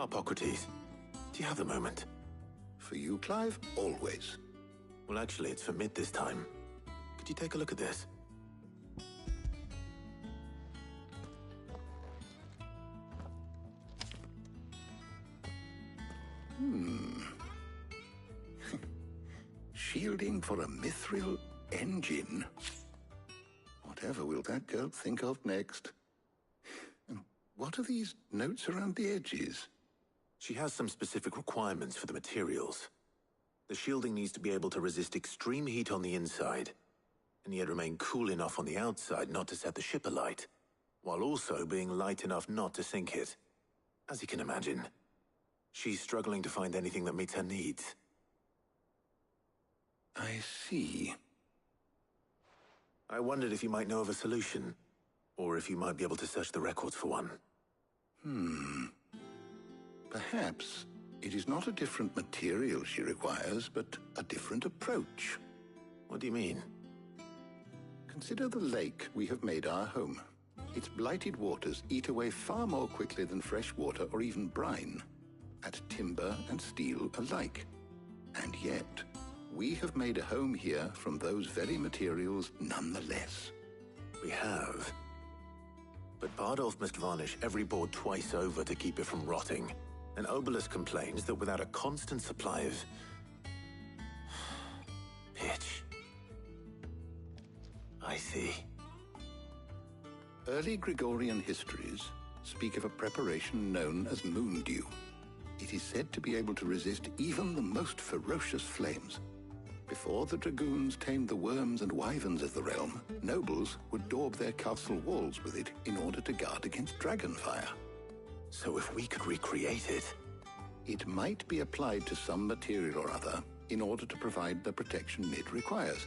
Harpocrates, do you have a moment? For you, Clive, always. Well, actually, it's for mid this time. Could you take a look at this? Shielding for a mithril engine. Whatever will that girl think of next? And what are these notes around the edges? She has some specific requirements for the materials. The shielding needs to be able to resist extreme heat on the inside, and yet remain cool enough on the outside not to set the ship alight, while also being light enough not to sink it. As you can imagine, she's struggling to find anything that meets her needs. I see. I wondered if you might know of a solution, or if you might be able to search the records for one. Perhaps it is not a different material she requires, but a different approach. What do you mean? Consider the lake we have made our home. Its blighted waters eat away far more quickly than fresh water or even brine, at timber and steel alike. And yet, we have made a home here from those very materials nonetheless. We have. But Bardolph must varnish every board twice over to keep it from rotting. And Obolus complains that without a constant supply of pitch. I see. Early Gregorian histories speak of a preparation known as moon dew. It is said to be able to resist even the most ferocious flames. Before the dragoons tamed the worms and wyverns of the realm, nobles would daub their castle walls with it in order to guard against dragonfire. So if we could recreate it... It might be applied to some material or other in order to provide the protection it requires.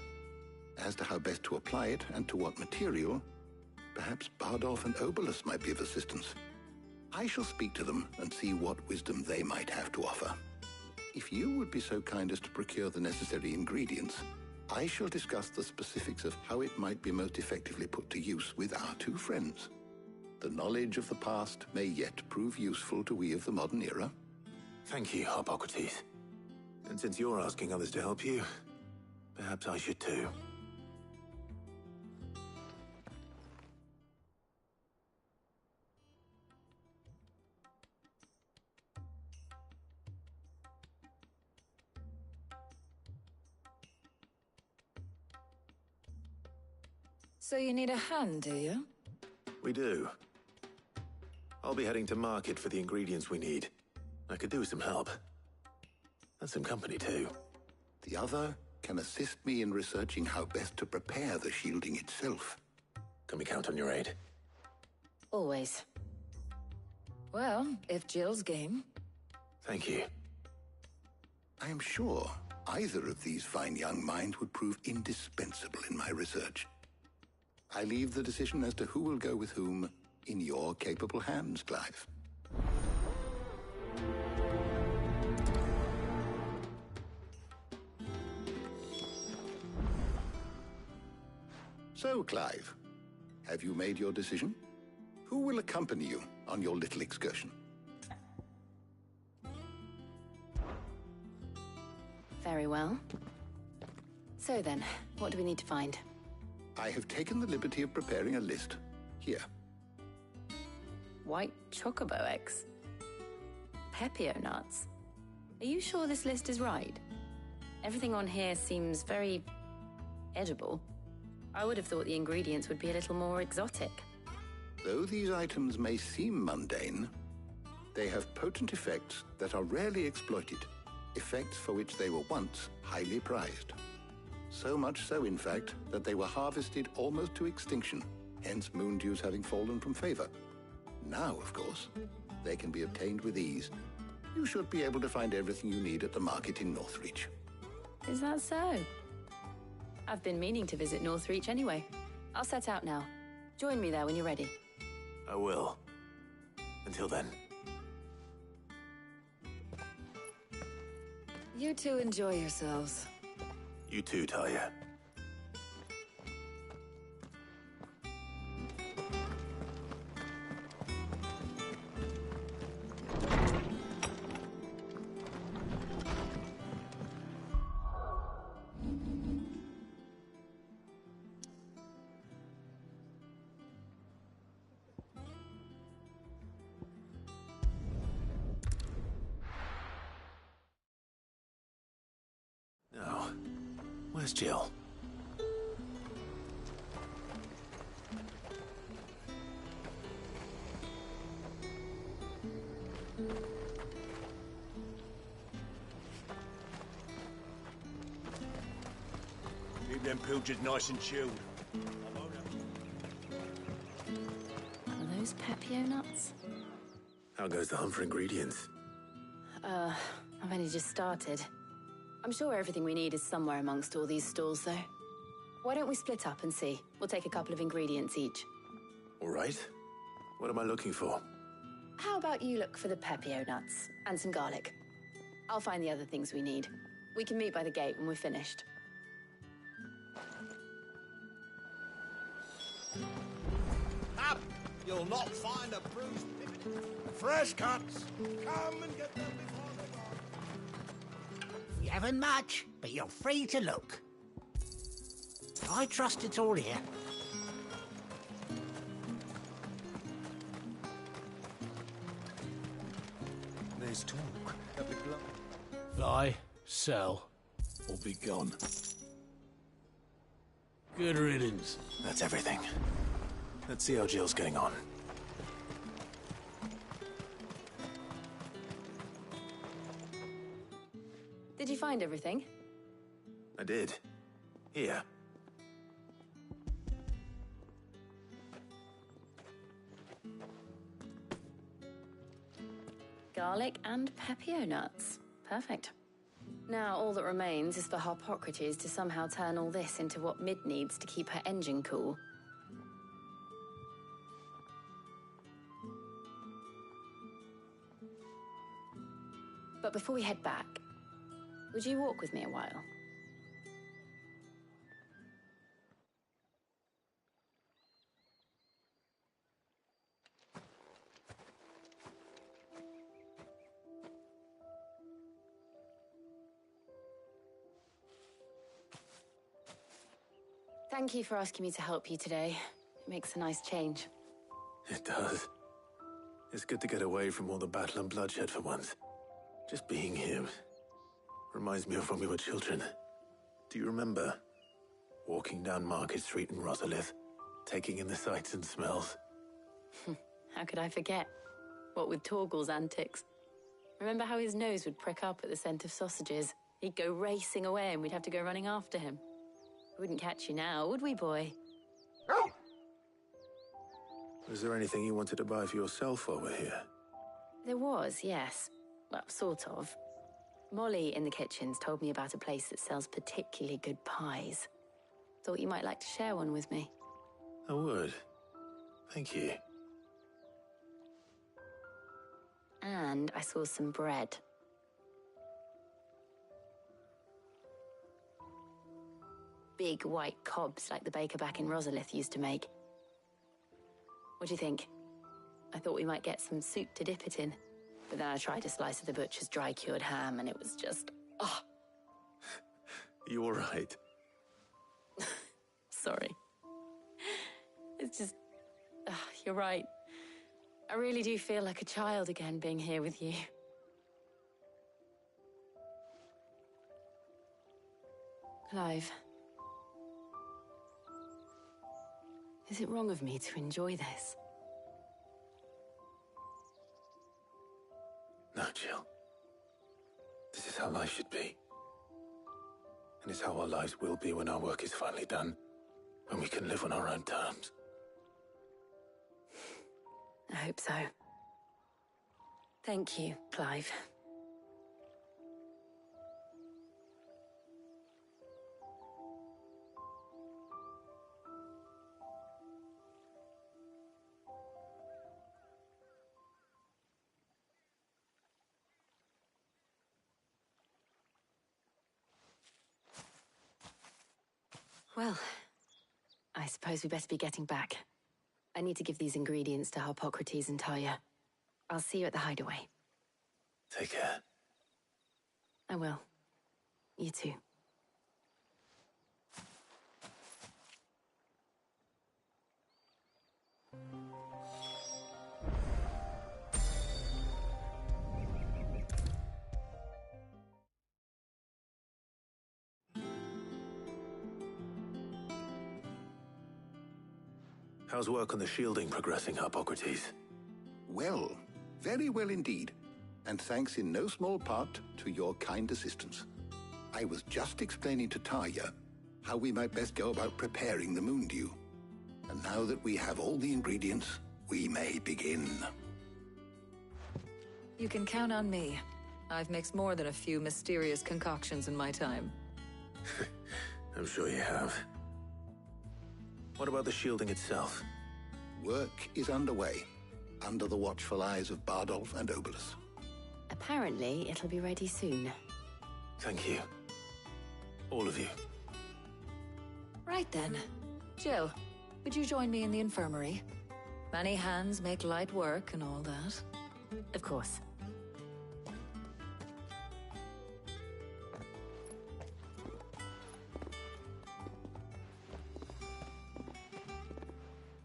As to how best to apply it and to what material, perhaps Bardolph and Obolus might be of assistance. I shall speak to them and see what wisdom they might have to offer. If you would be so kind as to procure the necessary ingredients, I shall discuss the specifics of how it might be most effectively put to use with our two friends. The knowledge of the past may yet prove useful to we of the modern era. Thank you, Harpocrates. And since you're asking others to help you, perhaps I should too. So you need a hand, do you? We do. I'll be heading to market for the ingredients we need. I could do with some help. And some company, too. The other can assist me in researching how best to prepare the shielding itself. Can we count on your aid? Always. Well, if Jill's game. Thank you. I am sure either of these fine young minds would prove indispensable in my research. I leave the decision as to who will go with whom in your capable hands, Clive. So, Clive, have you made your decision? Who will accompany you on your little excursion? Very well. So then, what do we need to find? I have taken the liberty of preparing a list. Here. White chocobo eggs. Pepio nuts. Are you sure this list is right? Everything on here seems very edible. I would have thought the ingredients would be a little more exotic. Though these items may seem mundane, they have potent effects that are rarely exploited, effects for which they were once highly prized. So much so, in fact, that they were harvested almost to extinction, hence moon dews having fallen from favor. Now, of course, they can be obtained with ease. You should be able to find everything you need at the market in Northreach. Is that so? I've been meaning to visit Northreach anyway. I'll set out now. Join me there when you're ready. I will. Until then. You two enjoy yourselves. You too, Talia. Where's Jill? Keep them pilchards nice and chilled. Are those Pepio nuts? How goes the hunt for ingredients? I've only just started. I'm sure everything we need is somewhere amongst all these stalls, though. Why don't we split up and see? We'll take a couple of ingredients each. All right. What am I looking for? How about you look for the Pepio nuts and some garlic? I'll find the other things we need. We can meet by the gate when we're finished. Up! You'll not find a bruised pivot. Fresh cuts. Come and get them before they're gone. You haven't much, but you're free to look. I trust it's all here. There's talk. Buy, sell, or be gone. Good riddance. That's everything. Let's see how Jill's getting on. Did you find everything? I did. Here. Garlic and Pepio nuts. Perfect. Now, all that remains is for Harpocrates to somehow turn all this into what Mid needs to keep her engine cool. But before we head back, would you walk with me a while? Thank you for asking me to help you today. It makes a nice change. It does. It's good to get away from all the battle and bloodshed for once. Just being here reminds me of when we were children. Do you remember? Walking down Market Street in Rosalith, taking in the sights and smells. How could I forget? What with Torgal's antics. Remember how his nose would prick up at the scent of sausages? He'd go racing away and we'd have to go running after him. We wouldn't catch you now, would we, boy? Was there anything you wanted to buy for yourself while we're here? There was, yes. Well, sort of. Molly in the kitchens told me about a place that sells particularly good pies. Thought you might like to share one with me. I would. Thank you. And I saw some bread. Big white cobs like the baker back in Rosalith used to make. What do you think? I thought we might get some soup to dip it in. But then I tried a slice of the butcher's dry-cured ham and it was just... oh. You all right? Sorry. It's just... you're right. I really do feel like a child again being here with you. Clive. Is it wrong of me to enjoy this? No, Jill. This is how life should be. And it's how our lives will be when our work is finally done. When we can live on our own terms. I hope so. Thank you, Clive. Well, I suppose we best be getting back. I need to give these ingredients to Harpocrates and Talia. I'll see you at the hideaway. Take care. I will. You too. How's work on the shielding progressing, Hippocrates? Well, very well indeed. And thanks in no small part to your kind assistance. I was just explaining to Tarja how we might best go about preparing the Moondew. And now that we have all the ingredients, we may begin. You can count on me. I've mixed more than a few mysterious concoctions in my time. I'm sure you have. What about the shielding itself? Work is underway, under the watchful eyes of Bardolph and Obolus. Apparently, it'll be ready soon. Thank you. All of you. Right then. Jill, would you join me in the infirmary? Many hands make light work and all that. Of course.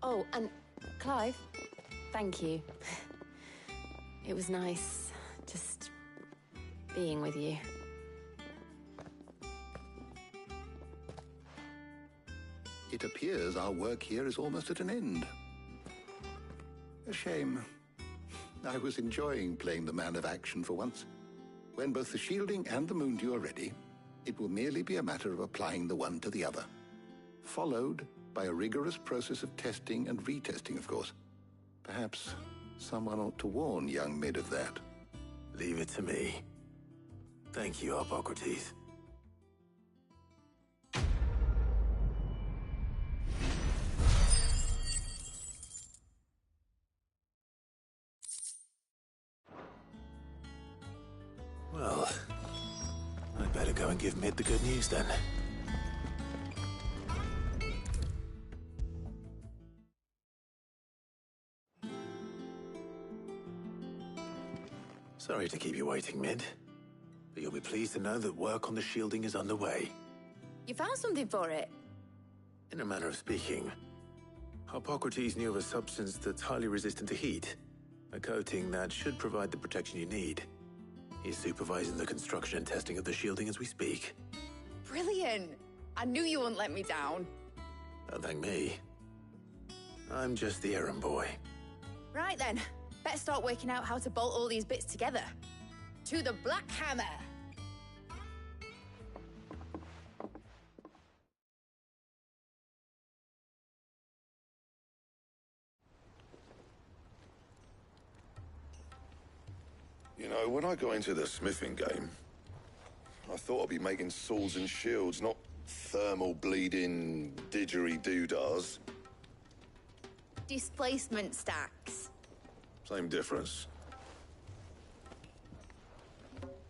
Oh, and Clive, thank you. It was nice just being with you. It appears our work here is almost at an end. A shame. I was enjoying playing the man of action for once. When both the shielding and the Moondew are ready, it will merely be a matter of applying the one to the other. Followed by a rigorous process of testing and retesting, of course. Perhaps someone ought to warn young Mid of that. Leave it to me. Thank you, Hippocrates. Well, I'd better go and give Mid the good news then. Sorry to keep you waiting, Mid. But you'll be pleased to know that work on the shielding is underway. You found something for it? In a manner of speaking, Hippocrates knew of a substance that's highly resistant to heat. A coating that should provide the protection you need. He's supervising the construction and testing of the shielding as we speak. Brilliant! I knew you wouldn't let me down. Don't thank me. I'm just the errand boy. Right then, better start working out how to bolt all these bits together. To the Black Hammer! You know, when I got into the smithing game, I thought I'd be making swords and shields, not thermal bleeding didgeridoo-dahs. Displacement stacks. Same difference.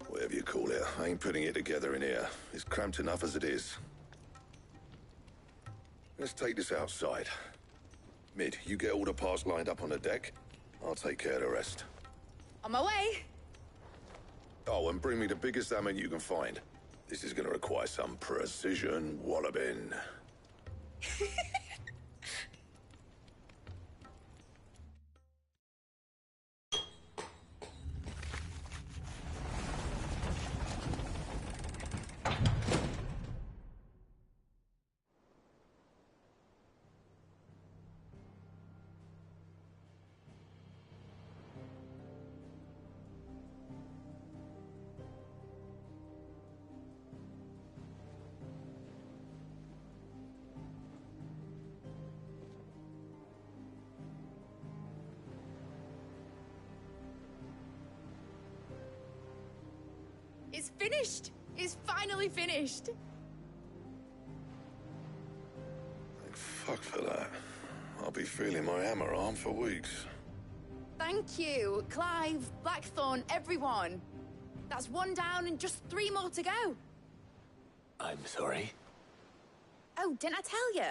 Whatever you call it, I ain't putting it together in here. It's cramped enough as it is. Let's take this outside. Mid, you get all the parts lined up on the deck. I'll take care of the rest. On my way! Oh, and bring me the biggest hammer you can find. This is gonna require some precision walloping. It's finished! It's finally finished! Thank fuck for that. I'll be feeling my hammer arm for weeks. Thank you, Clive, Blackthorn, everyone. That's one down and just 3 more to go. I'm sorry. Oh, didn't I tell you?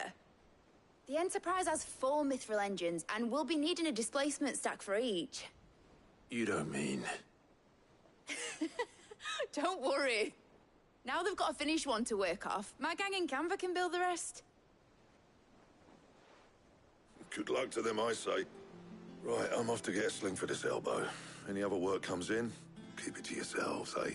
The Enterprise has 4 mithril engines and we'll be needing a displacement stack for each. You don't mean... Don't worry. Now they've got a finished one to work off, my gang in Canva can build the rest. Good luck to them, I say. Right, I'm off to get a sling for this elbow. Any other work comes in, keep it to yourselves, eh?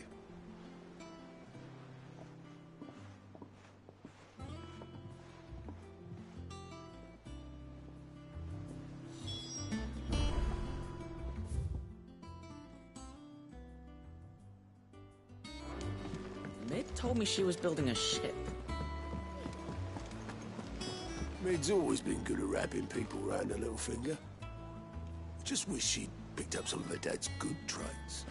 told me she was building a ship. Mid's always been good at wrapping people around her little finger. Just wish she'd picked up some of her dad's good traits.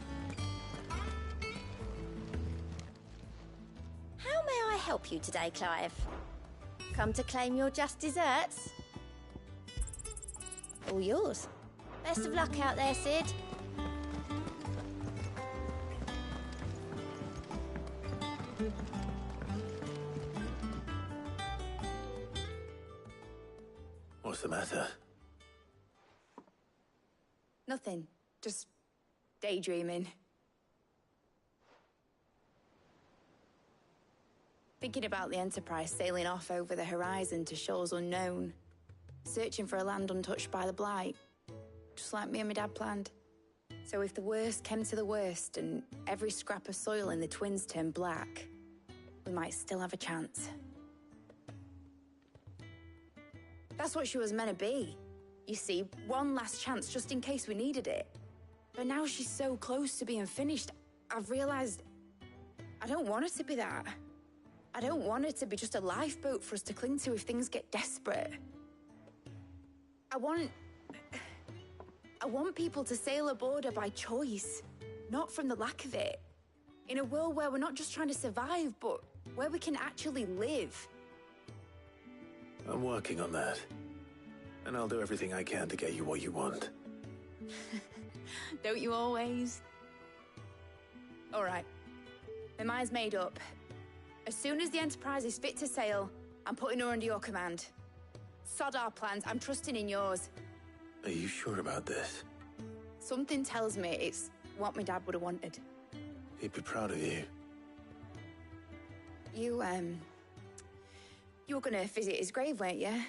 How may I help you today, Clive? Come to claim your just desserts? All yours. Best of luck out there, Sid. What's the matter? Nothing. Just daydreaming. Thinking about the Enterprise sailing off over the horizon to shores unknown. Searching for a land untouched by the Blight. Just like me and my dad planned. So if the worst came to the worst and every scrap of soil in the Twins turned black, we might still have a chance. That's what she was meant to be. You see, one last chance just in case we needed it. But now she's so close to being finished, I've realized I don't want her to be that. I don't want her to be just a lifeboat for us to cling to if things get desperate. I want people to sail aboard her by choice, not from the lack of it. In a world where we're not just trying to survive, but where we can actually live. I'm working on that. And I'll do everything I can to get you what you want. Don't you always? All right. My mind's made up. As soon as the Enterprise is fit to sail, I'm putting her under your command. Sod our plans, I'm trusting in yours. Are you sure about this? Something tells me it's what my dad would have wanted. He'd be proud of you. You were gonna visit his grave, weren't you?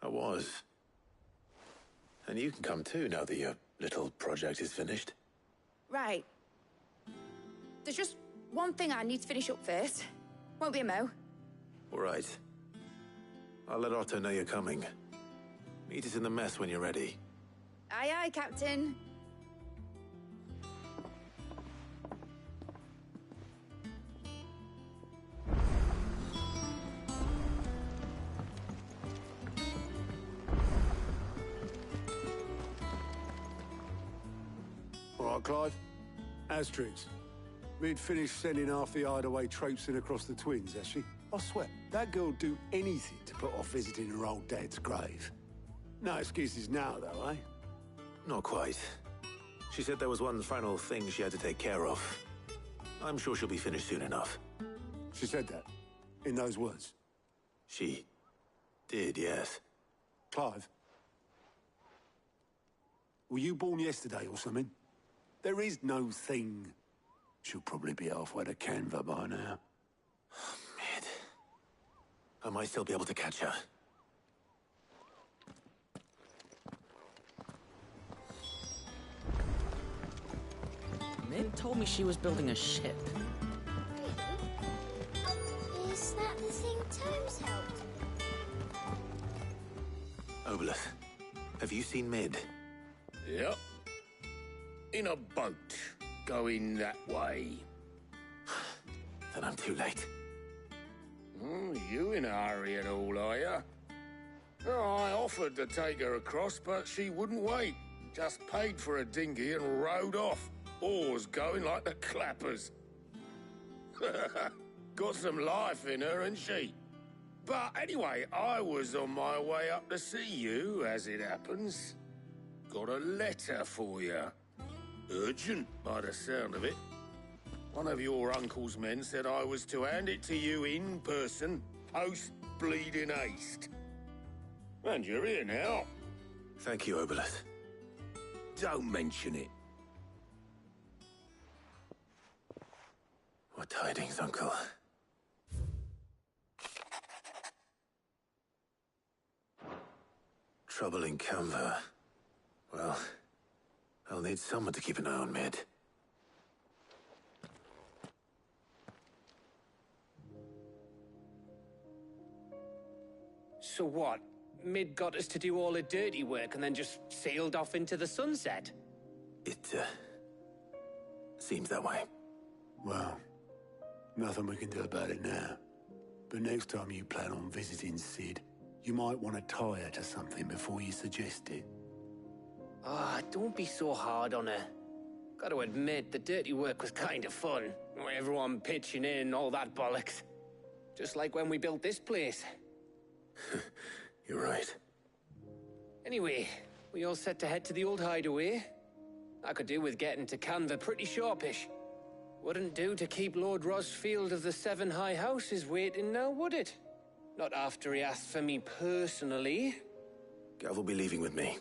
I was. And you can come too, now that your little project is finished. Right. There's just one thing I need to finish up first. Won't be a mo. All right. I'll let Otto know you're coming. Meet us in the mess when you're ready. Aye, aye, Captain. All right, Clive. Asterix. We'd finished sending half the hideaway traipsing across the Twins, has she? I swear, that girl'd do anything to put off visiting her old dad's grave. No excuses now, though, eh? Not quite. She said there was one final thing she had to take care of. I'm sure she'll be finished soon enough. She said that? In those words? She did, yes. Clive? Were you born yesterday or something? There is no thing. She'll probably be halfway to Canva by now. Mid. I might still be able to catch her. Mid told me she was building a ship. Really? Is that the thing Tomes helped? Obolus, have you seen Mid? Yep. In a boat, going that way. Then I'm too late. You in a hurry at all, are you? Oh, I offered to take her across, but she wouldn't wait. Just paid for a dinghy and rowed off. Oars going like the clappers. Got some life in her, ain't she? But anyway, I was on my way up to see you, as it happens. Got a letter for you. Urgent, by the sound of it. One of your uncle's men said I was to hand it to you in person, post-bleeding haste. And you're here now. Thank you, Obolus. Don't mention it. What tidings, Uncle? Trouble in Canva. Well, I'll need someone to keep an eye on Mid. So what? Mid got us to do all the dirty work and then just sailed off into the sunset? It, seems that way. Well, Nothing we can do about it now. But next time you plan on visiting Sid, you might want to tie her to something before you suggest it. Ah, don't be so hard on her. Gotta admit, the dirty work was kind of fun. Everyone pitching in, all that bollocks. Just like when we built this place. You're right. Anyway, we all set to head to the old hideaway. I could do with getting to Canva pretty sharpish. Wouldn't do to keep Lord Rosfield of the Seven High Houses waiting now, would it? Not after he asked for me personally. Gav will be leaving with me.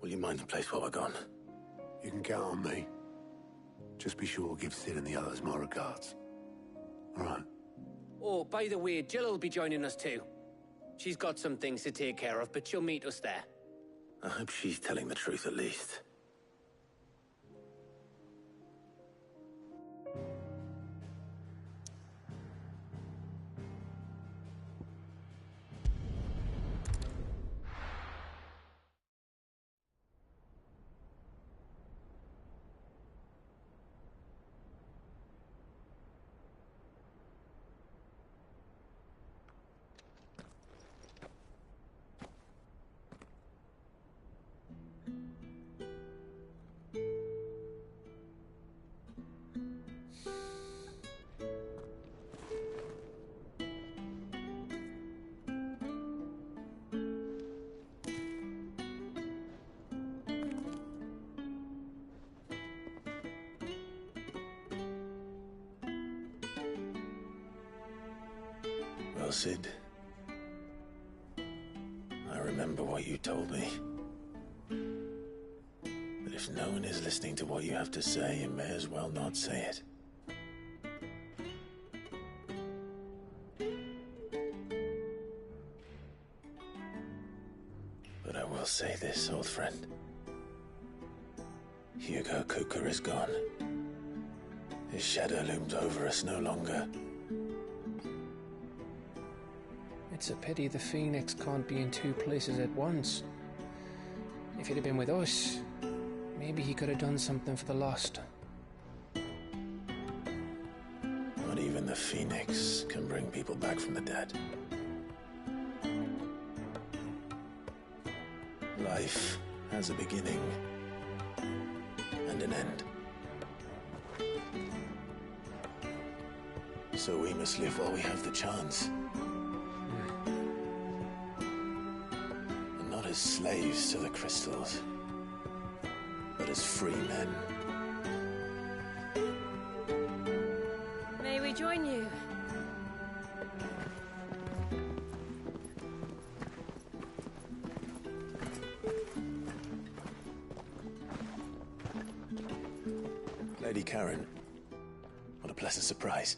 Will you mind the place while we're gone? You can count on me. Just be sure to give Sid and the others my regards. All right. Oh, by the way, Jill will be joining us too. She's got some things to take care of, but she'll meet us there. I hope she's telling the truth at least. Well, Sid, I remember what you told me. That if no one is listening to what you have to say, you may as well not say it. But I will say this, old friend. Hugo Kuka is gone. His shadow looms over us no longer. It's a pity the Phoenix can't be in two places at once. If he'd have been with us, maybe he could have done something for the Lost. Not even the Phoenix can bring people back from the dead. Life has a beginning and an end. So we must live while we have the chance. And not as slaves to the crystals, but as free men. May we join you? Lady Karen, what a pleasant surprise.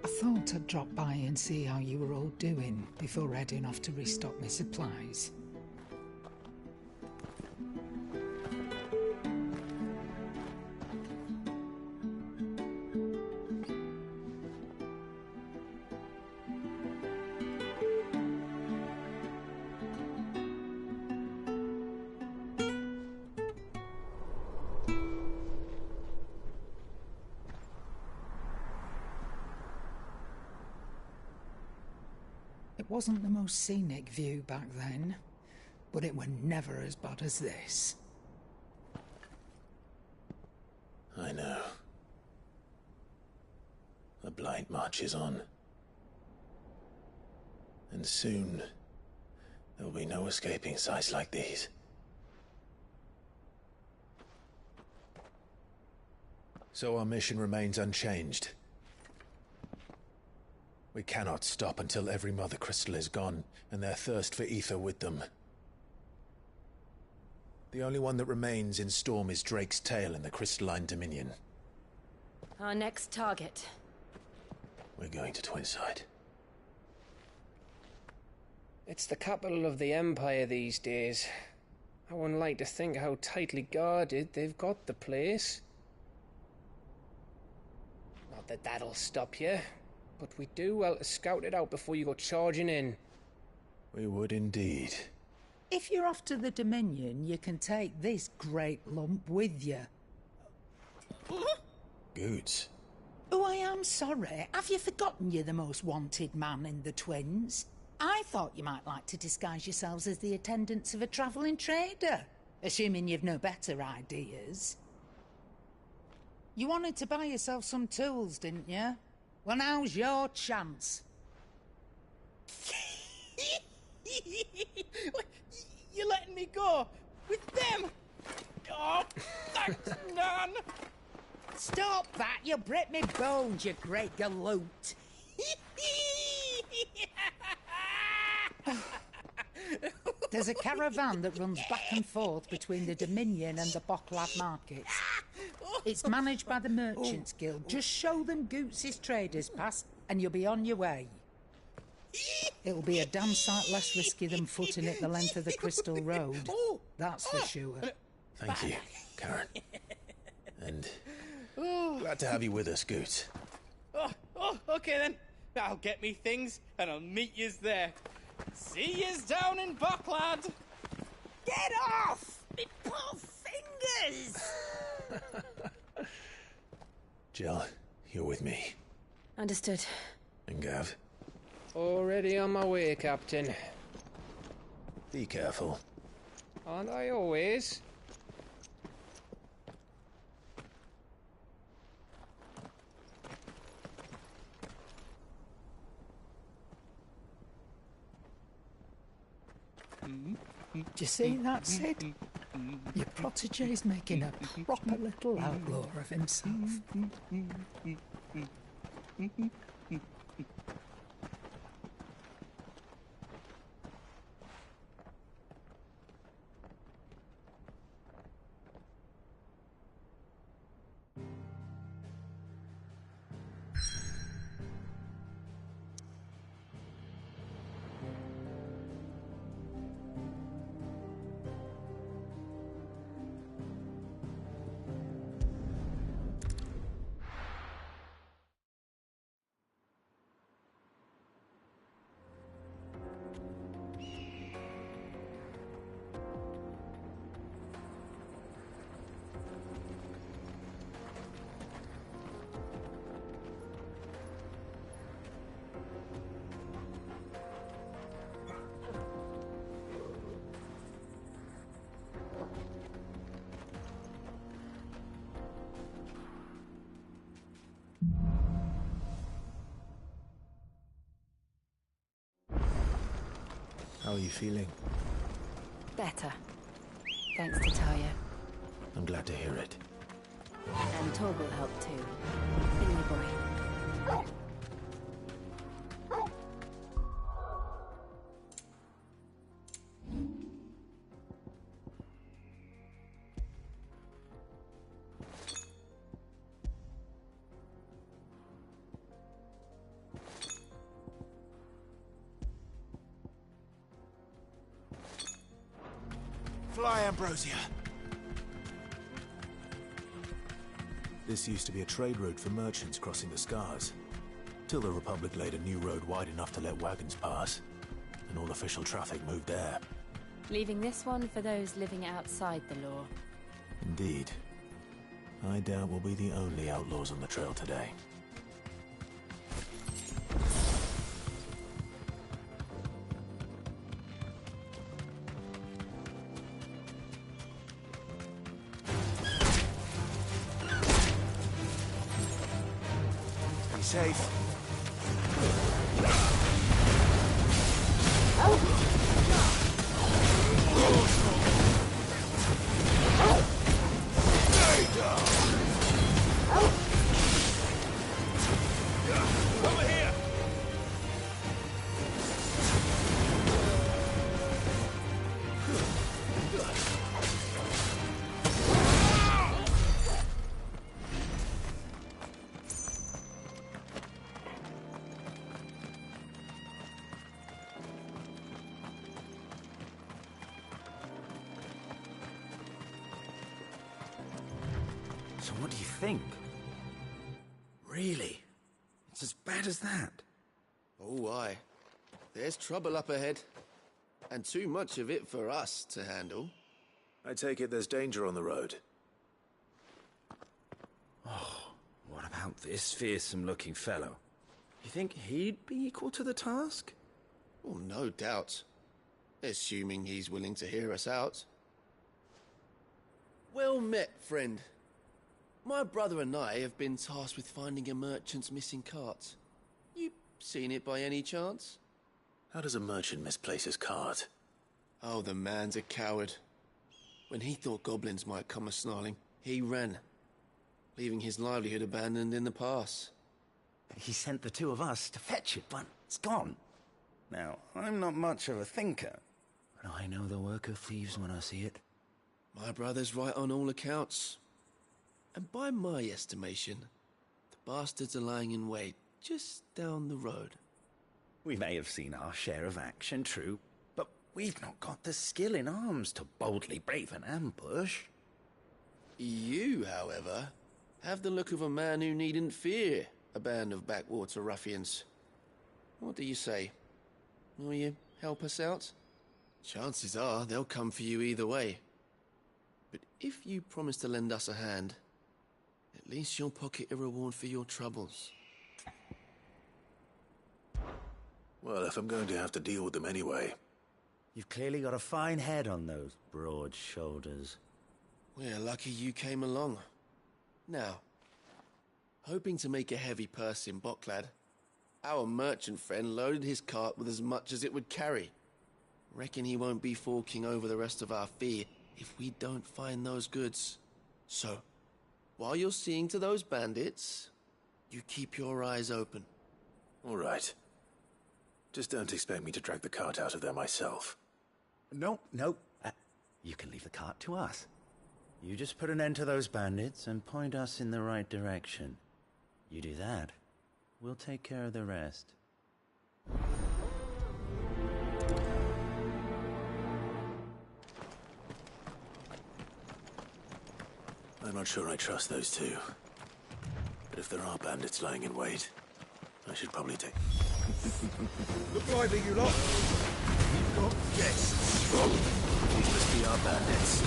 I thought I'd drop by and see how you were all doing before heading off to restock my supplies. It wasn't the most scenic view back then, but it were never as bad as this. I know. The Blight marches on. And soon, there will be no escaping sights like these. So our mission remains unchanged. We cannot stop until every Mother Crystal is gone, and their thirst for ether with them. The only one that remains in Storm is Drake's Tail in the Crystalline Dominion. Our next target. We're going to Twinside. It's the capital of the Empire these days. I wouldn't like to think how tightly guarded they've got the place. Not that that'll stop you. But we do well to scout it out before you go charging in. We would indeed. If you're off to the Dominion, you can take this great lump with you. Goods. Oh, I am sorry. Have you forgotten you're the most wanted man in the Twins? I thought you might like to disguise yourselves as the attendants of a travelling trader, assuming you've no better ideas. You wanted to buy yourself some tools, didn't you? Well, now's your chance. You're letting me go? With them? Oh, thanks, Nan! Stop that! You'll break me bones, you great galoot! There's a caravan that runs back and forth between the Dominion and the Bocklad markets. It's managed by the Merchants Guild. Just show them Goots' traders pass and you'll be on your way. It'll be a damn sight less risky than footing it the length of the Crystal Road. That's for sure. Thank you, Karen. And glad to have you with us, Goots. Okay then. I'll get me things and I'll meet yous there. See yous down in Bocklad. Get off! Me poor fingers! Jill, you're with me. Understood. And Gav? Already on my way, Captain. Be careful. Aren't I always? Do you see that, Sid? Your protege's making a proper little outlaw of himself. How are you feeling? Better. Thanks to Talia. I'm glad to hear it. And Torgal helped too. Finley boy. Fly, Ambrosia. This used to be a trade route for merchants crossing the Scars, till the Republic laid a new road wide enough to let wagons pass, and all official traffic moved there. Leaving this one for those living outside the law. Indeed. I doubt we'll be the only outlaws on the trail today. Safe. Over here. So what do you think? Really? It's as bad as that? Oh, aye. There's trouble up ahead. And too much of it for us to handle. I take it there's danger on the road. Oh, what about about this fearsome-looking fellow. You think he'd be equal to the task? Well, no doubt. Assuming he's willing to hear us out. Well met, friend. My brother and I have been tasked with finding a merchant's missing cart. You seen it by any chance? How does a merchant misplace his cart? Oh, the man's a coward. When he thought goblins might come a-snarling, he ran, leaving his livelihood abandoned in the pass. He sent the two of us to fetch it, but it's gone. Now, I'm not much of a thinker, but I know the work of thieves when I see it. My brother's right on all accounts. And by my estimation, the bastards are lying in wait just down the road. We may have seen our share of action, true, but we've not got the skill in arms to boldly brave an ambush. You, however, have the look of a man who needn't fear a band of backwater ruffians. What do you say? Will you help us out? Chances are they'll come for you either way. But if you promise to lend us a hand, at least you'll pocket a reward for your troubles. Well, if I'm going to have to deal with them anyway. You've clearly got a fine head on those broad shoulders. We're lucky you came along. Now, hoping to make a heavy purse in Boklad, our merchant friend loaded his cart with as much as it would carry. Reckon he won't be forking over the rest of our fee if we don't find those goods. So, while you're seeing to those bandits, you keep your eyes open. All right. Just don't expect me to drag the cart out of there myself. No. You can leave the cart to us. You just put an end to those bandits and point us in the right direction. You do that, we'll take care of the rest. I'm not sure I trust those two. But if there are bandits lying in wait, I should probably take... Look lively, you lot! You've got guests! These must be our bandits.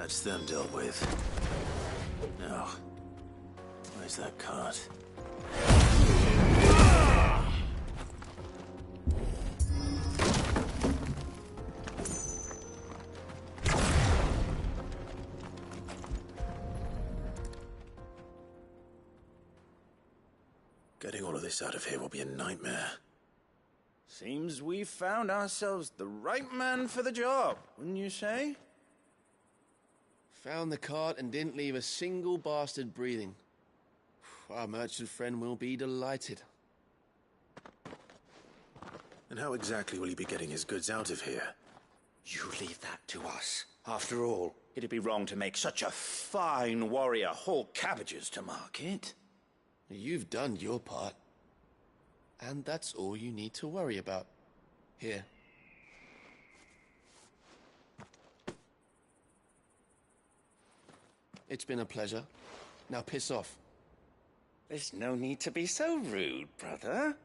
That's them dealt with. Now, where's that cart? Getting all of this out of here will be a nightmare. Seems we've found ourselves the right man for the job, wouldn't you say? Found the cart and didn't leave a single bastard breathing. Our merchant friend will be delighted. And how exactly will he be getting his goods out of here? You leave that to us. After all, It'd be wrong to make such a fine warrior haul cabbages to market. You've done your part. And that's all you need to worry about. Here. It's been a pleasure. Now piss off. There's no need to be so rude, brother.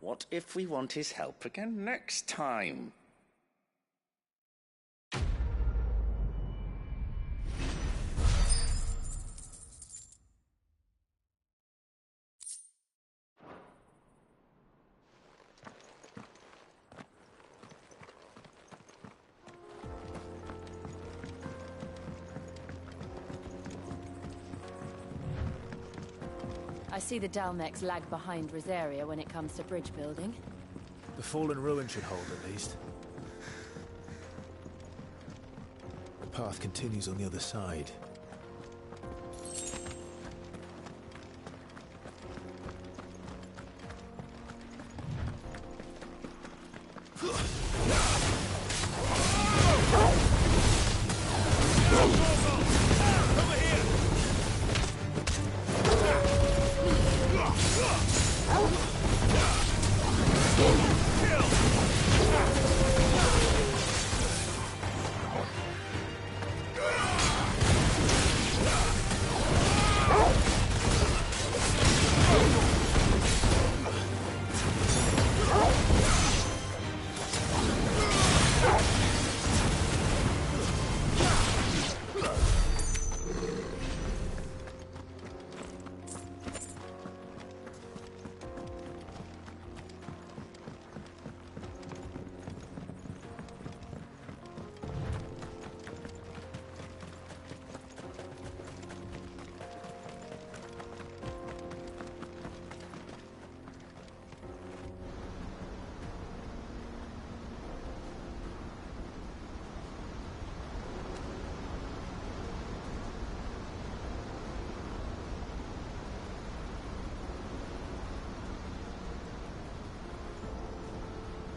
What if we want his help again next time? I see the Dalmex lag behind Rosaria when it comes to bridge building. The fallen ruin should hold, at least. The path continues on the other side.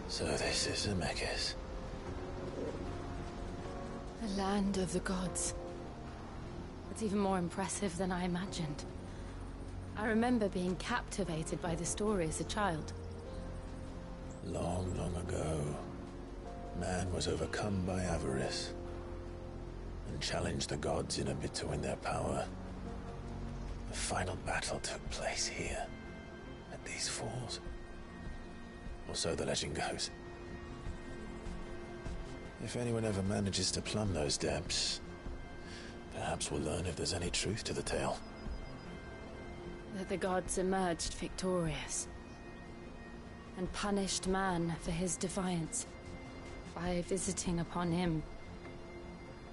So this is Zemeckis. The land of the gods. It's even more impressive than I imagined. I remember being captivated by the story as a child. Long, long ago, man was overcome by avarice and challenged the gods in a bid to win their power. The final battle took place here, at these falls. Or so the legend goes. If anyone ever manages to plumb those depths, perhaps we'll learn if there's any truth to the tale. That the gods emerged victorious and punished man for his defiance by visiting upon him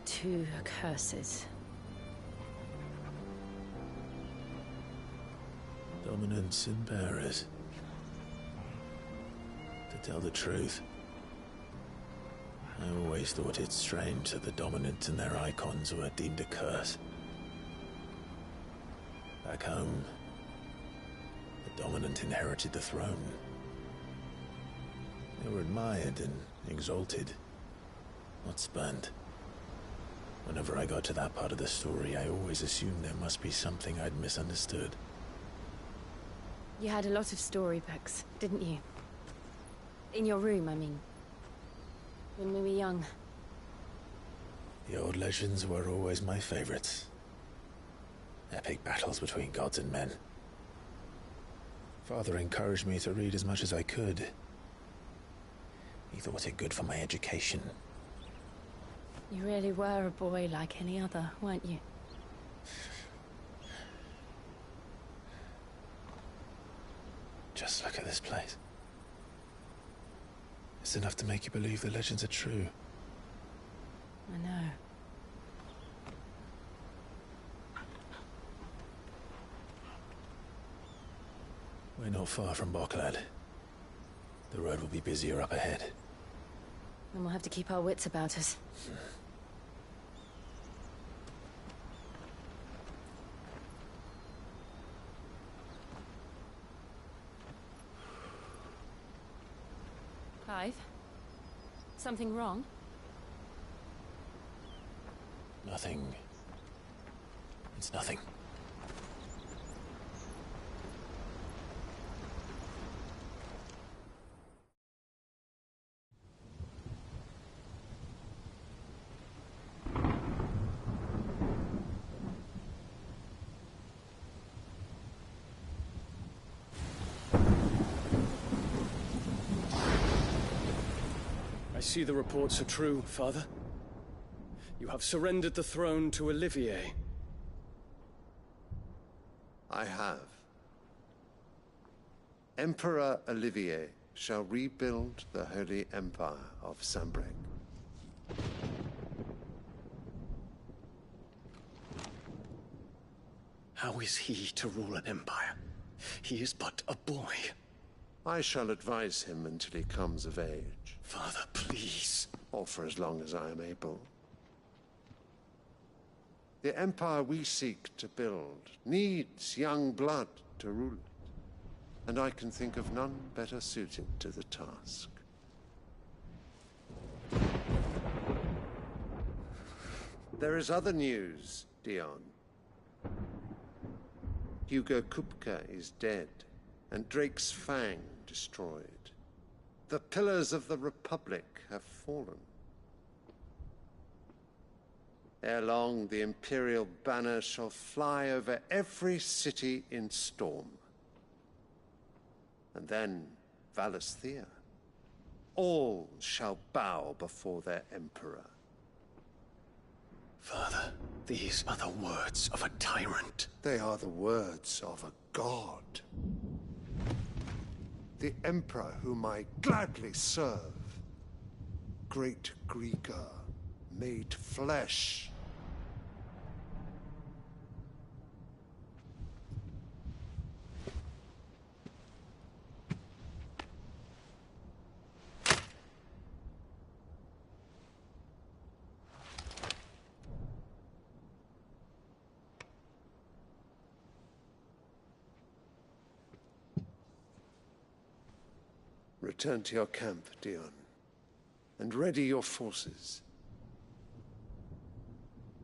2 curses. Dominance and bearers. To tell the truth, I always thought it strange that the dominant and their icons were deemed a curse. Back home, the dominant inherited the throne. They were admired and exalted, not spurned. Whenever I got to that part of the story, I always assumed there must be something I'd misunderstood. You had a lot of storybooks, didn't you? In your room, I mean. When we were young. The old legends were always my favorites. Epic battles between gods and men. Father encouraged me to read as much as I could. He thought it good for my education. You really were a boy like any other, weren't you? Just look at this place. It's enough to make you believe the legends are true. I know. We're not far from Boklad. The road will be busier up ahead. Then we'll have to keep our wits about us. Clive? Something wrong? Nothing. It's nothing. I see the reports are true, Father. You have surrendered the throne to Olivier. I have. Emperor Olivier shall rebuild the Holy Empire of Sanbreque. How is he to rule an empire? He is but a boy. I shall advise him until he comes of age. Father, please. Or for as long as I am able. The empire we seek to build needs young blood to rule it, and I can think of none better suited to the task. There is other news, Dion. Hugo Kupka is dead, and Drake's Fang destroyed. The pillars of the Republic have fallen. Ere long, the Imperial banner shall fly over every city in Storm. And then Valisthea. All shall bow before their Emperor. Father, these are the words of a tyrant. They are the words of a god. The Emperor whom I gladly serve. Great Greagor, made flesh. Return to your camp, Dion, and ready your forces.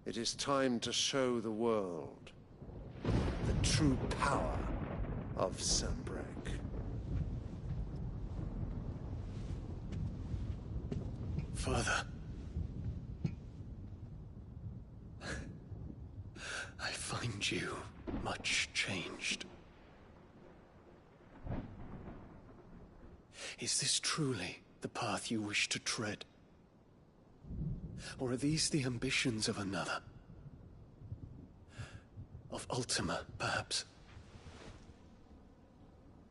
It is time to show the world the true power of Sanbreque. Father. I find you much changed. Is this truly the path you wish to tread? Or are these the ambitions of another? Of Ultima, perhaps?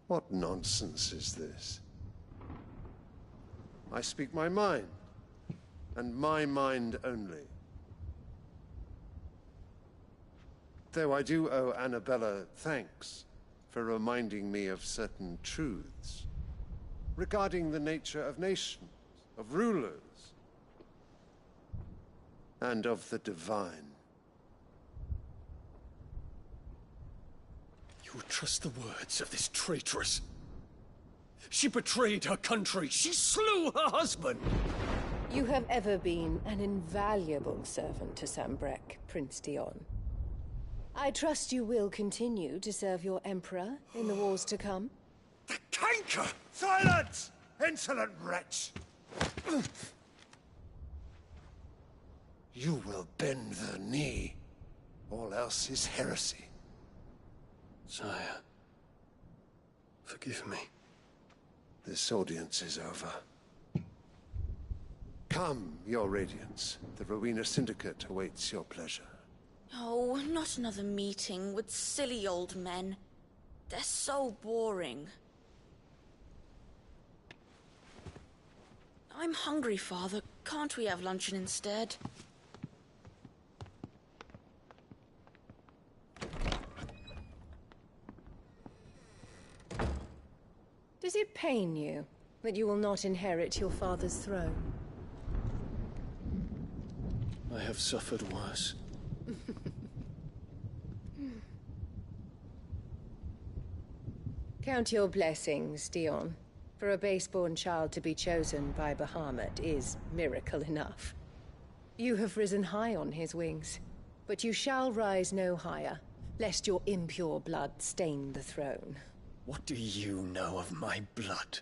What nonsense is this? I speak my mind, and my mind only. Though I do owe Annabella thanks for reminding me of certain truths regarding the nature of nations, of rulers, and of the divine. You would trust the words of this traitress? She betrayed her country. She slew her husband. You have ever been an invaluable servant to Sanbreque, Prince Dion. I trust you will continue to serve your Emperor in the wars to come. The canker! Silence! Insolent wretch! You will bend the knee. All else is heresy. Sire, forgive me. This audience is over. Come, your Radiance. The Rowena Syndicate awaits your pleasure. Oh, not another meeting with silly old men. They're so boring. I'm hungry, Father. Can't we have luncheon instead? Does it pain you that you will not inherit your father's throne? I have suffered worse. Count your blessings, Dion. For a base-born child to be chosen by Bahamut is miracle enough. You have risen high on his wings, but you shall rise no higher, lest your impure blood stain the throne. What do you know of my blood?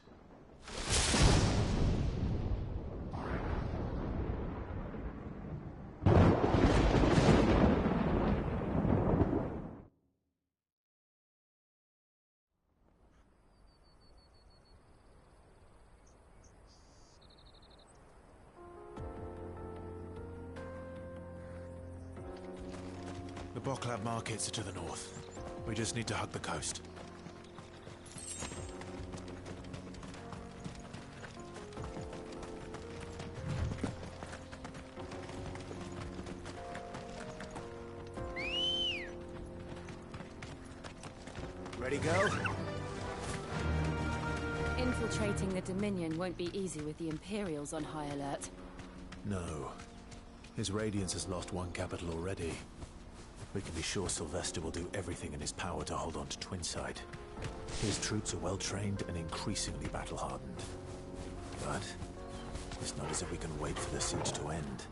The Boklab markets are to the north. We just need to hug the coast. Ready, go? Infiltrating the Dominion won't be easy with the Imperials on high alert. No. His Radiance has lost one capital already. We can be sure Sylvester will do everything in his power to hold on to Twinside. His troops are well-trained and increasingly battle-hardened. But it's not as if we can wait for the siege to end.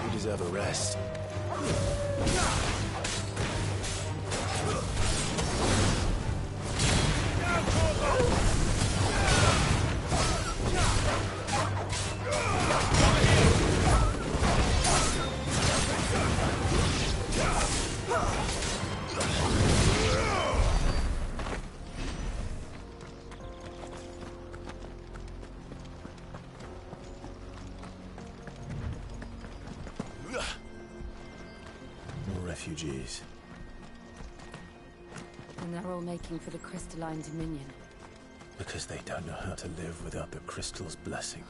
You deserve a rest. Refugees. And they're all making for the Crystalline Dominion. Because they don't know how to live without the Crystal's blessing.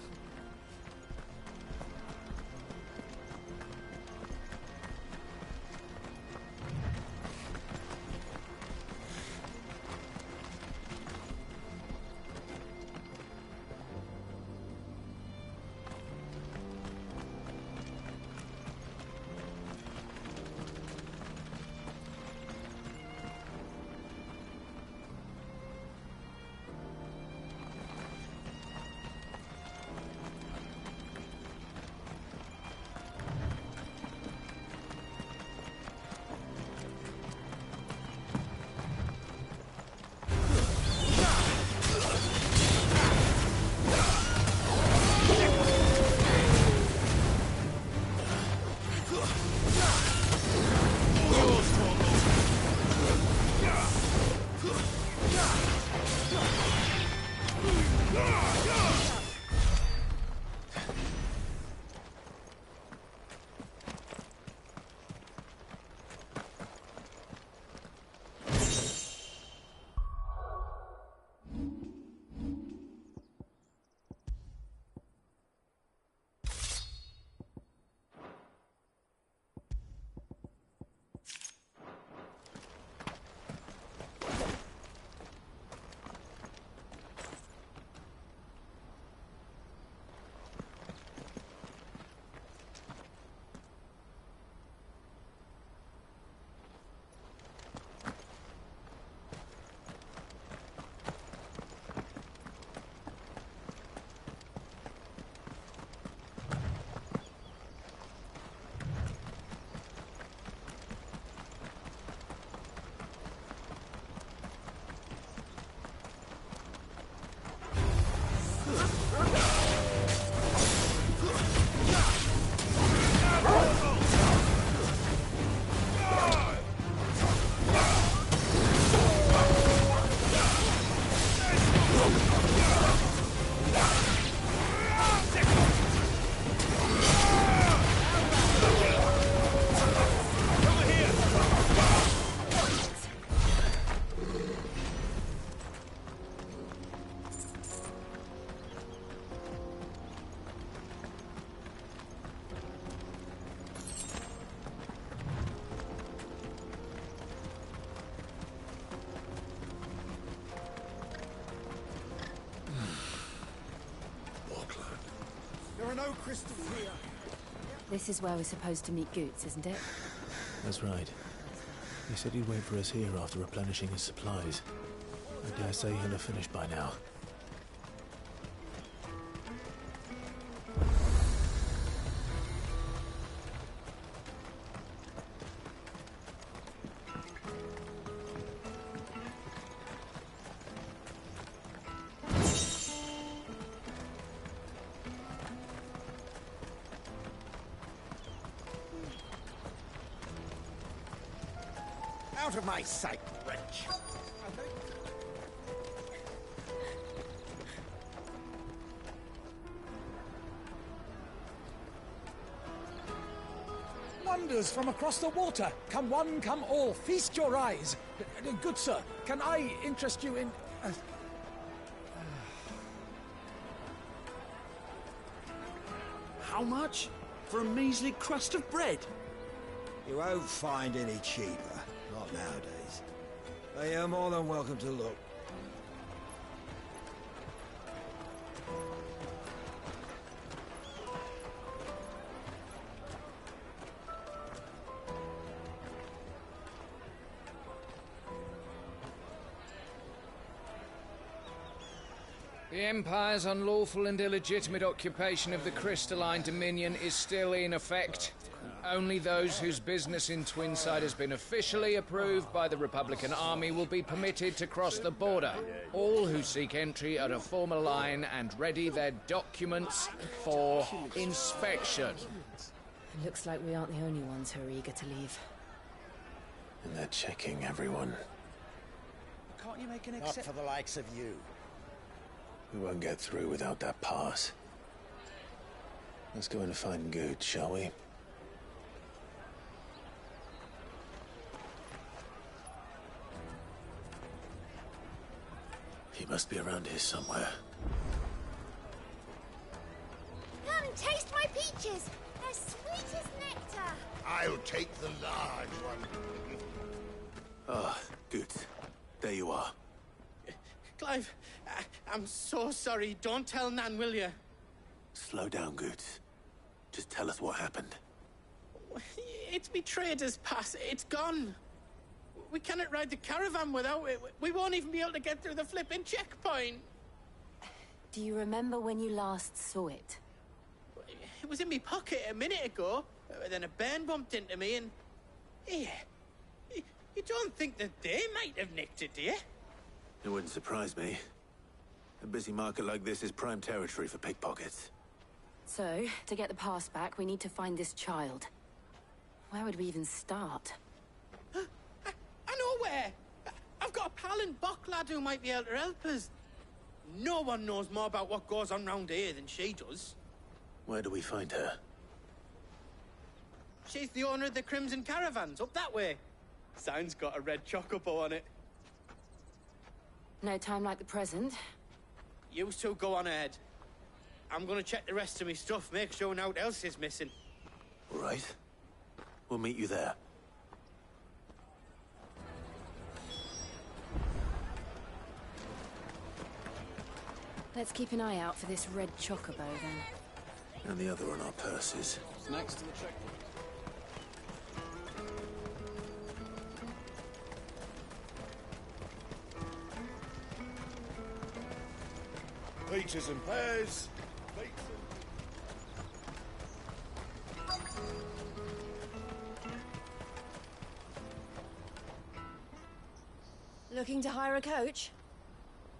There are no crystals here. This is where we're supposed to meet Goots, isn't it? That's right. He said he'd wait for us here after replenishing his supplies. I dare say he'll have finished by now. Out of my sight, wretch! Wonders from across the water! Come one, come all, feast your eyes! Good sir, can I interest you in... How much? For a measly crust of bread? You won't find any cheaper. Not nowadays. But you're more than welcome to look. The Empire's unlawful and illegitimate occupation of the Crystalline Dominion is still in effect. Only those whose business in Twinside has been officially approved by the Republican Army will be permitted to cross the border. All who seek entry are to form a line and ready their documents for inspection. It looks like we aren't the only ones who are eager to leave. And they're checking everyone. Can't you make an Not for the likes of you. We won't get through without that pass. Let's go in and find Good, shall we? He must be around here somewhere. Come taste my peaches. They're sweet as nectar. I'll take the large one. Ah, Good. There you are. Clive, I'm so sorry. Don't tell Nan, will you? Slow down, Good. Just tell us what happened. It's me trader's pass. It's gone. We cannot ride the caravan without it. We won't even be able to get through the flipping checkpoint. Do you remember when you last saw it? It was in my pocket a minute ago. Then a bairn bumped into me and... Yeah. You don't think that they might have nicked it, do you? It wouldn't surprise me. A busy market like this is prime territory for pickpockets. So, to get the pass back, we need to find this child. Where would we even start? I know where! I've got a pal in Bocklad who might be able to help us. No one knows more about what goes on round here than she does. Where do we find her? She's the owner of the Crimson Caravans, up that way. Sign's got a red chocobo on it. No time like the present. You two go on ahead. I'm gonna check the rest of me stuff, make sure naught else is missing. All right. We'll meet you there. Let's keep an eye out for this red chocobo, then. And the other on our purses. It's next to the checkpoint. Peaches and pears. Looking to hire a coach?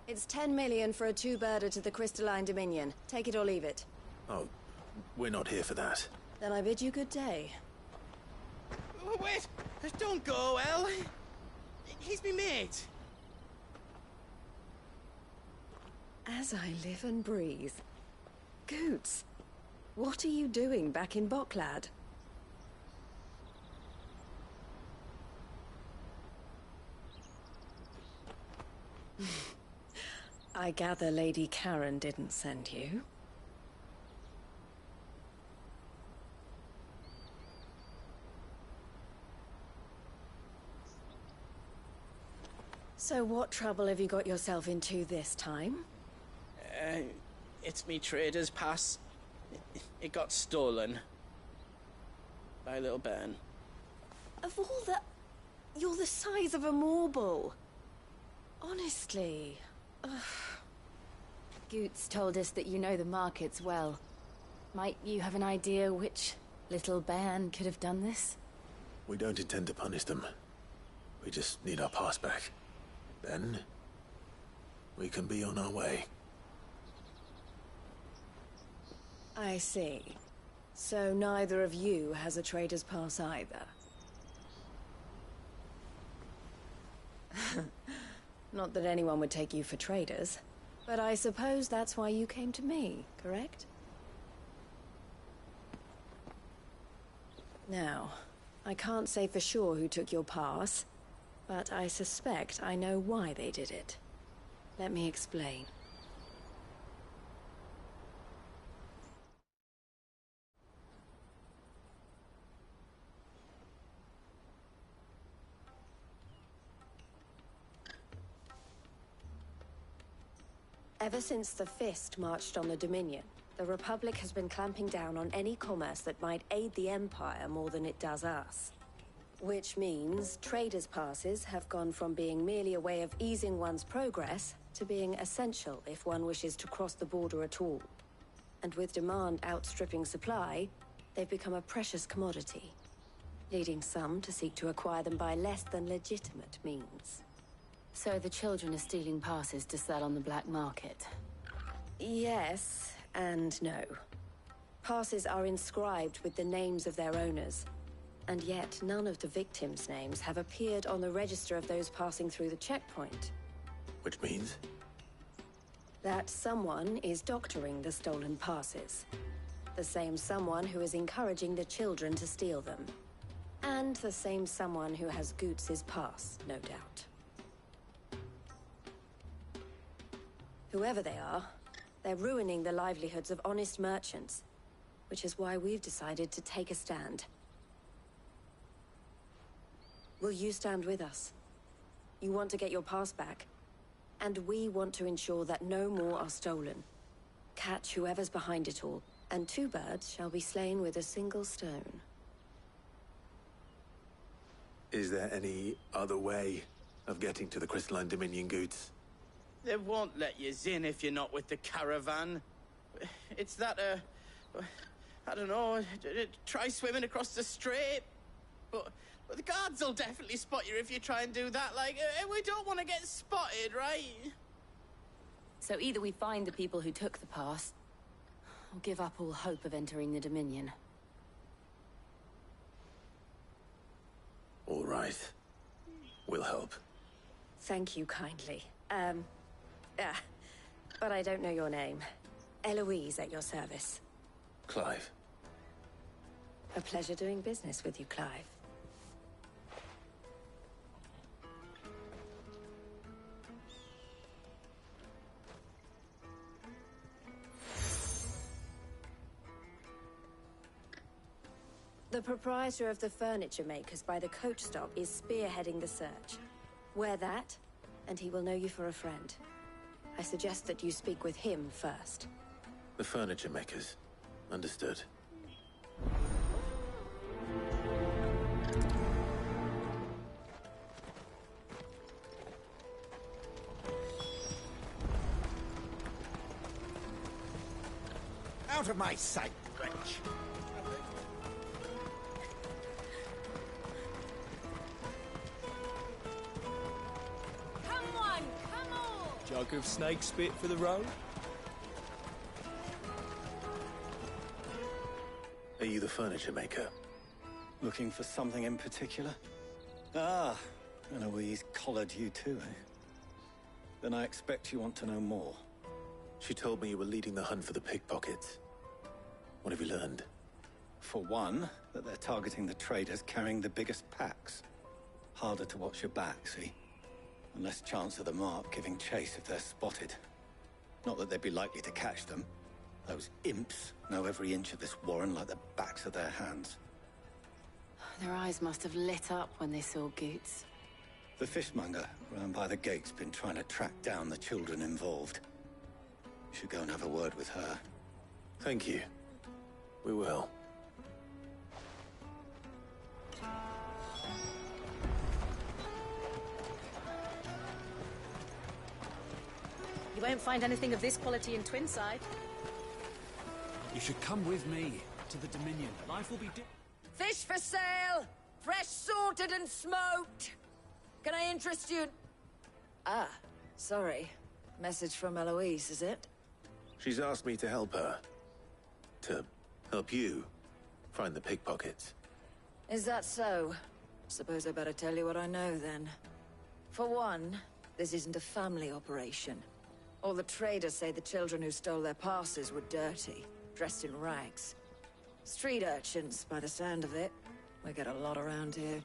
It's 10 million for a two-birder to the Crystalline Dominion. Take it or leave it. Oh, we're not here for that. Then I bid you good day. Wait! Don't go, El. He's me mate. As I live and breathe. Goots, what are you doing back in Bocklad? I gather Lady Karen didn't send you. So what trouble have you got yourself into this time? It's me trader's pass. It got stolen. By a little bairn. Of all the... You're the size of a marble. Honestly... Ugh. Goots told us that you know the markets well. Might you have an idea which little band could have done this? We don't intend to punish them. We just need our pass back. Then, we can be on our way. I see. So neither of you has a trader's pass either. Not that anyone would take you for traders, but I suppose that's why you came to me, correct? Now, I can't say for sure who took your pass, but I suspect I know why they did it. Let me explain. Ever since the Fist marched on the Dominion, the Republic has been clamping down on any commerce that might aid the Empire more than it does us. Which means traders' passes have gone from being merely a way of easing one's progress to being essential if one wishes to cross the border at all. And with demand outstripping supply, they've become a precious commodity, leading some to seek to acquire them by less than legitimate means. So the children are stealing passes to sell on the black market? Yes, and no. Passes are inscribed with the names of their owners, and yet none of the victims' names have appeared on the register of those passing through the checkpoint. Which means? That someone is doctoring the stolen passes. The same someone who is encouraging the children to steal them. And the same someone who has Goots' pass, no doubt. Whoever they are, they're ruining the livelihoods of honest merchants, which is why we've decided to take a stand. Will you stand with us? You want to get your pass back, and we want to ensure that no more are stolen. Catch whoever's behind it all, and 2 birds shall be slain with a single stone. Is there any other way of getting to the Crystalline Dominion, Goots? They won't let you in if you're not with the caravan. It's that, I don't know, try swimming across the strait. But the guards will definitely spot you if you try and do that. Like, we don't want to get spotted, right? So either we find the people who took the pass, or give up all hope of entering the Dominion. All right. We'll help. Thank you kindly. But I don't know your name. Eloise at your service. Clive. A pleasure doing business with you, Clive. The proprietor of the furniture makers by the coach stop is spearheading the search. Wear that, and he will know you for a friend. I suggest that you speak with him first. The furniture makers. Understood. Out of my sight, wretch! Come on, come on! Jug of snake spit for the road? Are you the furniture maker? Looking for something in particular? Ah, Eloise collared you too, eh? Then I expect you want to know more. She told me you were leading the hunt for the pickpockets. What have you learned? For one, that they're targeting the traders carrying the biggest packs. Harder to watch your back, see? And less chance of the mark giving chase if they're spotted. Not that they'd be likely to catch them. Those imps know every inch of this warren like the backs of their hands. Their eyes must have lit up when they saw Goots. The fishmonger round by the gate's been trying to track down the children involved. You should go and have a word with her. Thank you. We will. don't find anything of this quality in Twinside. You should come with me to the Dominion. Life will be Fish for sale! Fresh sorted and smoked! Can I interest you? Ah, sorry. Message from Eloise, is it? She's asked me to help her. To help you find the pickpockets. Is that so? Suppose I better tell you what I know, then. For one, this isn't a family operation. All the traders say the children who stole their passes were dirty, dressed in rags. Street urchins, by the sound of it. We get a lot around here.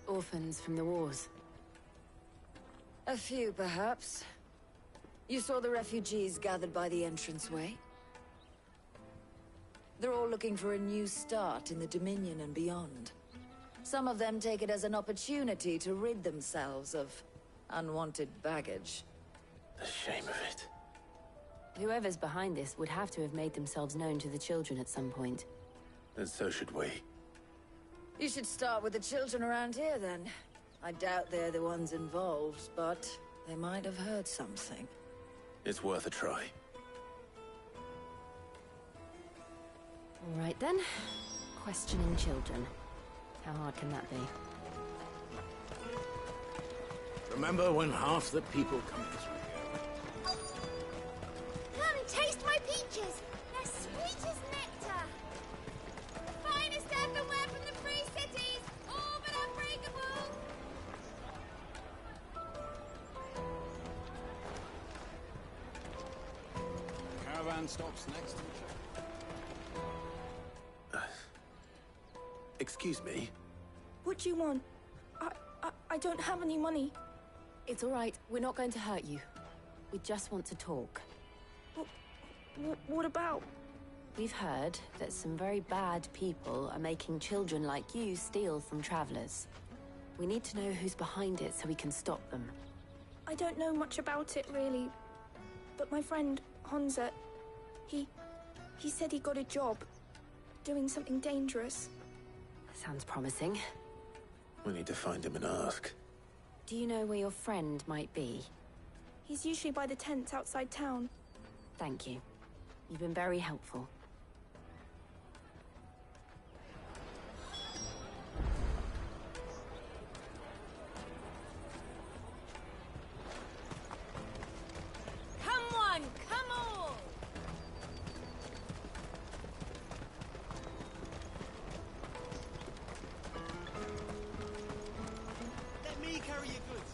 Orphans from the wars. A few, perhaps. You saw the refugees gathered by the entranceway? They're all looking for a new start in the Dominion and beyond. Some of them take it as an opportunity to rid themselves of unwanted baggage. The shame of it. Whoever's behind this would have to have made themselves known to the children at some point. And so should we. You should start with the children around here, then. I doubt they're the ones involved, but they might have heard something. It's worth a try. All right, then. Questioning children. How hard can that be? Remember when half the people come through here? Come and taste my peaches! They're sweet as nectar! The finest everywhere from the free cities! All but unbreakable! Caravan stops next to each other. Excuse me? What do you want? I don't have any money. It's all right. We're not going to hurt you. We just want to talk. What about? We've heard that some very bad people are making children like you steal from travelers. We need to know who's behind it so we can stop them. I don't know much about it, really. But my friend, Honza, he said he got a job doing something dangerous. Sounds promising. We need to find him and ask. Do you know where your friend might be? He's usually by the tents outside town. Thank you. You've been very helpful. Come one, come all! Let me carry your goods.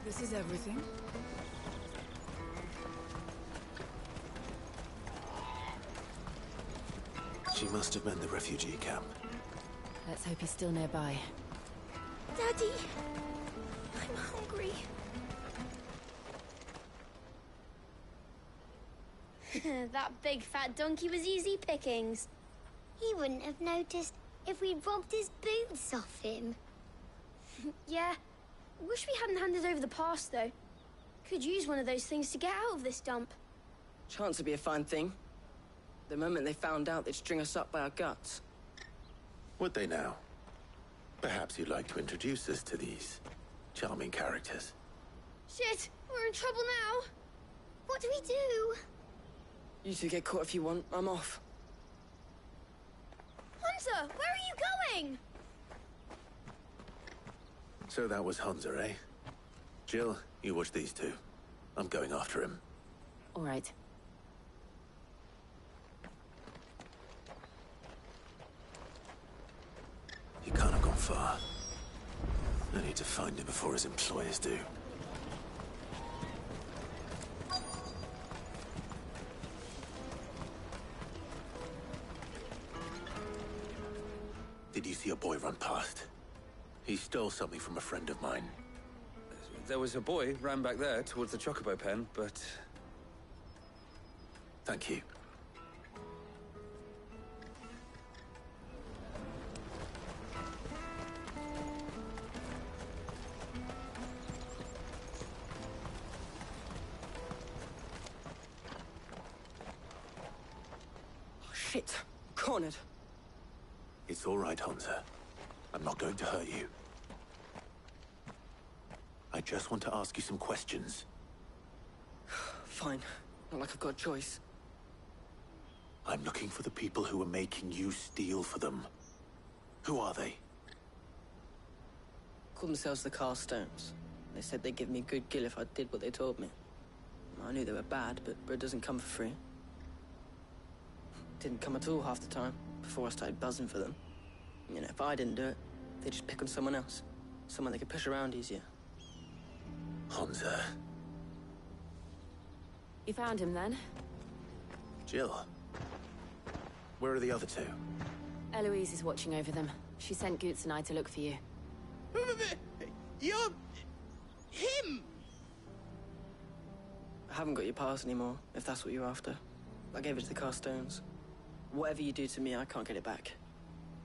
This is everything. She must have been the refugee camp. Let's hope he's still nearby. Daddy! I'm hungry. That big fat donkey was easy pickings. He wouldn't have noticed if we'd robbed his boots off him. Yeah. Wish we hadn't handed over the pass, though. Could use one of those things to get out of this dump. Chance would be a fine thing. The moment they found out, they'd string us up by our guts. Would they now? Perhaps you'd like to introduce us to these charming characters. Shit, we're in trouble now. What do we do? You two get caught if you want. I'm off. Hunter, where are you going? So that was Hunter, eh? Jill, you watch these two. I'm going after him. All right. He can't have gone far. I need to find him before his employers do. Did you see a boy run past? He stole something from a friend of mine. There was a boy ran back there towards the Chocobo pen, but... Thank you. Oh, shit. Cornered. It's all right, Hunter. I'm not going to hurt you. I just want to ask you some questions. fine. Not like I've got a choice. I'm looking for the people who are making you steal for them. Who are they? Called themselves the Carstones. They said they'd give me good gill if I did what they told me. I knew they were bad, but bread doesn't come for free. Didn't come at all half the time, before I started buzzing for them. You know, if I didn't do it, they'd just pick on someone else. Someone they could push around easier. Honza. You found him then? Jill. Where are the other two? Eloise is watching over them. She sent Goots and I to look for you. You're... him! I haven't got your pass anymore, if that's what you're after. I gave it to the Carstones. Whatever you do to me, I can't get it back.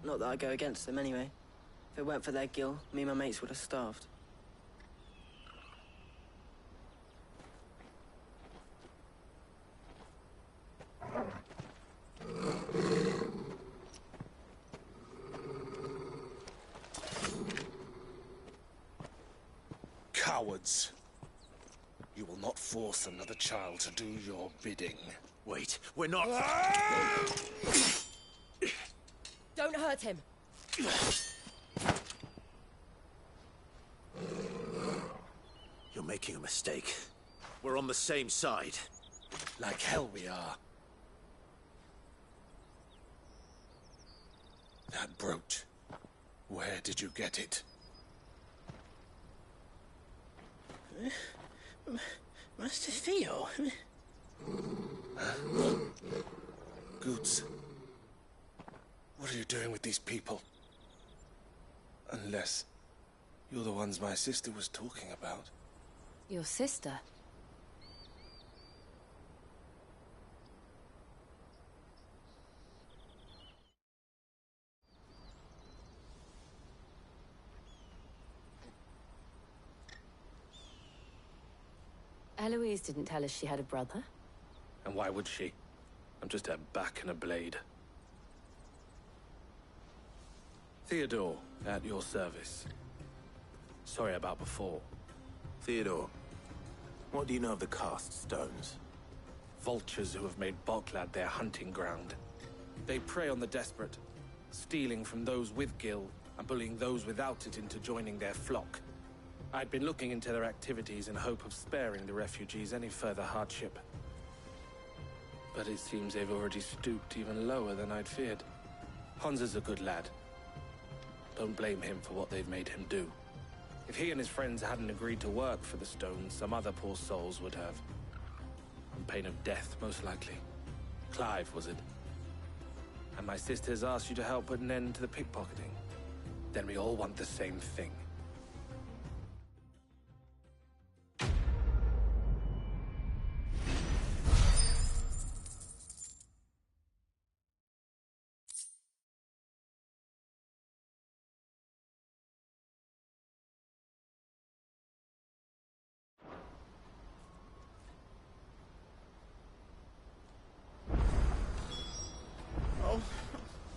Not that I go against them anyway. If it weren't for their gill, me and my mates would have starved. Cowards. You will not force another child to do your bidding. Wait, we're not... Don't hurt him. You're making a mistake. We're on the same side. Like hell we are. That brooch. Where did you get it? Master Theo? Goots. What are you doing with these people? Unless you're the ones my sister was talking about. Your sister? Eloise didn't tell us she had a brother. And why would she? I'm just a back and a blade. Theodore, at your service. Sorry about before. Theodore, what do you know of the Cast Stones? Vultures who have made Boklad their hunting ground. They prey on the desperate, stealing from those with gill and bullying those without it into joining their flock. I'd been looking into their activities in hope of sparing the refugees any further hardship. But it seems they've already stooped even lower than I'd feared. Honza's a good lad. Don't blame him for what they've made him do. If he and his friends hadn't agreed to work for the Stones, some other poor souls would have. On pain of death, most likely. Clive, was it? And my sisters asked you to help put an end to the pickpocketing. Then we all want the same thing.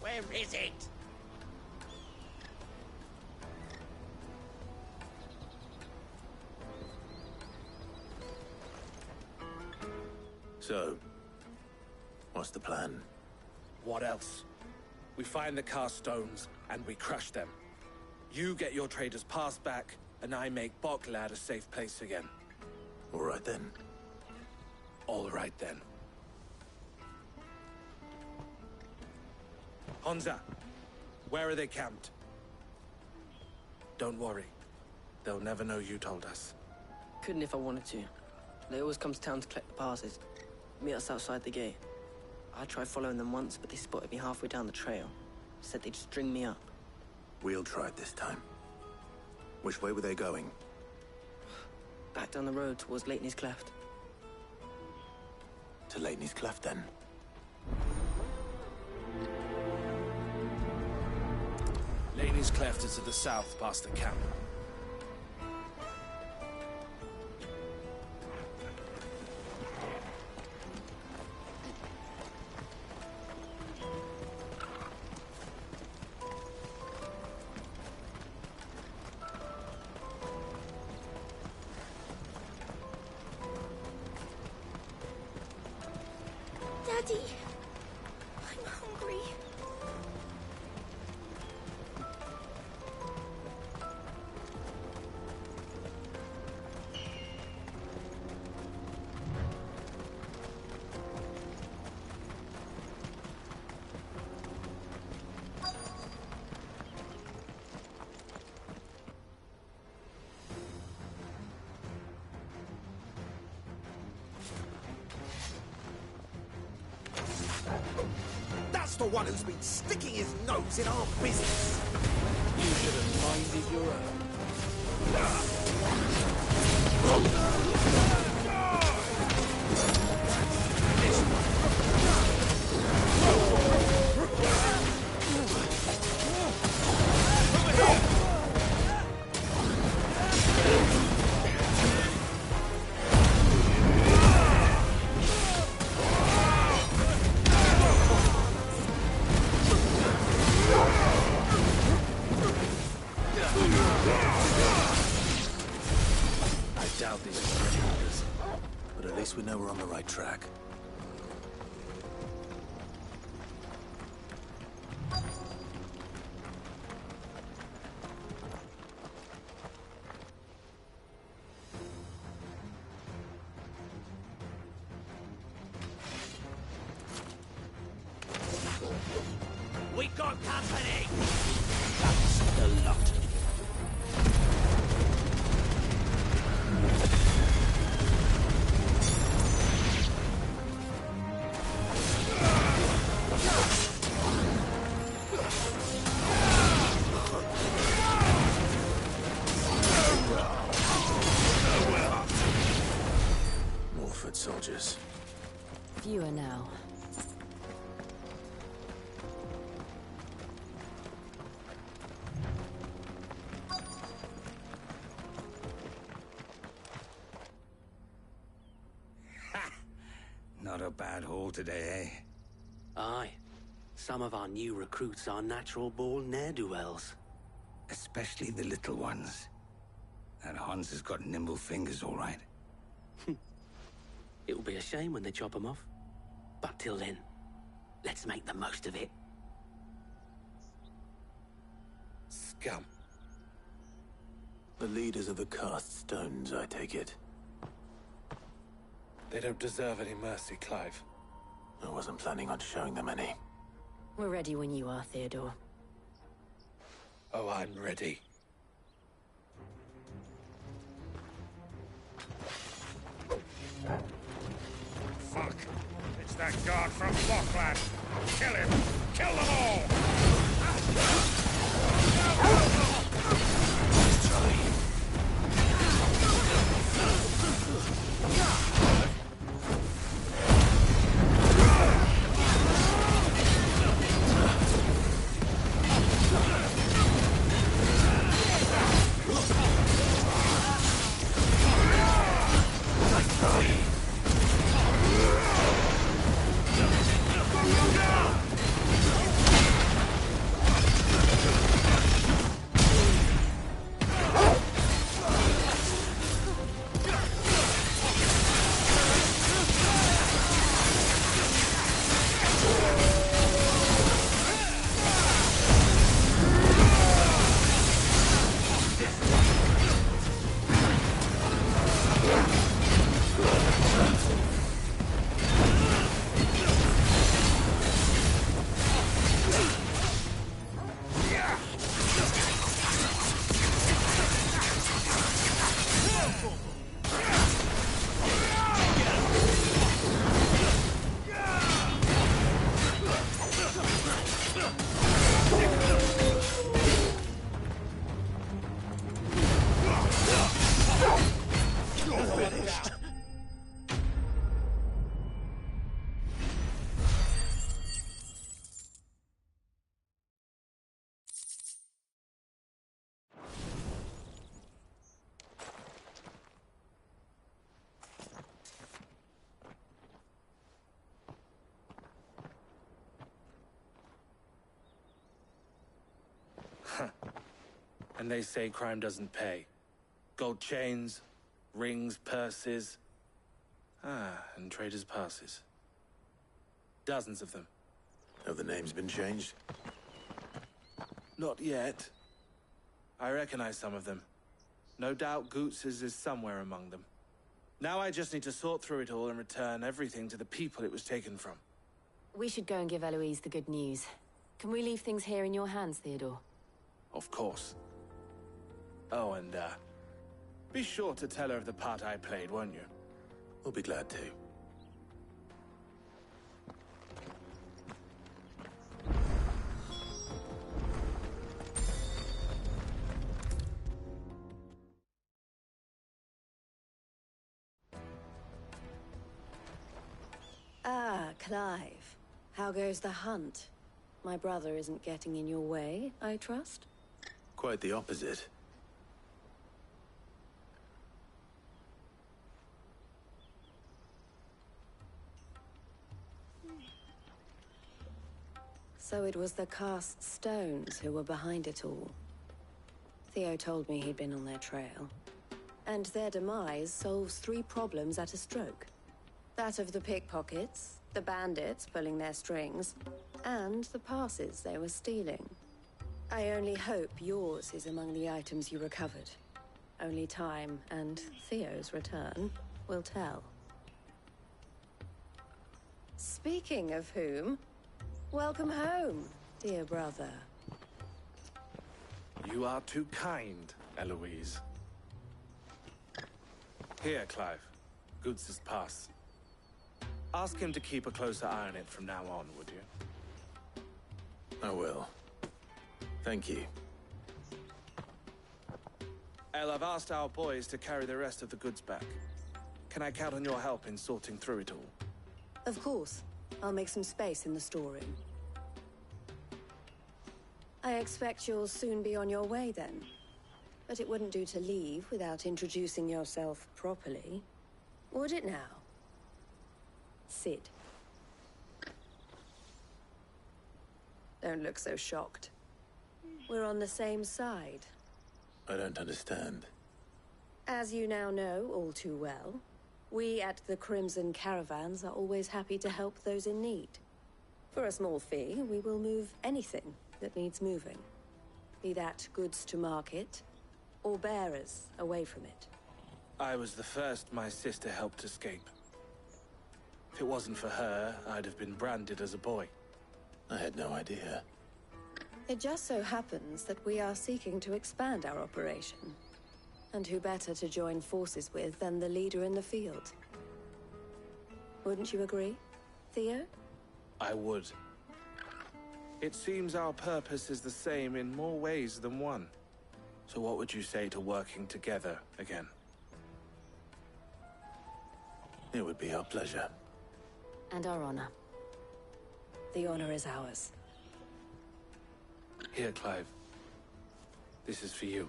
Where is it? So, what's the plan? What else? We find the Carstones, and we crush them. You get your traders pass back, and I make Boklad a safe place again. All right then. All right then. Honza, where are they camped? Don't worry. They'll never know you told us. Couldn't if I wanted to. They always come to town to collect the passes. Meet us outside the gate. I tried following them once, but they spotted me halfway down the trail. Said they'd string me up. We'll try it this time. Which way were they going? Back down the road towards Leitney's Cleft. To Leitney's Cleft, then? Leitney's Cleft is to the south, past the camp. Daddy! I'm hungry. That's the one who's been sticking his nose in our business. You should have minded your own. We know we're on the right track. We got company! That's the lot. Soldiers. Fewer now. Not a bad haul today, eh? Aye. Some of our new recruits are natural-born ne'er-do-wells. Especially the little ones. And Hans has got nimble fingers, all right. It will be a shame when they chop them off. But till then, let's make the most of it. Scum. The leaders of the cast stones, I take it. They don't deserve any mercy, Clive. I wasn't planning on showing them any. We're ready when you are, Theodore. Oh, I'm ready. Fuck! It's that guard from Lochland! Kill him! Kill them all! And they say crime doesn't pay. Gold chains, rings, purses. And traders' passes. Dozens of them. Have the names been changed? Not yet. I recognize some of them. No doubt Goots's is somewhere among them. Now I just need to sort through it all and return everything to the people it was taken from. We should go and give Eloise the good news. Can we leave things here in your hands, Theodore? Of course. Oh, and, be sure to tell her of the part I played, won't you? We'll be glad to. Ah, Clive. How goes the hunt? My brother isn't getting in your way, I trust? Quite the opposite. So it was the cast stones who were behind it all. Theo told me he'd been on their trail. And their demise solves 3 problems at a stroke. That of the pickpockets, the bandits pulling their strings, and the passes they were stealing. I only hope yours is among the items you recovered. Only time and Theo's return will tell. Speaking of whom, welcome home, dear brother. You are too kind, Eloise. Here, Clive. Goots's pass. Ask him to keep a closer eye on it from now on, would you? I will. Thank you. El, I've asked our boys to carry the rest of the goods back. Can I count on your help in sorting through it all? Of course. I'll make some space in the storeroom. I expect you'll soon be on your way then. But it wouldn't do to leave without introducing yourself properly. Would it now? Sid. Don't look so shocked. We're on the same side. I don't understand. As you now know all too well, we at the Crimson Caravans are always happy to help those in need. For a small fee, we will move anything that needs moving. Be that goods to market, or bearers away from it. I was the first my sister helped escape. If it wasn't for her, I'd have been branded as a boy. I had no idea. It just so happens that we are seeking to expand our operation. And who better to join forces with than the leader in the field? Wouldn't you agree, Theo? I would. It seems our purpose is the same in more ways than one. So what would you say to working together again? It would be our pleasure. And our honor. The honor is ours. Here, Clive. This is for you.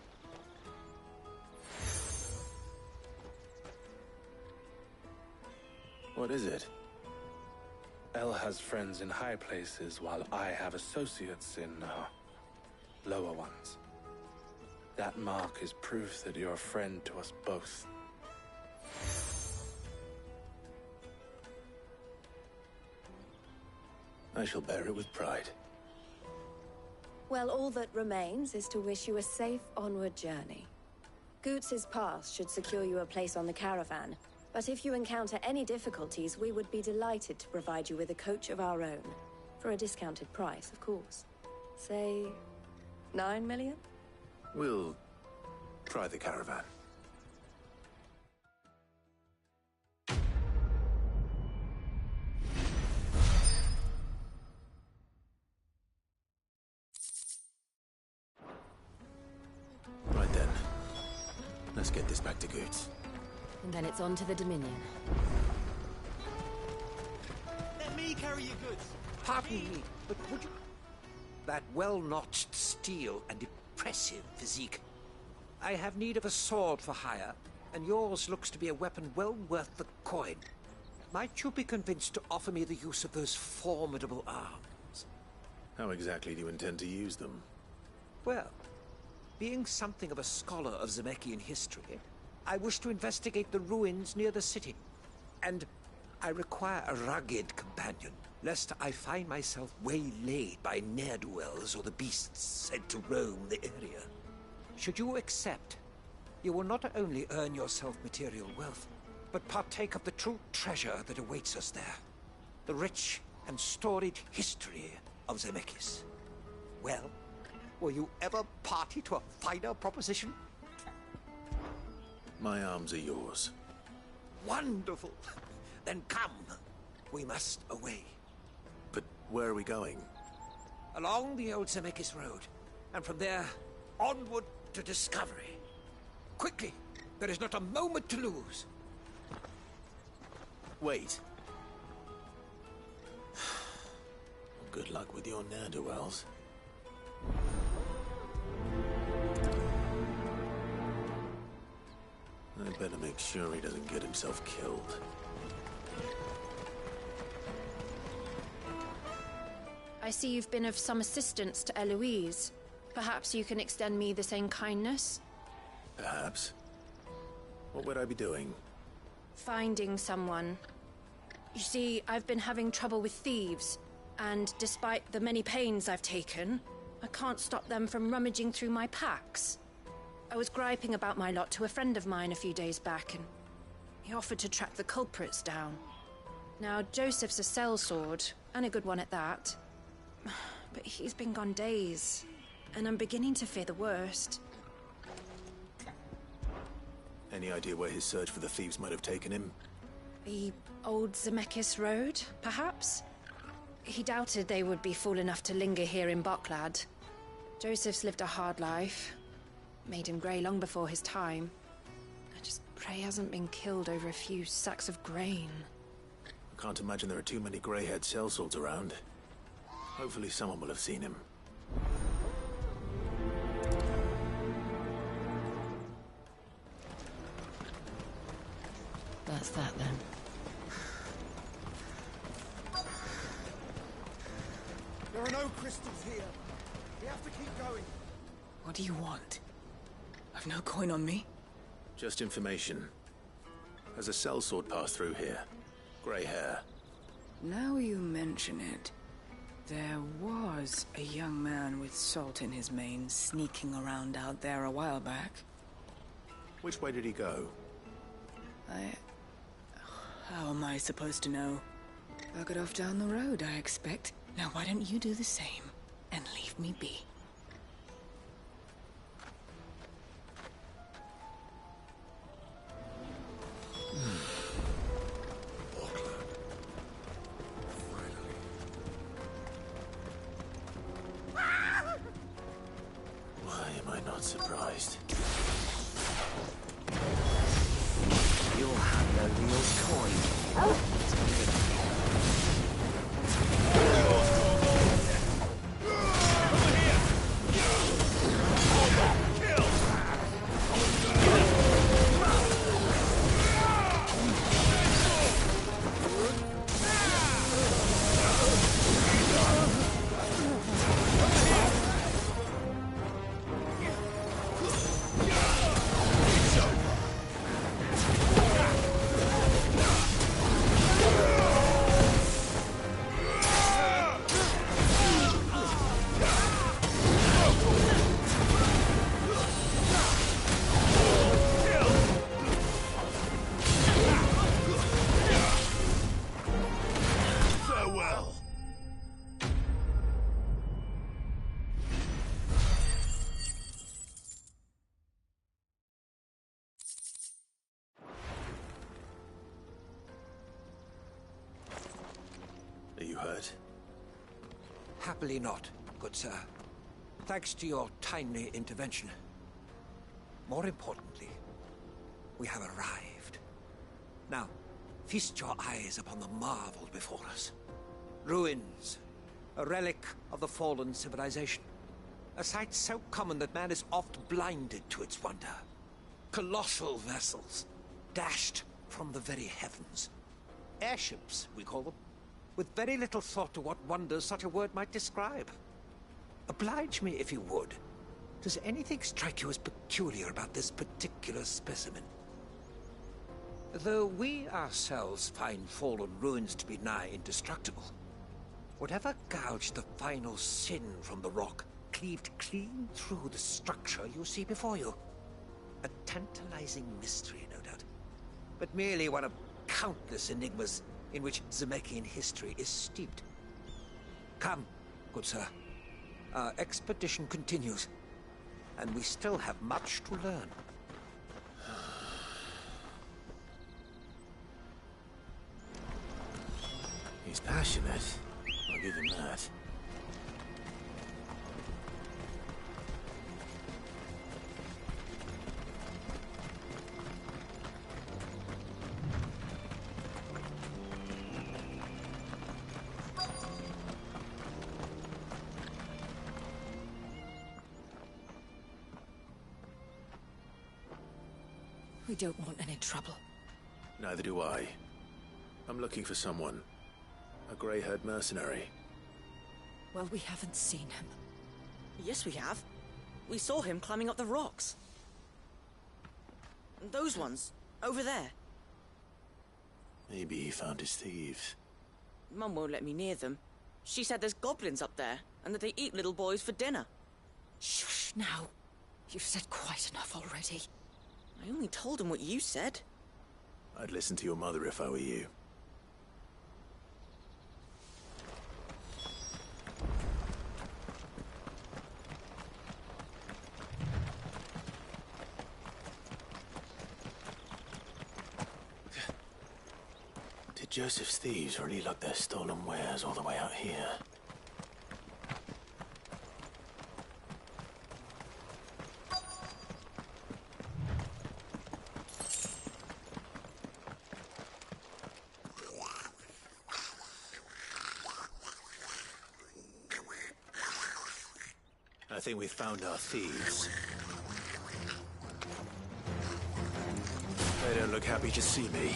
What is it? El has friends in high places, while I have associates in, lower ones. That mark is proof that you're a friend to us both. I shall bear it with pride. Well, all that remains is to wish you a safe onward journey. Goots's pass should secure you a place on the caravan, but if you encounter any difficulties, we would be delighted to provide you with a coach of our own. For a discounted price, of course. Say, 9 million? We'll try the caravan. Right then. Let's get this back to Goots. And then it's on to the Dominion. Let me carry your goods. Pardon me, but would you... That well-notched steel and impressive physique. I have need of a sword for hire, and yours looks to be a weapon well worth the coin. Might you be convinced to offer me the use of those formidable arms? How exactly do you intend to use them? Well, being something of a scholar of Zemeckis history, I wish to investigate the ruins near the city. And I require a rugged companion, lest I find myself waylaid by ne'er-do-wells or the beasts sent to roam the area. Should you accept, you will not only earn yourself material wealth, but partake of the true treasure that awaits us there. The rich and storied history of Zemeckis. Well, were you ever party to a finer proposition? My arms are yours. Wonderful! Then come. We must away. But where are we going? Along the old Zemeckis Road, and from there, onward to discovery. Quickly! There is not a moment to lose. Wait. Good luck with your ne'er-do-wells. I better make sure he doesn't get himself killed. I see you've been of some assistance to Eloise. Perhaps you can extend me the same kindness? Perhaps. What would I be doing? Finding someone. You see, I've been having trouble with thieves, and despite the many pains I've taken, I can't stop them from rummaging through my packs. I was griping about my lot to a friend of mine a few days back, and he offered to track the culprits down. Now, Joseph's a sellsword, and a good one at that. But he's been gone days, and I'm beginning to fear the worst. Any idea where his search for the thieves might have taken him? The old Zemeckis Road, perhaps? He doubted they would be fool enough to linger here in Boklad. Joseph's lived a hard life. Made him grey long before his time. I just pray he hasn't been killed over a few sacks of grain. I can't imagine there are too many grey-haired sellswords around. Hopefully someone will have seen him. That's that then. There are no crystals here. We have to keep going. What do you want? I've no coin on me. Just information. Has a sellsword passed through here? Grey hair. Now you mention it, there was a young man with salt in his mane sneaking around out there a while back. Which way did he go? How am I supposed to know? Buggered off down the road, I expect. Now why don't you do the same and leave me be? Why am I not surprised? You'll have no real coin. Are you hurt? Happily not, good sir. Thanks to your timely intervention. More importantly, we have arrived. Now, feast your eyes upon the marvel before us. Ruins, a relic of the fallen civilization. A sight so common that man is oft blinded to its wonder. Colossal vessels, dashed from the very heavens. Airships, we call them, with very little thought to what wonders such a word might describe. Oblige me if you would. Does anything strike you as peculiar about this particular specimen? Though we ourselves find fallen ruins to be nigh indestructible, Whatever gouged the final sin from the rock cleaved clean through the structure you see before you. A tantalizing mystery, no doubt, but merely one of countless enigmas in which Zemeckis history is steeped. Come, good sir. Our expedition continues, and we still have much to learn. He's passionate. I'll give him that. We don't want any trouble. Neither do I. I'm looking for someone. A grey-haired mercenary. Well, we haven't seen him. Yes, we have. We saw him climbing up the rocks. Those ones, over there. Maybe he found his thieves. Mum won't let me near them. She said there's goblins up there, and that they eat little boys for dinner. Shush now. You've said quite enough already. I only told him what you said. I'd listen to your mother if I were you. Did Joseph's thieves really lug their stolen wares all the way out here? I think we found our thieves. They don't look happy to see me.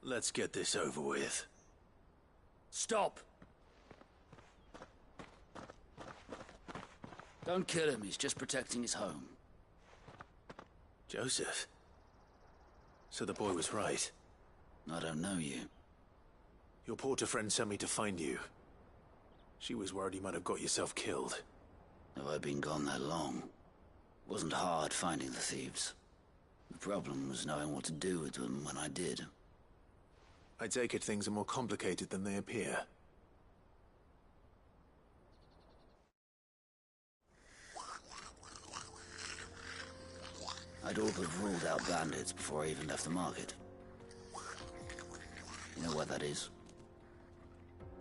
Let's get this over with. Stop! Don't kill him, he's just protecting his home. Joseph? So the boy was right. I don't know you. Your porter friend sent me to find you. She was worried you might have got yourself killed. Have I been gone that long? Wasn't hard finding the thieves. The problem was knowing what to do with them when I did. I take it things are more complicated than they appear. I'd all but ruled out bandits before I even left the market. You know why that is?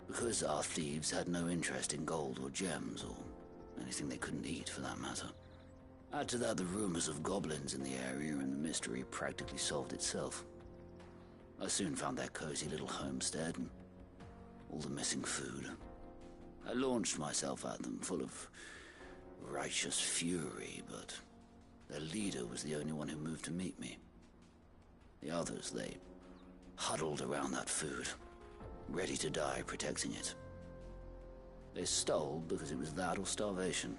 Because our thieves had no interest in gold or gems, or anything they couldn't eat for that matter. Add to that the rumors of goblins in the area, and the mystery practically solved itself. I soon found their cozy little homestead and all the missing food. I launched myself at them, full of righteous fury, but their leader was the only one who moved to meet me. The others, they huddled around that food, ready to die protecting it. They stole because it was that or starvation.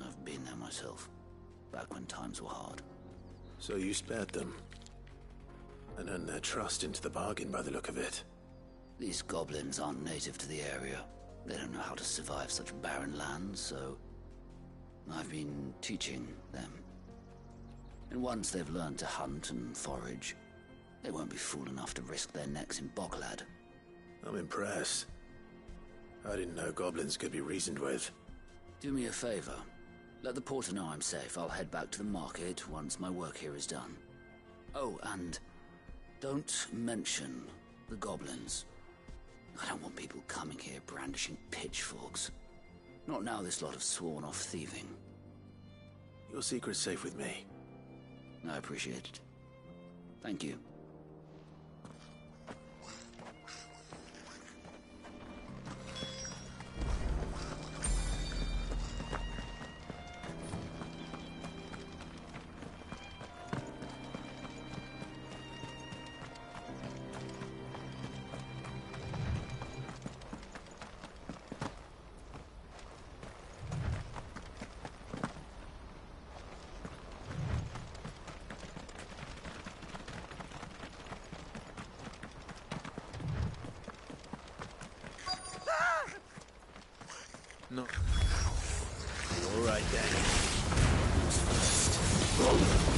I've been there myself, back when times were hard. So you spared them? And earned their trust into the bargain by the look of it. These goblins aren't native to the area. They don't know how to survive such barren lands, so I've been teaching them. And once they've learned to hunt and forage, they won't be fool enough to risk their necks in Boglad. I'm impressed. I didn't know goblins could be reasoned with. Do me a favor. Let the porter know I'm safe. I'll head back to the market once my work here is done. Oh, and don't mention the goblins. I don't want people coming here brandishing pitchforks. Not now this lot have sworn off thieving. Your secret's safe with me. I appreciate it. Thank you. No. All right then. Who's first? Over here!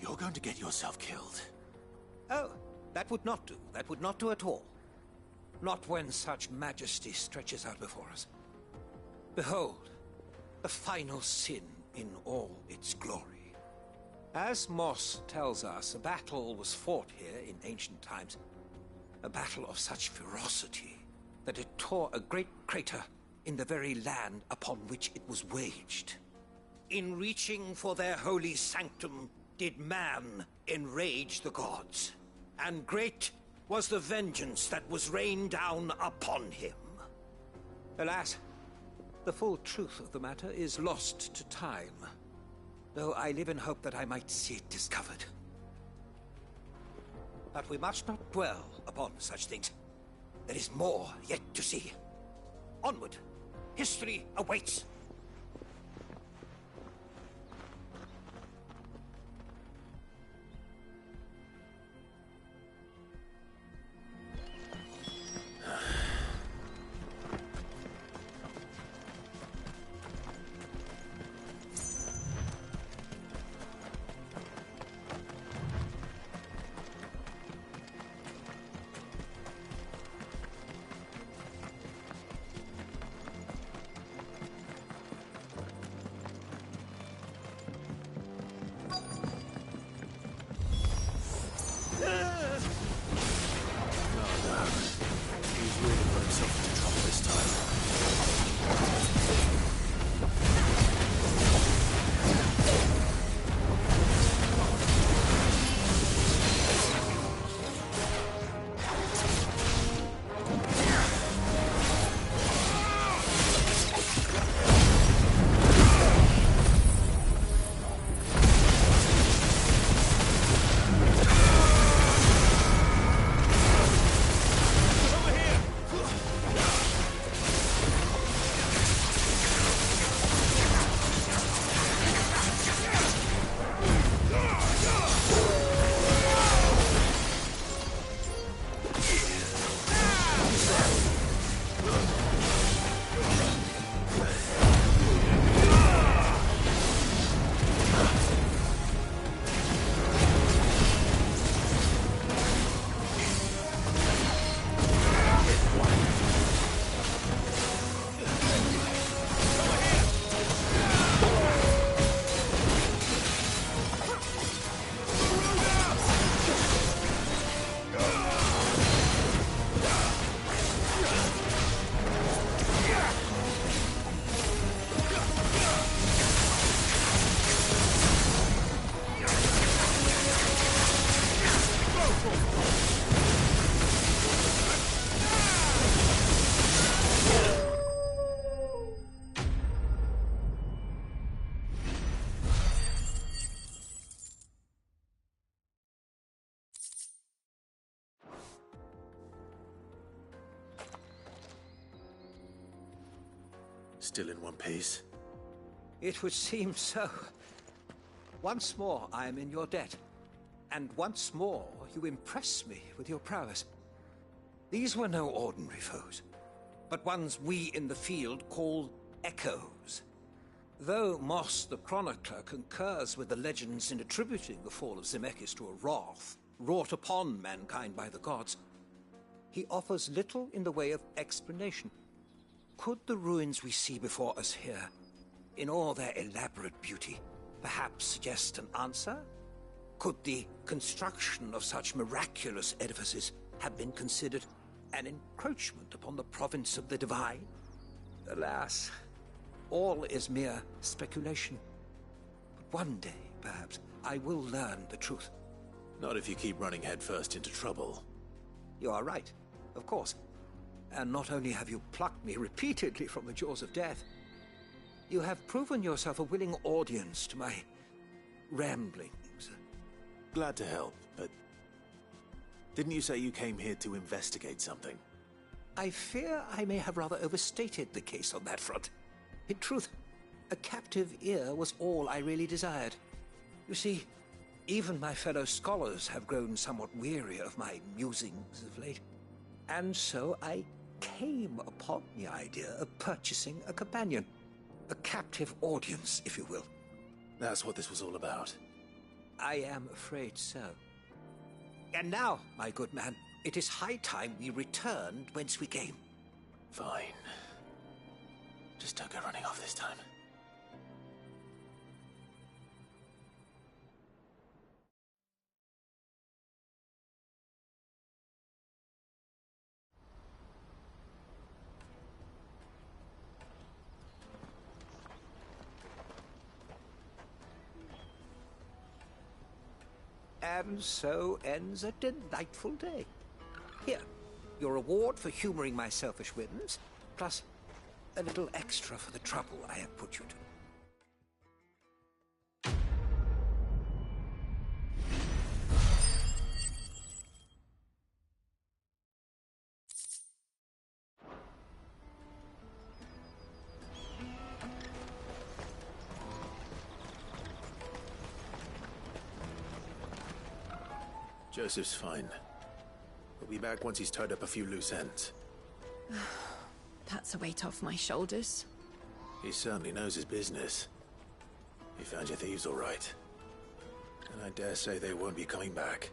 You're going to get yourself killed. Oh, that would not do. That would not do at all. Not when such majesty stretches out before us. Behold, the final sin in all its glory. As Moss tells us, a battle was fought here in ancient times. A battle of such ferocity that it tore a great crater in the very land upon which it was waged. In reaching for their holy sanctum, did man enrage the gods, and great was the vengeance that was rained down upon him. Alas, the full truth of the matter is lost to time, though I live in hope that I might see it discovered. But we must not dwell upon such things. There is more yet to see. Onward! History awaits! Still in one piece? It would seem so. Once more I am in your debt. And once more you impress me with your prowess. These were no ordinary foes, but ones we in the field call echoes. Though Moss the Chronicler concurs with the legends in attributing the fall of Zemeckis to a wrath wrought upon mankind by the gods, he offers little in the way of explanation. Could the ruins we see before us here, in all their elaborate beauty, perhaps suggest an answer? Could the construction of such miraculous edifices have been considered an encroachment upon the province of the divine? Alas, all is mere speculation. But one day, perhaps, I will learn the truth. Not if you keep running headfirst into trouble. You are right, of course. And not only have you plucked me repeatedly from the jaws of death, you have proven yourself a willing audience to my ramblings. Glad to help, but didn't you say you came here to investigate something? I fear I may have rather overstated the case on that front. In truth, a captive ear was all I really desired. You see, even my fellow scholars have grown somewhat weary of my musings of late. And so I came upon the idea of purchasing a companion. A captive audience, if you will. That's what this was all about. I am afraid so. And now, my good man, it is high time we returned whence we came. Fine. Just don't go running off this time. And so ends a delightful day. Here, your reward for humoring my selfish whims, plus a little extra for the trouble I have put you to. Joseph's fine. He'll be back once he's tied up a few loose ends. That's a weight off my shoulders. He certainly knows his business. He found your thieves all right. And I dare say they won't be coming back.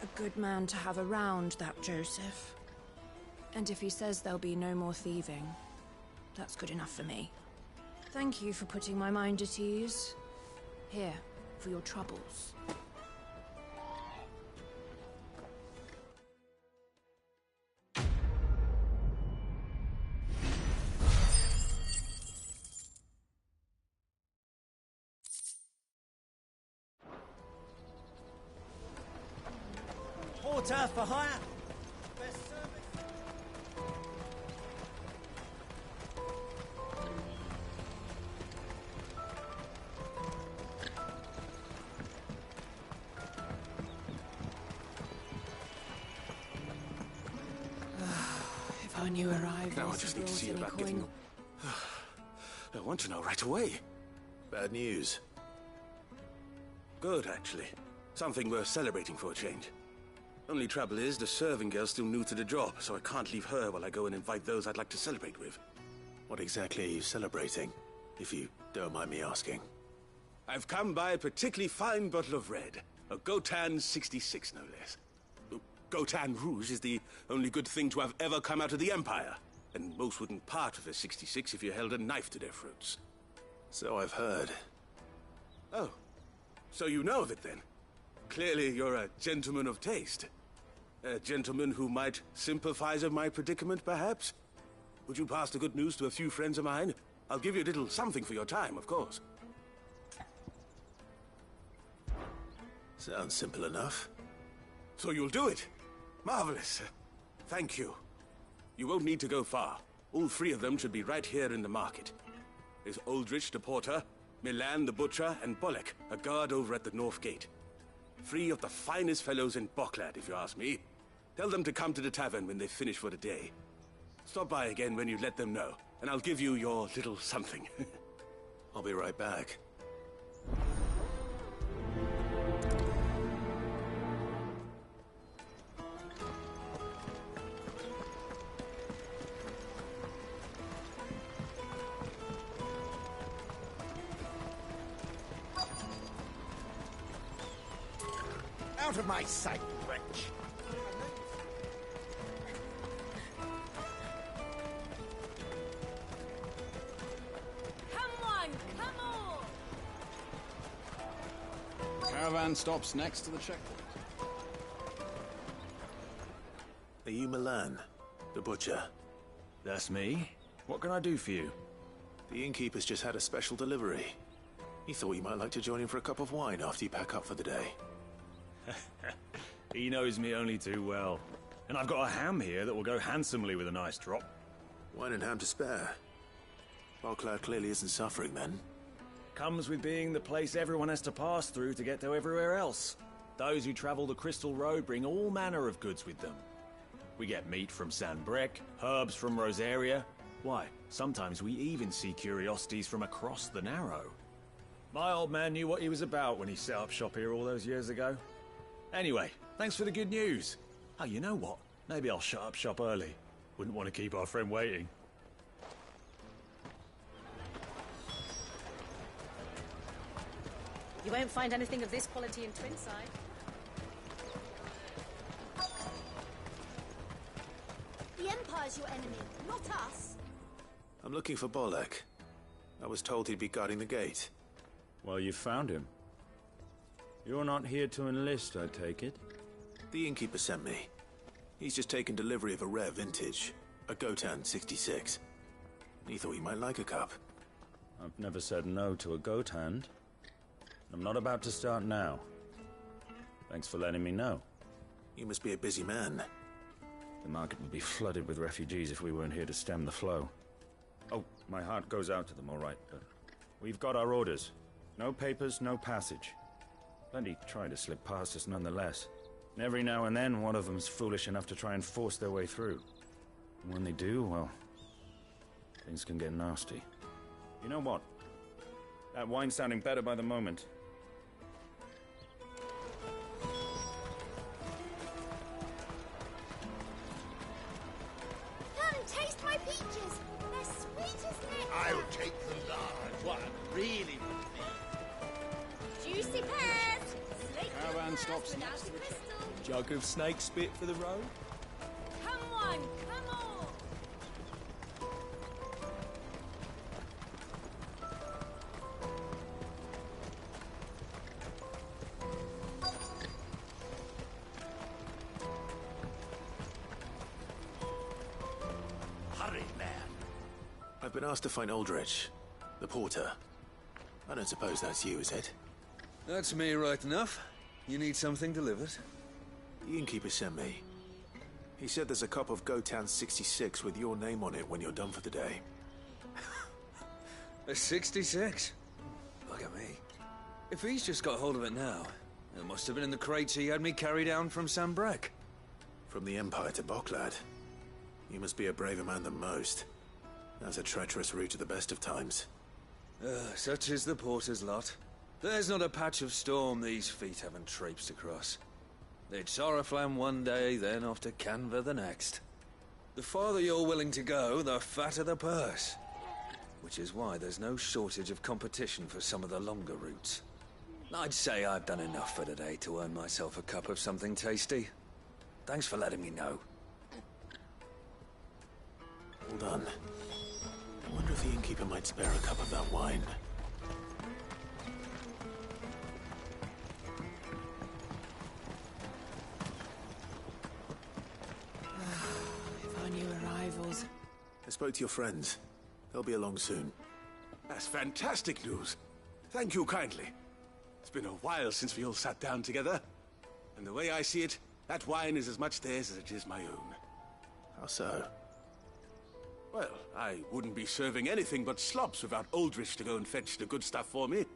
A good man to have around, that Joseph. And if he says there'll be no more thieving, that's good enough for me. Thank you for putting my mind at ease. Here, for your troubles. Porter for hire. If only you arrived. Now I just need to see about getting... I want to know right away. Bad news. Good, actually. Something worth celebrating for a change. Only trouble is, the serving girl's still new to the job, so I can't leave her while I go and invite those I'd like to celebrate with. What exactly are you celebrating, if you don't mind me asking? I've come by a particularly fine bottle of red. A Gotan 66, no less. Gotan Rouge is the only good thing to have ever come out of the Empire. And most wouldn't part with a 66 if you held a knife to their throats. So I've heard. Oh, so you know of it then? Clearly you're a gentleman of taste. A gentleman who might sympathize with my predicament, perhaps? Would you pass the good news to a few friends of mine? I'll give you a little something for your time, of course. Sounds simple enough. So you'll do it? Marvelous. Thank you. You won't need to go far. All three of them should be right here in the market. There's Aldrich the porter, Milan the butcher, and Bolek, a guard over at the north gate. Three of the finest fellows in Boklad, if you ask me. Tell them to come to the tavern when they've finished for the day. Stop by again when you let them know, and I'll give you your little something. I'll be right back. Out of my sight, wretch! Come on, come on! Caravan stops next to the checkpoint. Are you Milan, the butcher? That's me. What can I do for you? The innkeeper's just had a special delivery. He thought you might like to join him for a cup of wine after you pack up for the day. He knows me only too well. And I've got a ham here that will go handsomely with a nice drop. Wine and ham to spare. Boklad clearly isn't suffering, then. Comes with being the place everyone has to pass through to get to everywhere else. Those who travel the Crystal Road bring all manner of goods with them. We get meat from Sanbreque, herbs from Rosaria. Why, sometimes we even see curiosities from across the Narrow. My old man knew what he was about when he set up shop here all those years ago. Anyway, thanks for the good news. Oh, you know what? Maybe I'll shut up shop early. Wouldn't want to keep our friend waiting. You won't find anything of this quality in Twinside. The Empire's your enemy, not us. I'm looking for Bolek. I was told he'd be guarding the gate. Well, you found him. You're not here to enlist, I take it? The innkeeper sent me. He's just taken delivery of a rare vintage, a Gotan 66. He thought you might like a cup. I've never said no to a goat hand. I'm not about to start now. Thanks for letting me know. You must be a busy man. The market would be flooded with refugees if we weren't here to stem the flow. Oh, my heart goes out to them, all right, but we've got our orders. No papers, no passage. Plenty try to slip past us nonetheless. And every now and then, one of them's foolish enough to try and force their way through. And when they do, well, things can get nasty. You know what? That wine's sounding better by the moment. Come, taste my peaches. They're sweet as nectar. I'll take the large one, really. Juicy pears. Slate Caravan your stops without next a to the crystal. Jug of snake spit for the road? Come on, come on! Hurry, man. I've been asked to find Aldrich, the porter. I don't suppose that's you, is it? That's me right enough. You need something delivered? The innkeeper sent me. He said there's a cup of Gotan 66 with your name on it when you're done for the day. A 66? Look at me. If he's just got hold of it now, it must have been in the crates he had me carry down from Sanbreque. From the Empire to Boklad. You must be a braver man than most. That's a treacherous route at the best of times. Such is the porter's lot. There's not a patch of storm these feet haven't traipsed across. It's Oriflamme one day, then off to Canva the next. The farther you're willing to go, the fatter the purse. Which is why there's no shortage of competition for some of the longer routes. I'd say I've done enough for today to earn myself a cup of something tasty. Thanks for letting me know. Hold on. I wonder if the innkeeper might spare a cup of that wine. If I knew arrivals. I spoke to your friends. They'll be along soon. That's fantastic news. Thank you kindly. It's been a while since we all sat down together. And the way I see it, That wine is as much theirs as it is my own. How so? Well, I wouldn't be serving anything but slops without Aldrich to go and fetch the good stuff for me.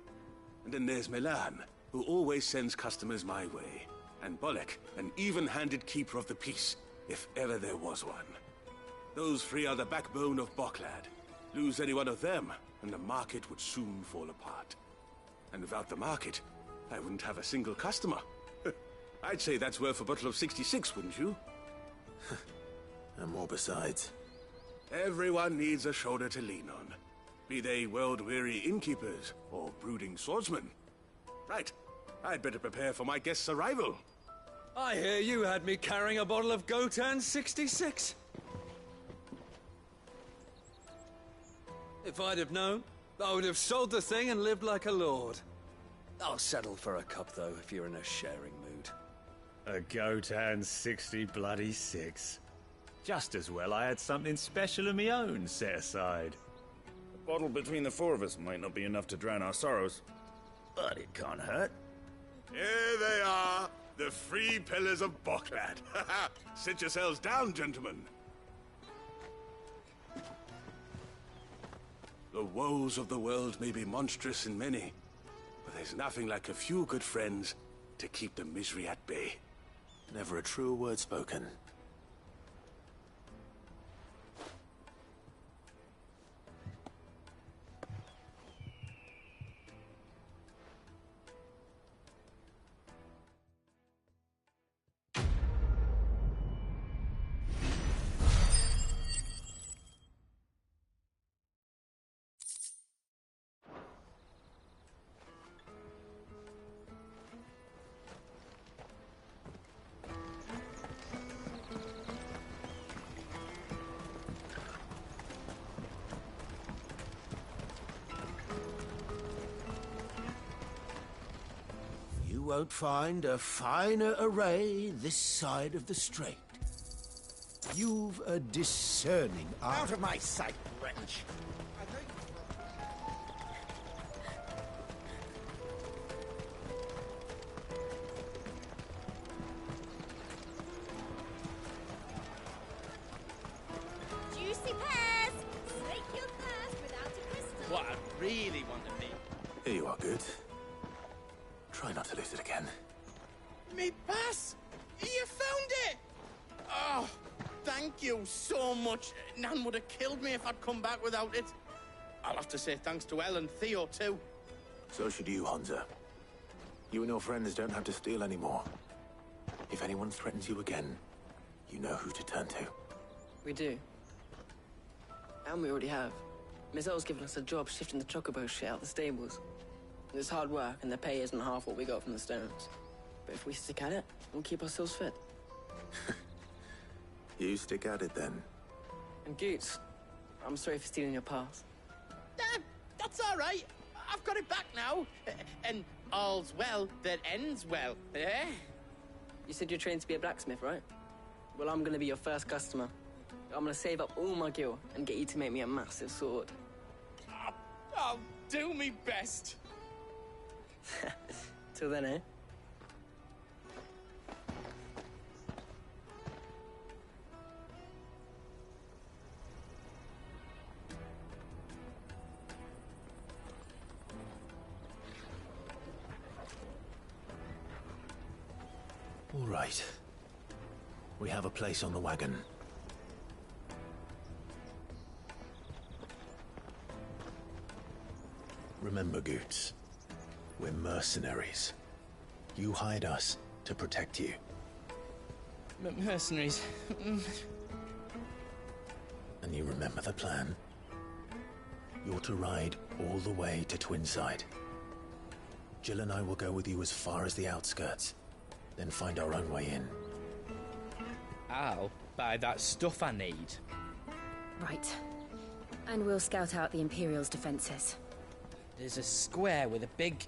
And then there's Milan, who always sends customers my way. And Bolek, an even-handed keeper of the peace, if ever there was one. Those three are the backbone of Boklad. Lose any one of them, and the market would soon fall apart. And without the market, I wouldn't have a single customer. I'd say that's worth a bottle of 66, wouldn't you? And more besides. Everyone needs a shoulder to lean on. Be they world-weary innkeepers or brooding swordsmen. Right. I'd better prepare for my guest's arrival. I hear you had me carrying a bottle of Gotan 66. If I'd have known, I would have sold the thing and lived like a lord. I'll settle for a cup, though, if you're in a sharing mood. A Gotan 66. Just as well I had something special of my own set aside. A bottle between the four of us might not be enough to drown our sorrows, but it can't hurt. Here they are, the three pillars of Boklad. Sit yourselves down, gentlemen. The woes of the world may be monstrous in many, but there's nothing like a few good friends to keep the misery at bay. Never a truer word spoken. You won't find a finer array this side of the strait. You've a discerning eye. Out of my sight, wretch! Juicy pears! Slake your thirst without a crystal. What I really want to be. Here you are, good. Try not to lose it again. Me pass! You found it! Oh, thank you so much. Nan would have killed me if I'd come back without it. I'll have to say thanks to Elle and Theo, too. So should you, Hansa. You and your friends don't have to steal anymore. If anyone threatens you again, you know who to turn to. We do. And we already have. Miss Earl's given us a job shifting the chocobo shit out the stables. It's hard work, and the pay isn't half what we got from the Stones. But if we stick at it, we'll keep ourselves fit. You stick at it, then. And Goots, I'm sorry for stealing your pass. That's all right. I've got it back now. And all's well that ends well, eh? You said you're trained to be a blacksmith, right? Well, I'm gonna be your first customer. I'm gonna save up all my gil and get you to make me a massive sword. I'll do me best. Till then, eh? All right. We have a place on the wagon. Remember, Goots, we're mercenaries. You hired us to protect you. Mercenaries. And you remember the plan? You're to ride all the way to Twinside. Jill and I will go with you as far as the outskirts, then find our own way in. I'll buy that stuff I need. Right. And we'll scout out the Imperial's defenses. There's a square with a big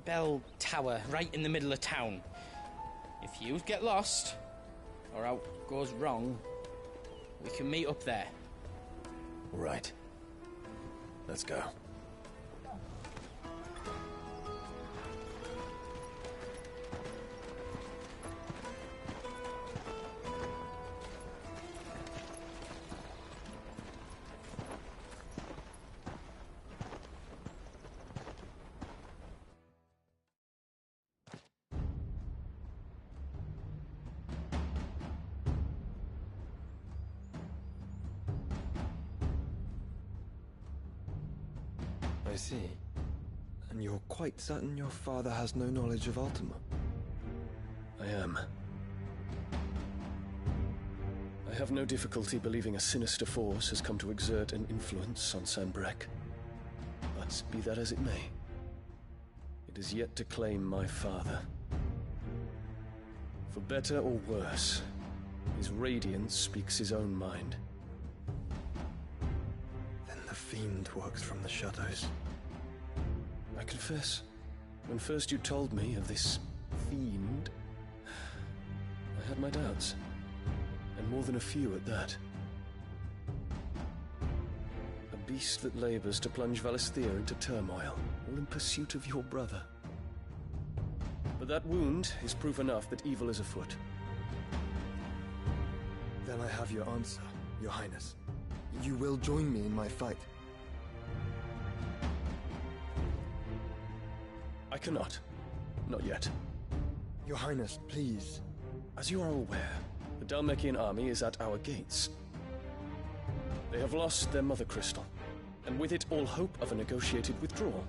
bell tower right in the middle of town. If you get lost, or out goes wrong, we can meet up there. All right. Let's go. I see. And you're quite certain your father has no knowledge of Ultima? I am. I have no difficulty believing a sinister force has come to exert an influence on Sanbreque. But be that as it may, it is yet to claim my father. For better or worse, his radiance speaks his own mind. Then the Fiend works from the shadows. I confess, when first you told me of this Fiend, I had my doubts. And more than a few at that. A beast that labors to plunge Valisthea into turmoil, all in pursuit of your brother. But that wound is proof enough that evil is afoot. Then I have your answer, Your Highness. You will join me in my fight. I cannot. Not yet. Your Highness, please. As you are aware, the Dhalmekian army is at our gates. They have lost their mother crystal, and with it all hope of a negotiated withdrawal.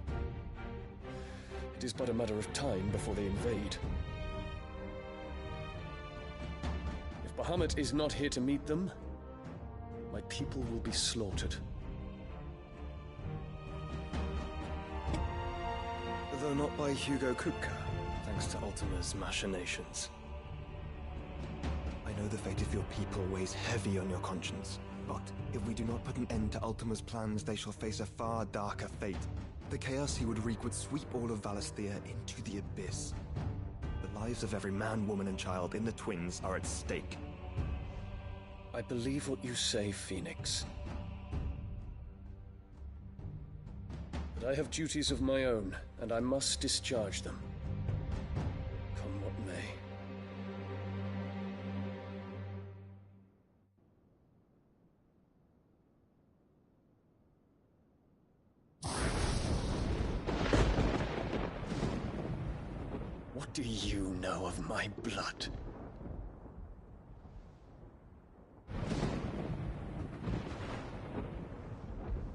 It is but a matter of time before they invade. If Bahamut is not here to meet them, my people will be slaughtered. Though not by Hugo Kupka, thanks to Ultima's machinations. I know the fate of your people weighs heavy on your conscience, but if we do not put an end to Ultima's plans, they shall face a far darker fate. The chaos he would wreak would sweep all of Valisthea into the abyss. The lives of every man, woman, and child in the Twins are at stake. I believe what you say, Phoenix. But I have duties of my own, and I must discharge them. Come what may. What do you know of my blood?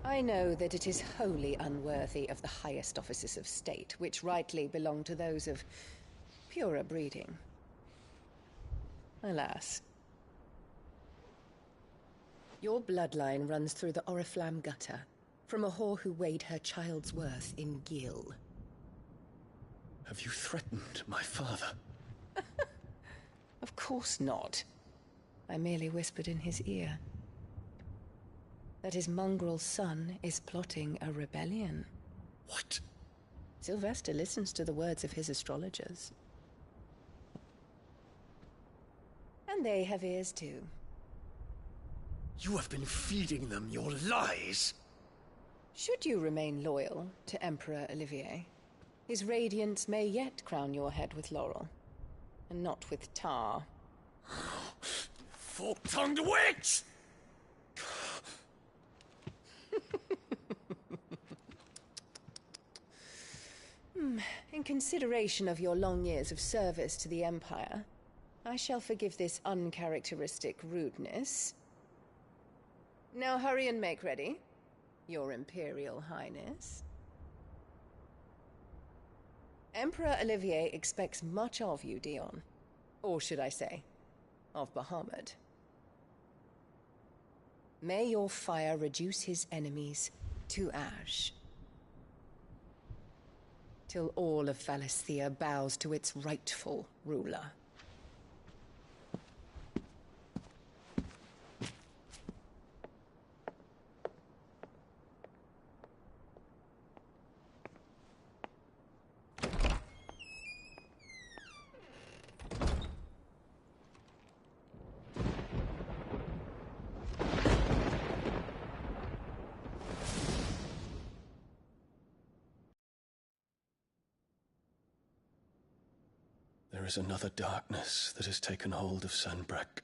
I know that it is wholly unworthy of the highest offices of state, which rightly belong to those of purer breeding. Alas. Your bloodline runs through the Oriflamme gutter, from a whore who weighed her child's worth in gil. Have you threatened my father? Of course not. I merely whispered in his ear that his mongrel son is plotting a rebellion. What? Sylvester listens to the words of his astrologers. And they have ears too. You have been feeding them your lies! Should you remain loyal to Emperor Olivier, his radiance may yet crown your head with laurel, and not with tar. Fork-tongued witch! In consideration of your long years of service to the Empire, I shall forgive this uncharacteristic rudeness. Now hurry and make ready, Your Imperial Highness. Emperor Olivier expects much of you, Dion. Or should I say, of Bahamut. May your fire reduce his enemies to ash, till all of Valisthea bows to its rightful ruler. There is another darkness that has taken hold of Sanbreque.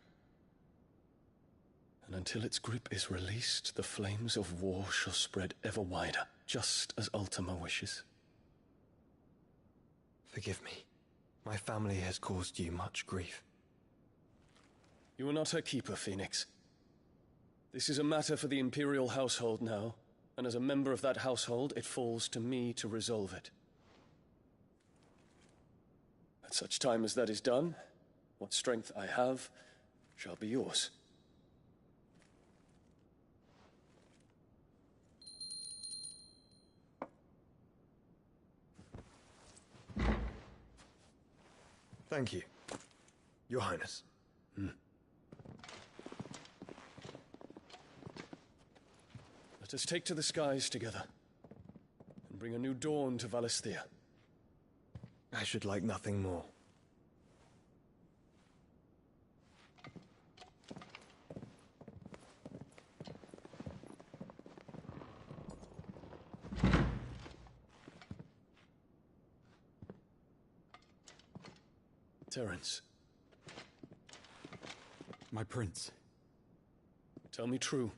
And until its grip is released, the flames of war shall spread ever wider, just as Ultima wishes. Forgive me. My family has caused you much grief. You are not her keeper, Phoenix. This is a matter for the Imperial household now, and as a member of that household, it falls to me to resolve it. At such time as that is done, what strength I have shall be yours. Thank you, Your Highness. Let us take to the skies together, and bring a new dawn to Valisthea. I should like nothing more. Terence. My prince. Tell me true.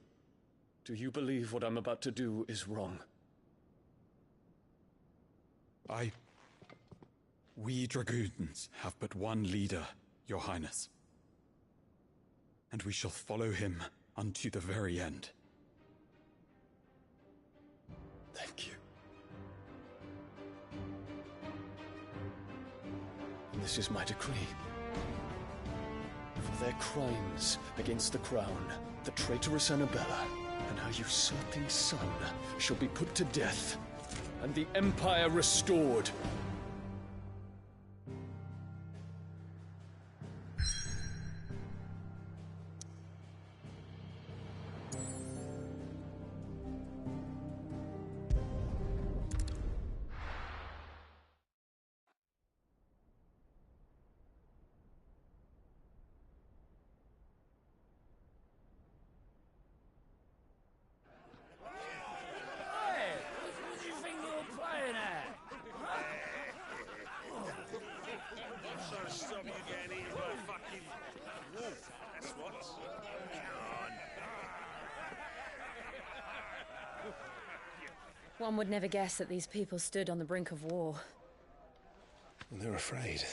Do you believe what I'm about to do is wrong? We dragoons have but one leader, Your Highness. And we shall follow him unto the very end. Thank you. And this is my decree. For their crimes against the crown, the traitorous Annabella and her usurping son shall be put to death, and the Empire restored. One would never guess that these people stood on the brink of war. They're afraid.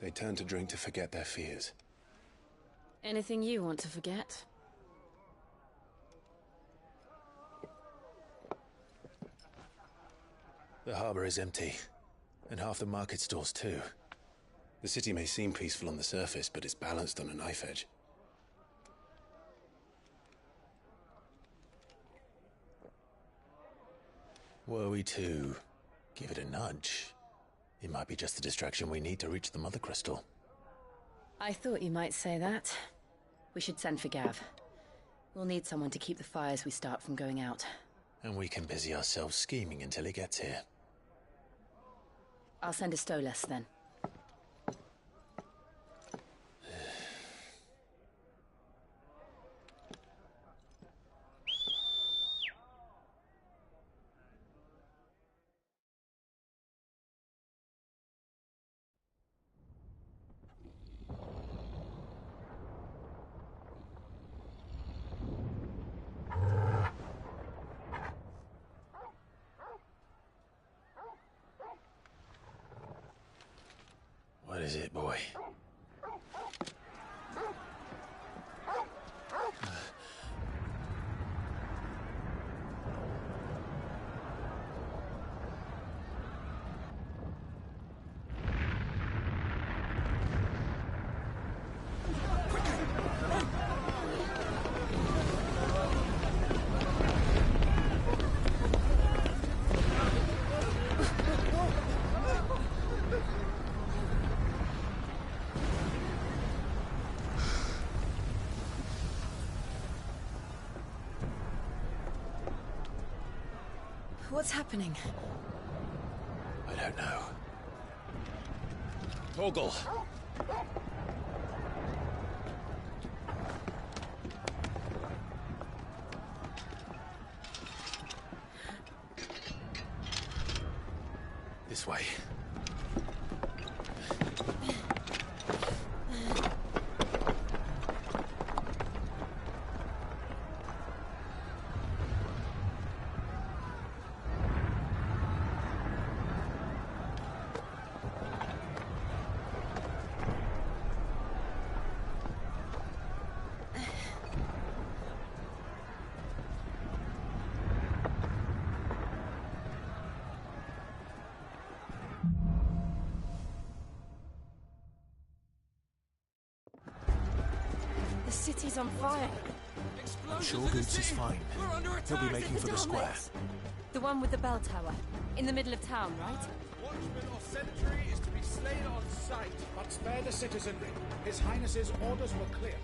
They turn to drink to forget their fears. Anything you want to forget? The harbor is empty, and half the market stalls too. The city may seem peaceful on the surface, but it's balanced on a knife edge. Were we to give it a nudge, it might be just the distraction we need to reach the Mother Crystal. I thought you might say that. We should send for Gav. We'll need someone to keep the fires we start from going out. And we can busy ourselves scheming until he gets here. I'll send a Stolas then. What is it, boy? What's happening? I don't know. Torgal! This way. The city's on fire. I'm sure Boots is fine. He'll be making for the square. The one with the bell tower. In the middle of town, right? Watchman or sentry is to be slain on sight, but spare the citizenry. His Highness's orders were clear.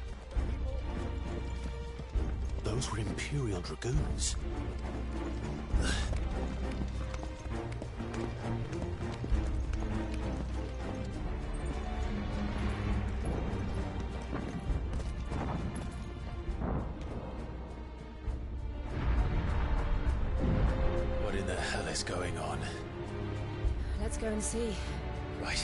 Those were Imperial Dragoons. What in the hell is going on? Let's go and see. Right.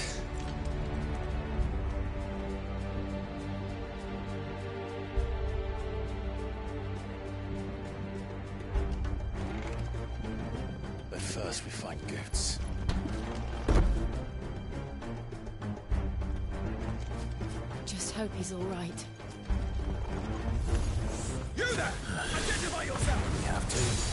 But first we find Goots. Just hope he's all right. You there! Identify yourself! We have to.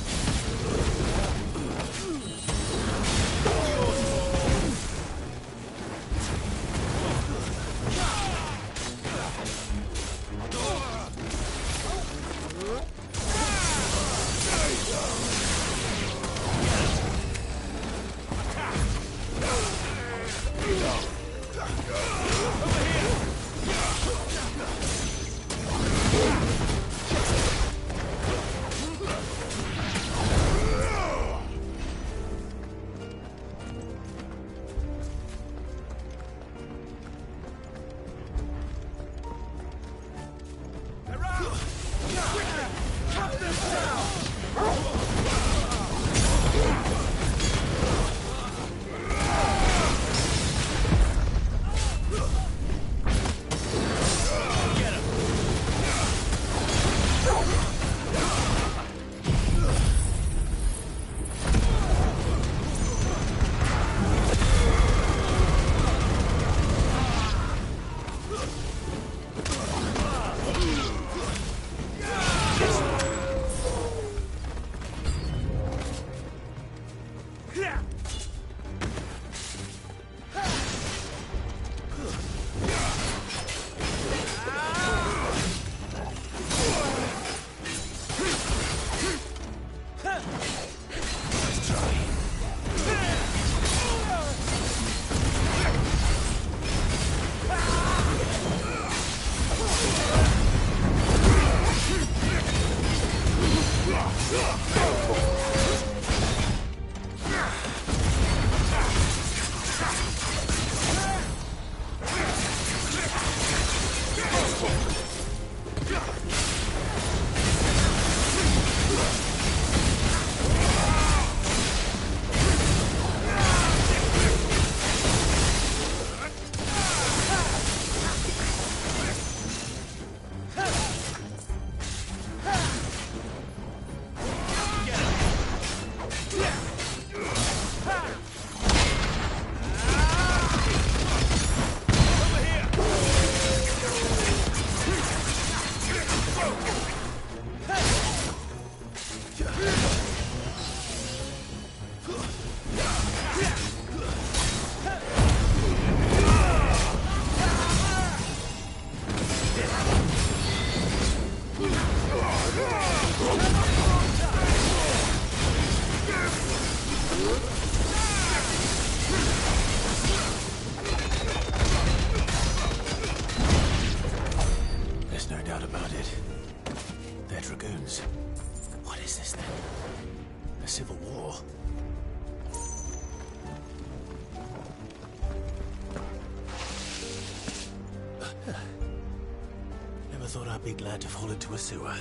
thought I'd be glad to fall into a sewer.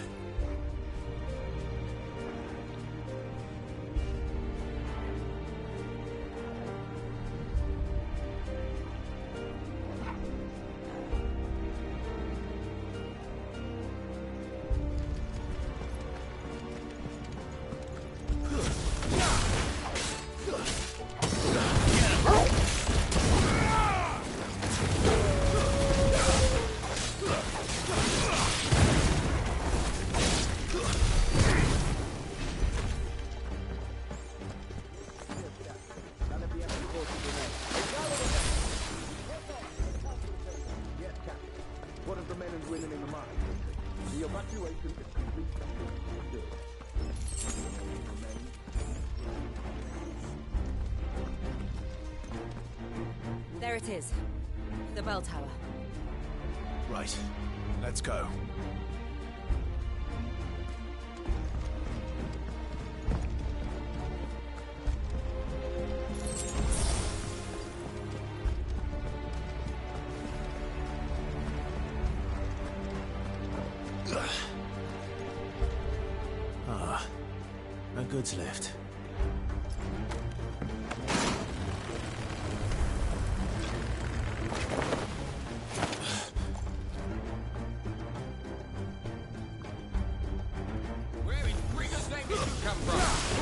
is winning in the mine. The evacuation is complete. There it is. The bell tower. Right. Let's go. No goods left. Where in Brigger's name did you come from?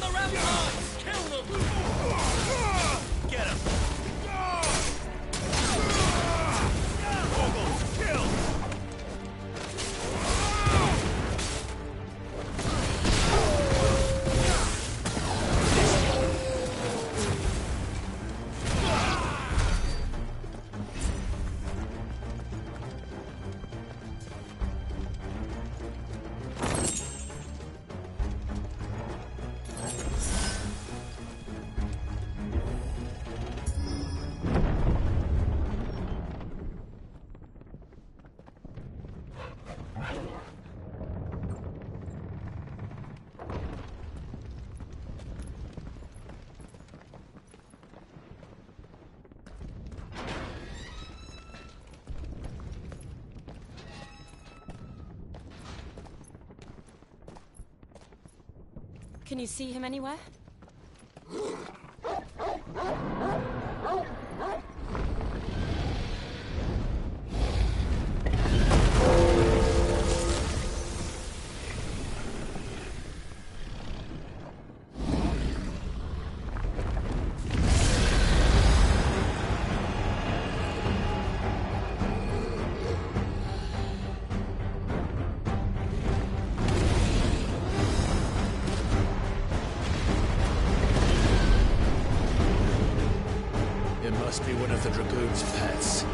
the ramparts! Kill them! Get him! Ogles, kill! Can you see him anywhere? Must be one of the Dragoon's pets.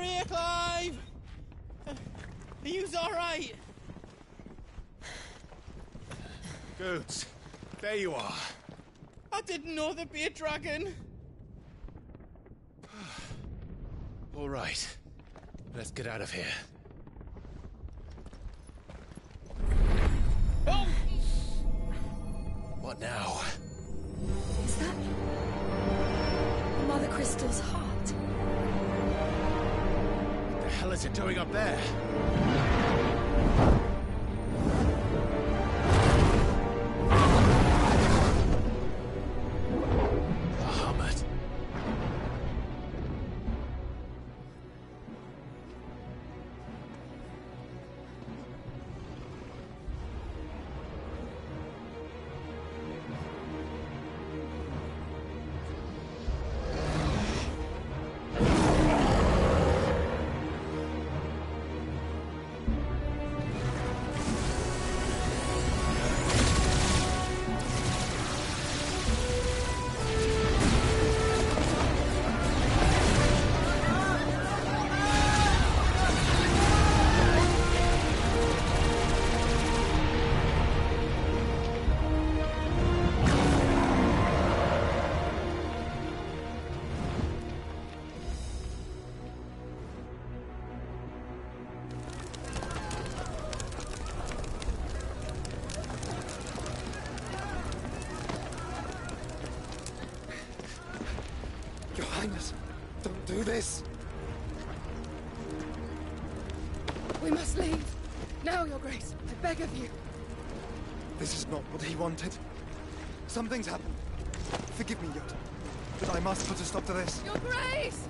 here, Clive! Are you alright? Goods, there you are. I didn't know there'd be a dragon. All right, let's get out of here. Oh! What now? Is that Mother Crystal's heart? What the hell is it doing up there? Bahamut. Your Highness, don't do this! We must leave. Now, Your Grace. I beg of you. This is not what he wanted. Something's happened. Forgive me, Yota, but I must put a stop to this. Your Grace!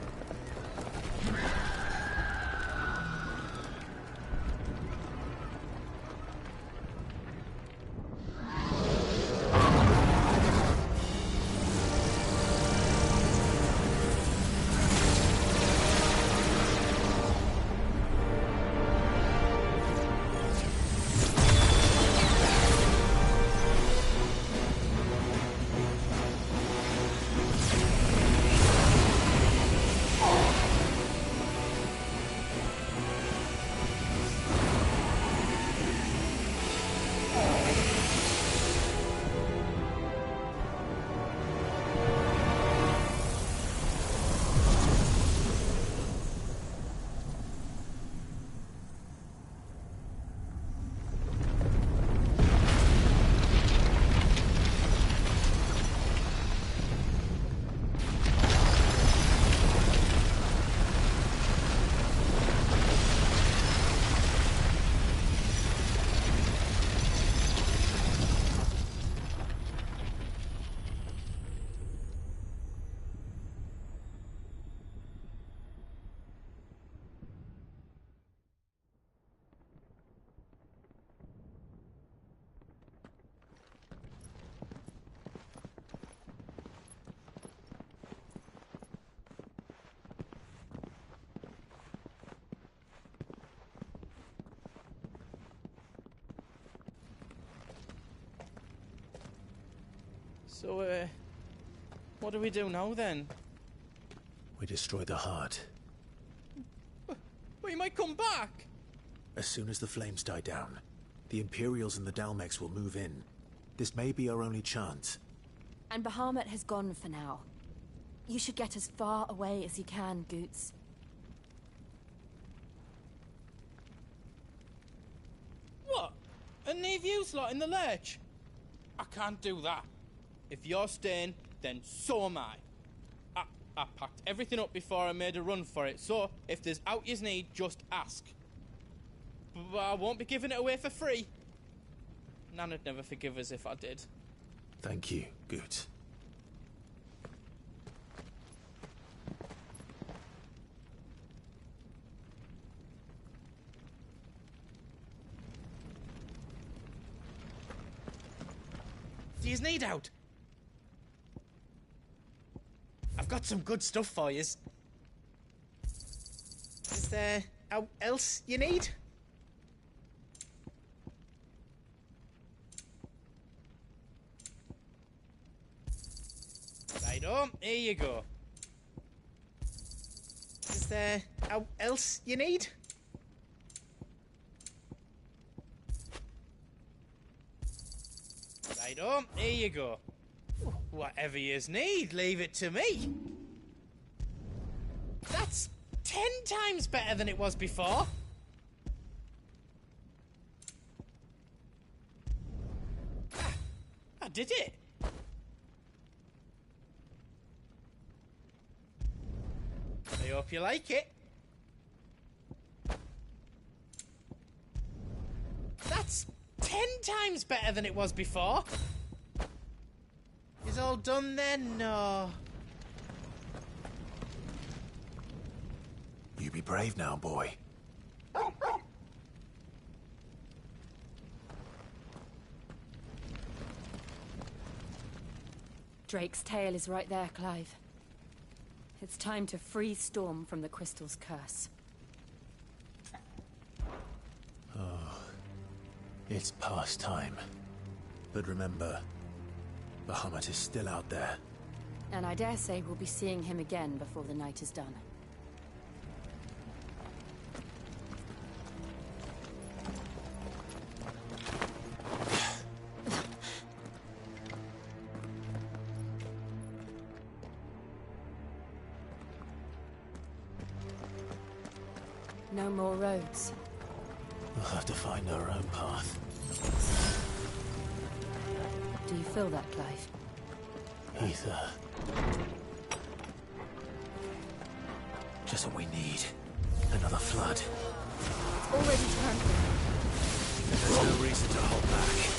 So, what do we do now then? We destroy the heart. Well, you might come back! As soon as the flames die down, the Imperials and the Dalmex will move in. This may be our only chance. And Bahamut has gone for now. You should get as far away as you can, Goots. What? And leave you slot in the lurch? I can't do that. If you're staying, then so am I. I packed everything up before I made a run for it, so if there's out yous need, just ask. But I won't be giving it away for free. Nana'd never forgive us if I did. Thank you, Goots. Do yous need out? I've got some good stuff for yous. Is there out else you need? Right on, here you go. Is there else you need? Righto, here you go. Whatever yous need, leave it to me. That's 10 times better than it was before. I did it. I hope you like it. That's 10 times better than it was before. Is all done then? No. You be brave now, boy. Drake's tail is right there, Clive. It's time to free Storm from the Crystal's curse. Oh, it's past time. But remember, Bahamut is still out there. And I dare say we'll be seeing him again before the night is done. No more roads. We'll have to find our own path. Do you feel that, Clive? Ether. Just what we need. Another flood. It's already turned. There's no reason to hold back.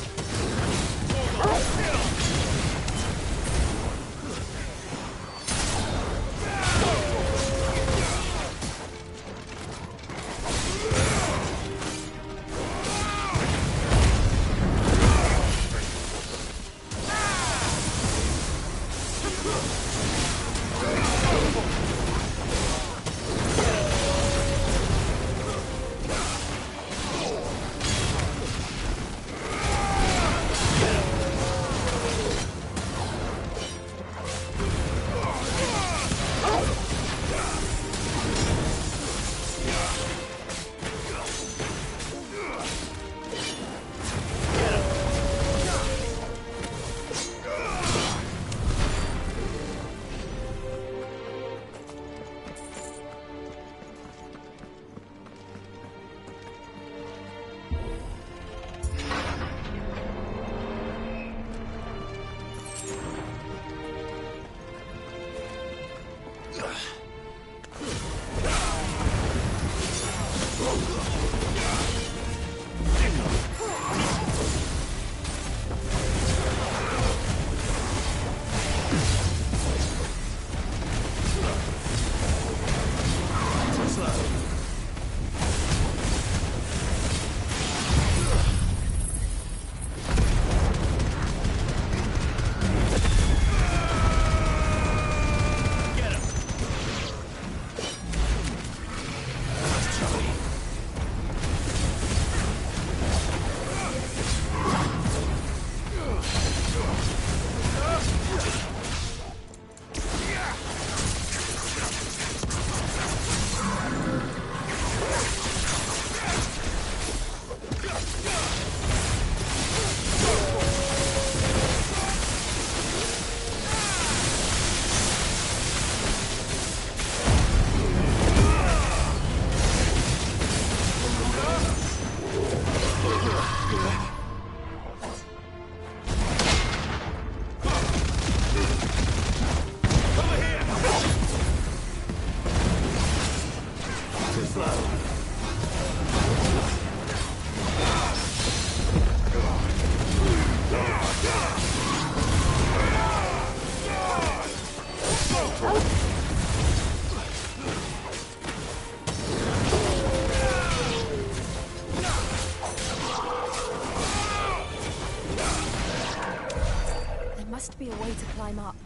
Must be a way to climb up.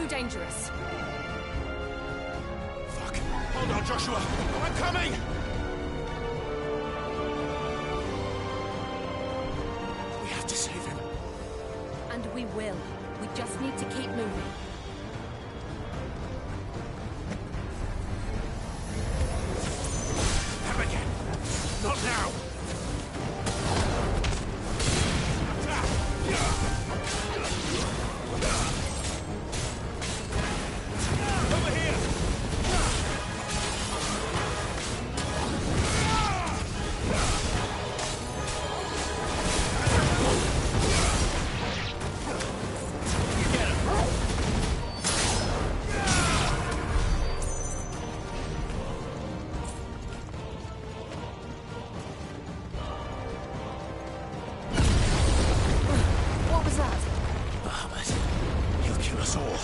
too dangerous. Fuck! Hold on, Joshua! I'm coming! We have to save him. And we will. We just need to keep moving. Have again! Not now! Over here! What was that? Bahamut. He'll kill us all.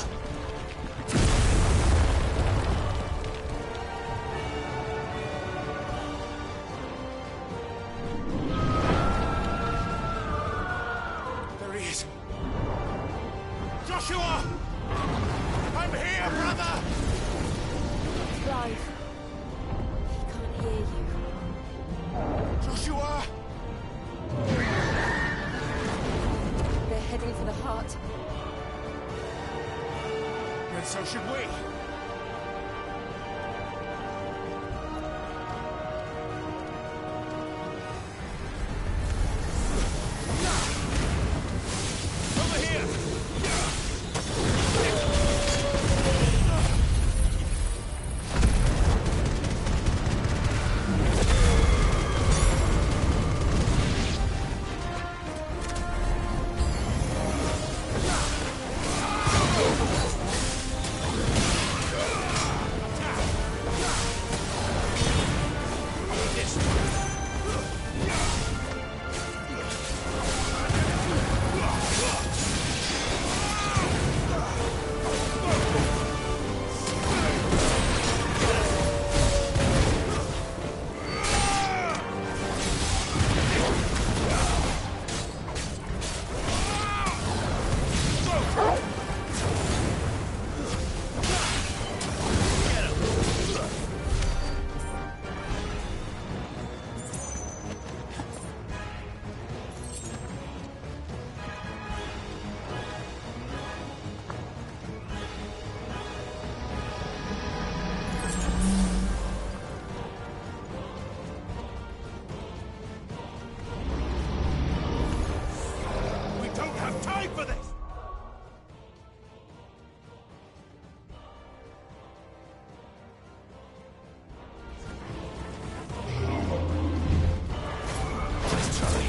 There he is. Joshua! I'm here, brother! Clive. He can't hear you. Joshua! They're heading for the heart. And so should we. Over here! We don't have time for this! Let's hurry.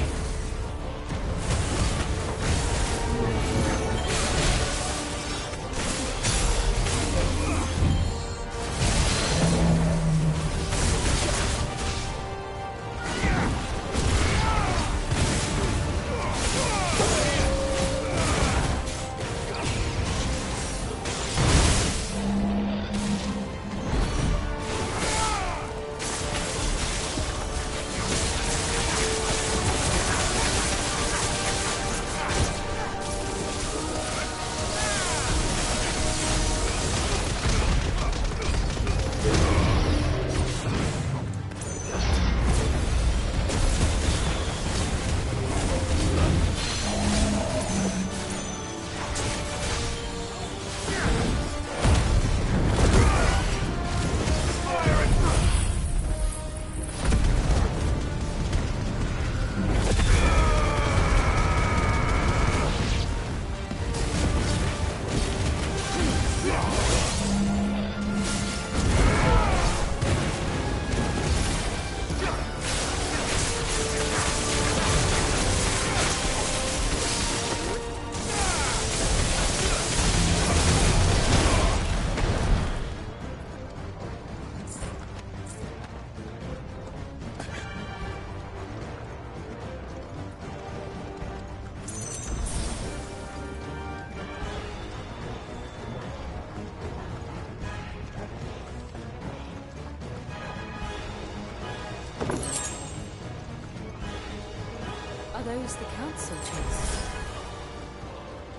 Are those the council chairs?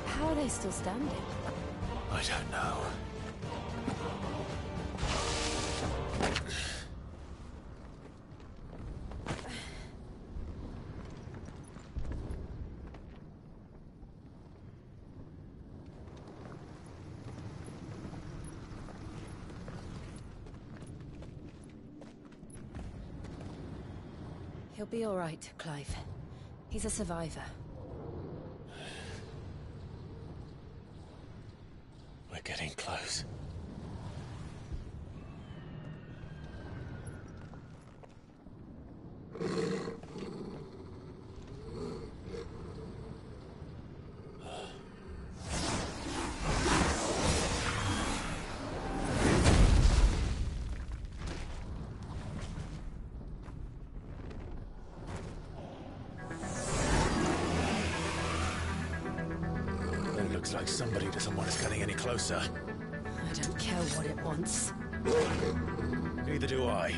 How are they still standing? I don't know. He'll be all right, Clive. He's a survivor. We're getting close. It looks like somebody doesn't want us getting any closer. I don't care what it wants. Neither do I.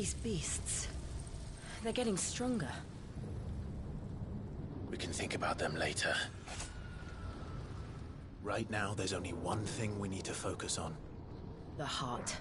These beasts... they're getting stronger. We can think about them later. Right now, there's only one thing we need to focus on. The heart.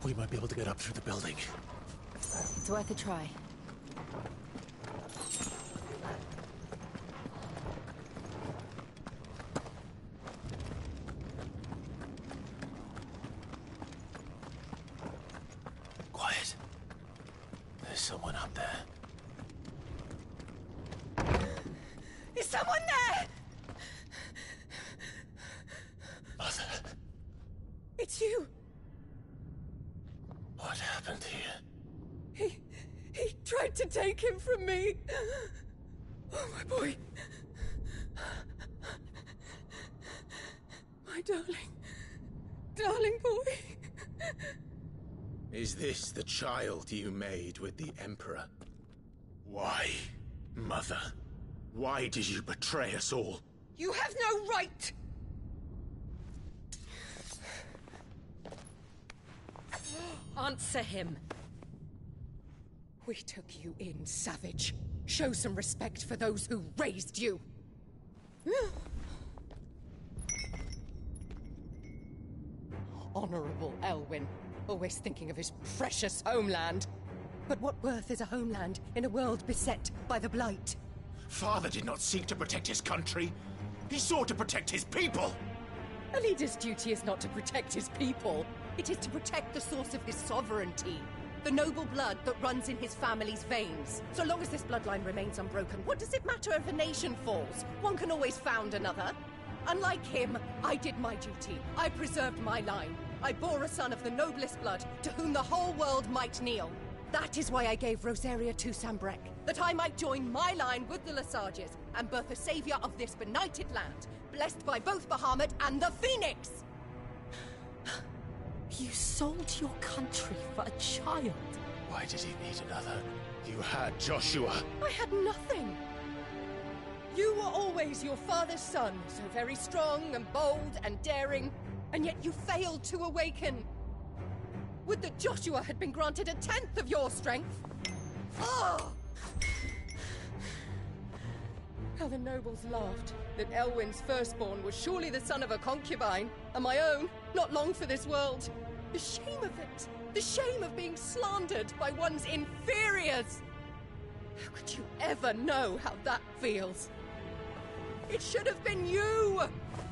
We might be able to get up through the building. It's worth a try. Quiet. There's someone up there. Is someone there? Mother. It's you. What happened here? He tried to take him from me. Oh, my boy. My darling boy. Is this the child you made with the Emperor? Why, Mother? Why did you betray us all? You have no right! Answer him. We took you in, savage. Show some respect for those who raised you. Honorable Elwyn, always thinking of his precious homeland. But what worth is a homeland in a world beset by the Blight? Father did not seek to protect his country. He sought to protect his people. A leader's duty is not to protect his people. It is to protect the source of his sovereignty. The noble blood that runs in his family's veins. So long as this bloodline remains unbroken, what does it matter if a nation falls? One can always found another. Unlike him, I did my duty. I preserved my line. I bore a son of the noblest blood, to whom the whole world might kneel. That is why I gave Rosaria to Sanbreque, that I might join my line with the Lesages and birth a savior of this benighted land, blessed by both Bahamut and the Phoenix! You sold your country for a child. Why did he need another? You had Joshua. I had nothing. You were always your father's son, so very strong and bold and daring, and yet you failed to awaken. Would that Joshua had been granted 1/10 of your strength? Oh! How the nobles laughed that Elwyn's firstborn was surely the son of a concubine, and my own, not long for this world. The shame of it! The shame of being slandered by one's inferiors! How could you ever know how that feels? It should have been you!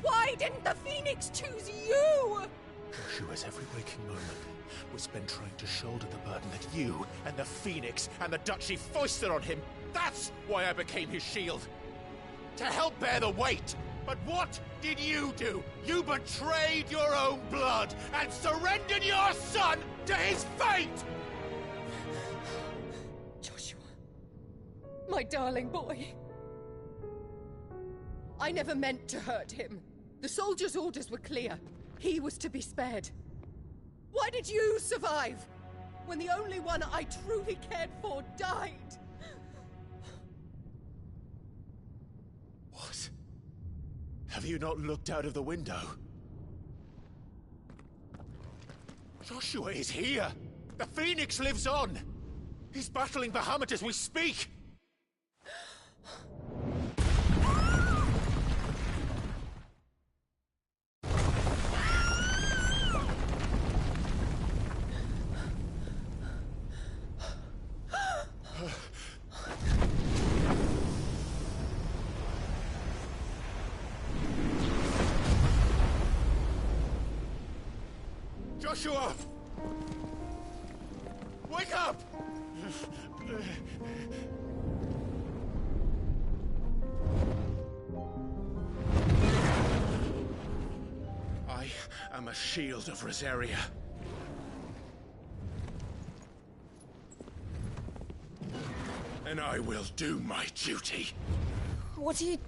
Why didn't the Phoenix choose you? Joshua's every waking moment was spent trying to shoulder the burden that you and the Phoenix and the Duchy foisted on him. That's why I became his shield. To help bear the weight. But what did you do? You betrayed your own blood and surrendered your son to his fate! Joshua, my darling boy. I never meant to hurt him. The soldiers' orders were clear. He was to be spared. Why did you survive when the only one I truly cared for died? What? Have you not looked out of the window? Joshua is here! The Phoenix lives on! He's battling Bahamut as we speak! Joshua! Wake up! I am a shield of Rosaria. And I will do my duty. What are you...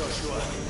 Joshua.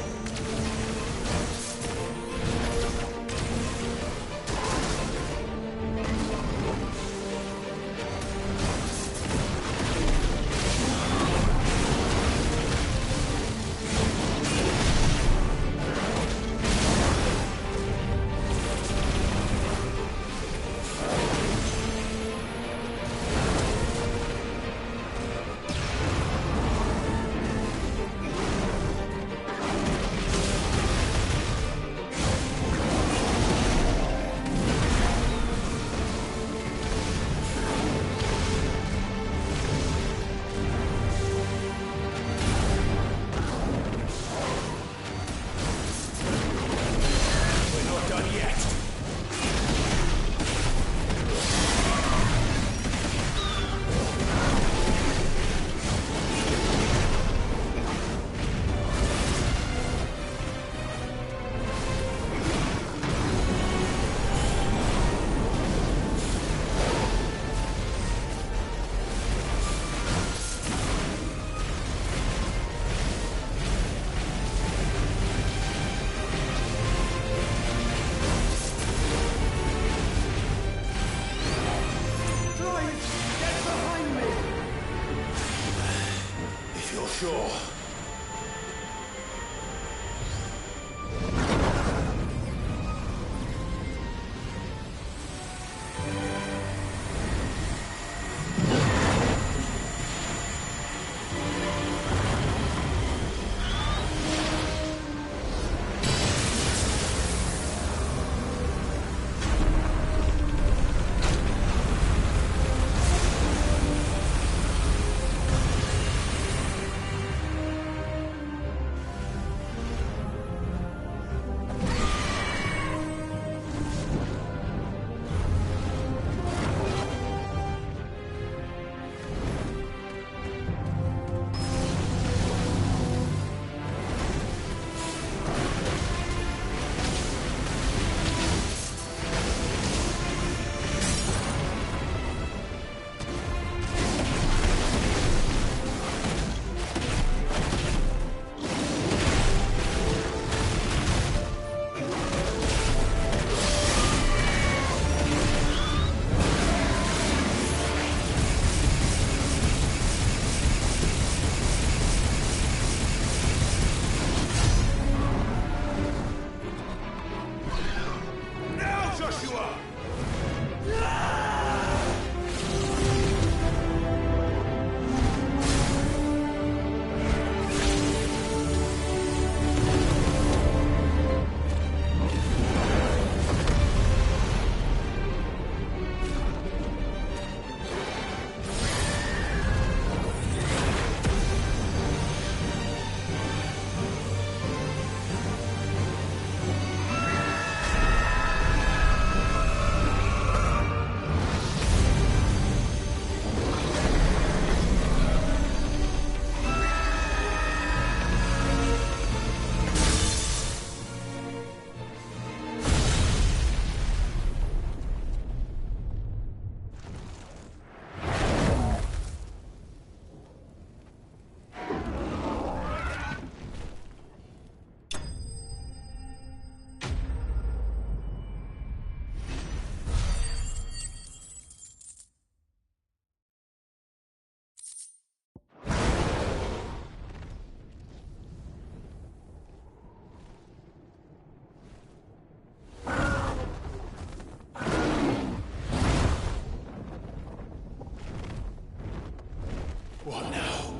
What now?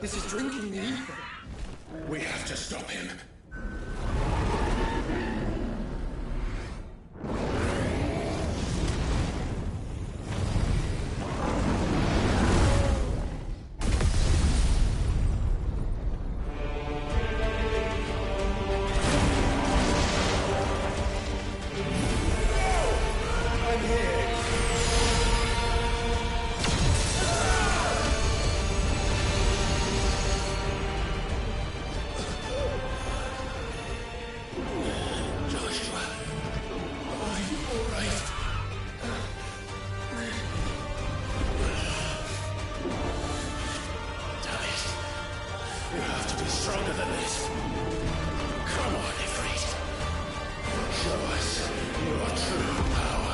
This is drinking the ether. We have to stop him. have to be stronger than this. Come on, Ifrit. Show us your true power.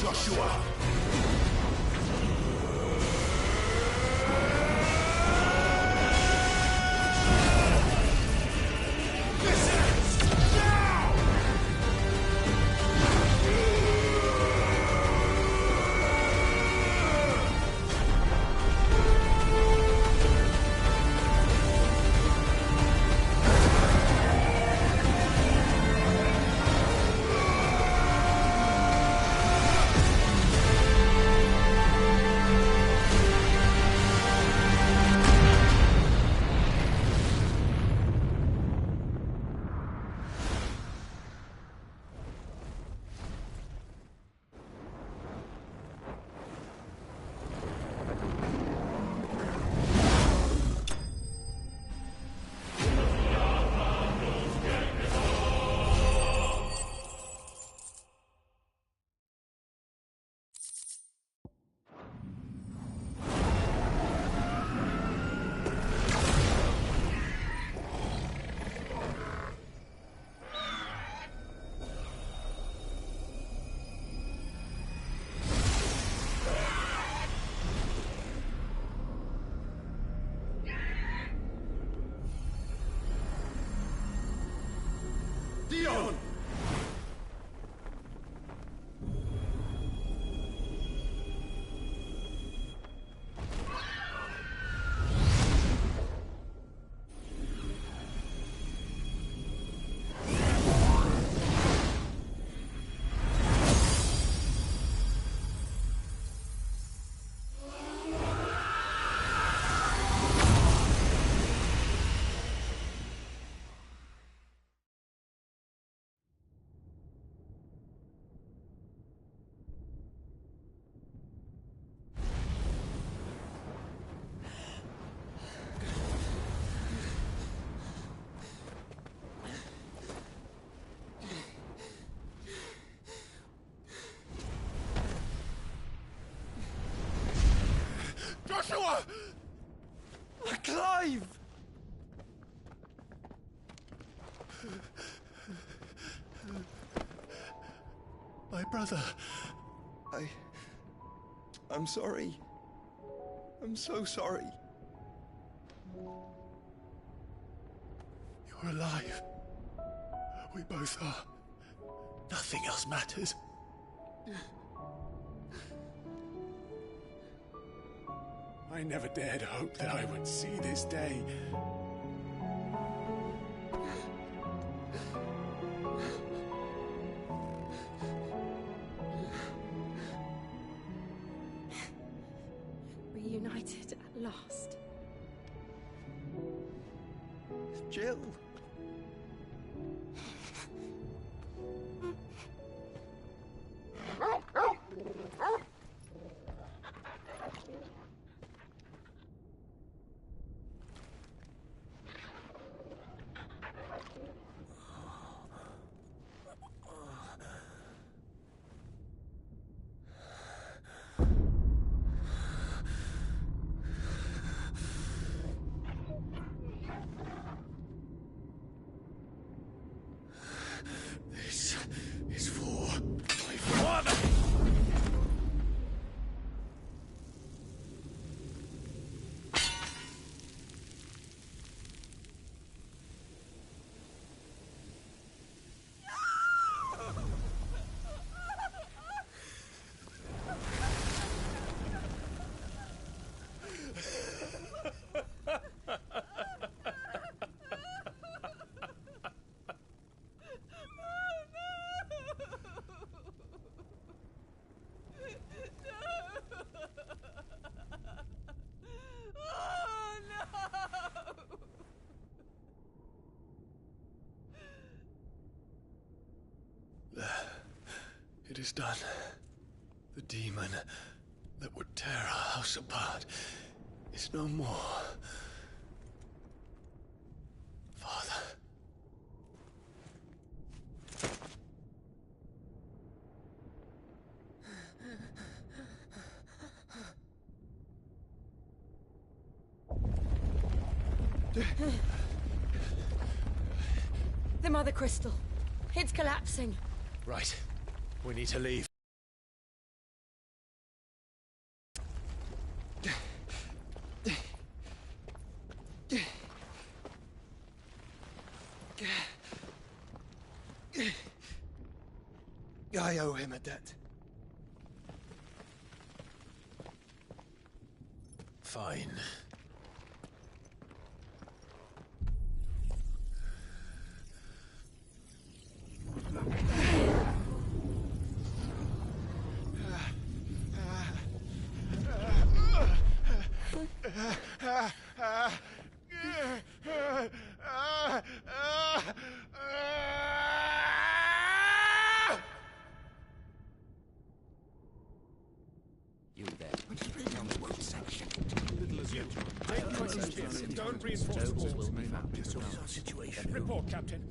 Joshua! Dion! Joshua! Clive! My brother. I'm sorry. I'm so sorry. You're alive. We both are. Nothing else matters. I never dared hope that I would see this day. Reunited at last. Jill. This is for my father! It is done. The demon that would tear our house apart is no more. Father. The Mother Crystal. It's collapsing. Right. We need to leave. I owe him a debt. Fine. You there. Tell me what section. Don't reinforce the walls. Situation. Report, Captain.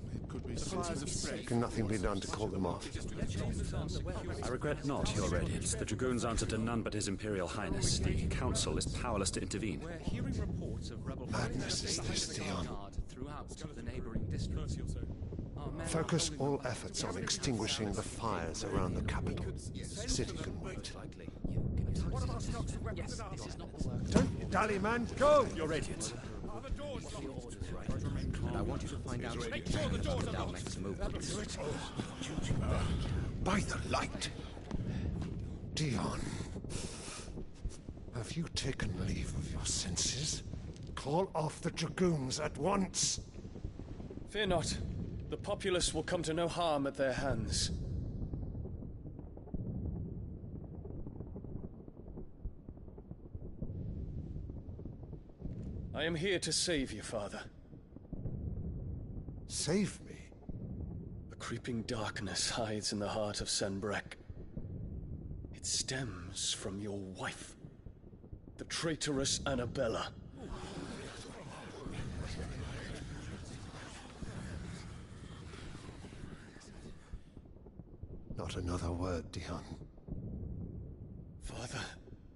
Can nothing be done to call them off? I regret not, Your Radiance. The Dragoons answer to none but His Imperial Highness. The Council is powerless to intervene. We're hearing reports of rebel Madness is this, Dion. throughout the neighboring districts. Focus all efforts on extinguishing the fires around the capital. The city can wait. Don't you dally, man. Go! Your Radiance. And I want you to find out the Dalmek's movements. By the light! Dion, have you taken leave of your senses? Call off the Dragoons at once! Fear not. The populace will come to no harm at their hands. I am here to save you, Father. Save me? The creeping darkness hides in the heart of Sanbreque. It stems from your wife, the traitorous Annabella. Not another word, Dion. Father,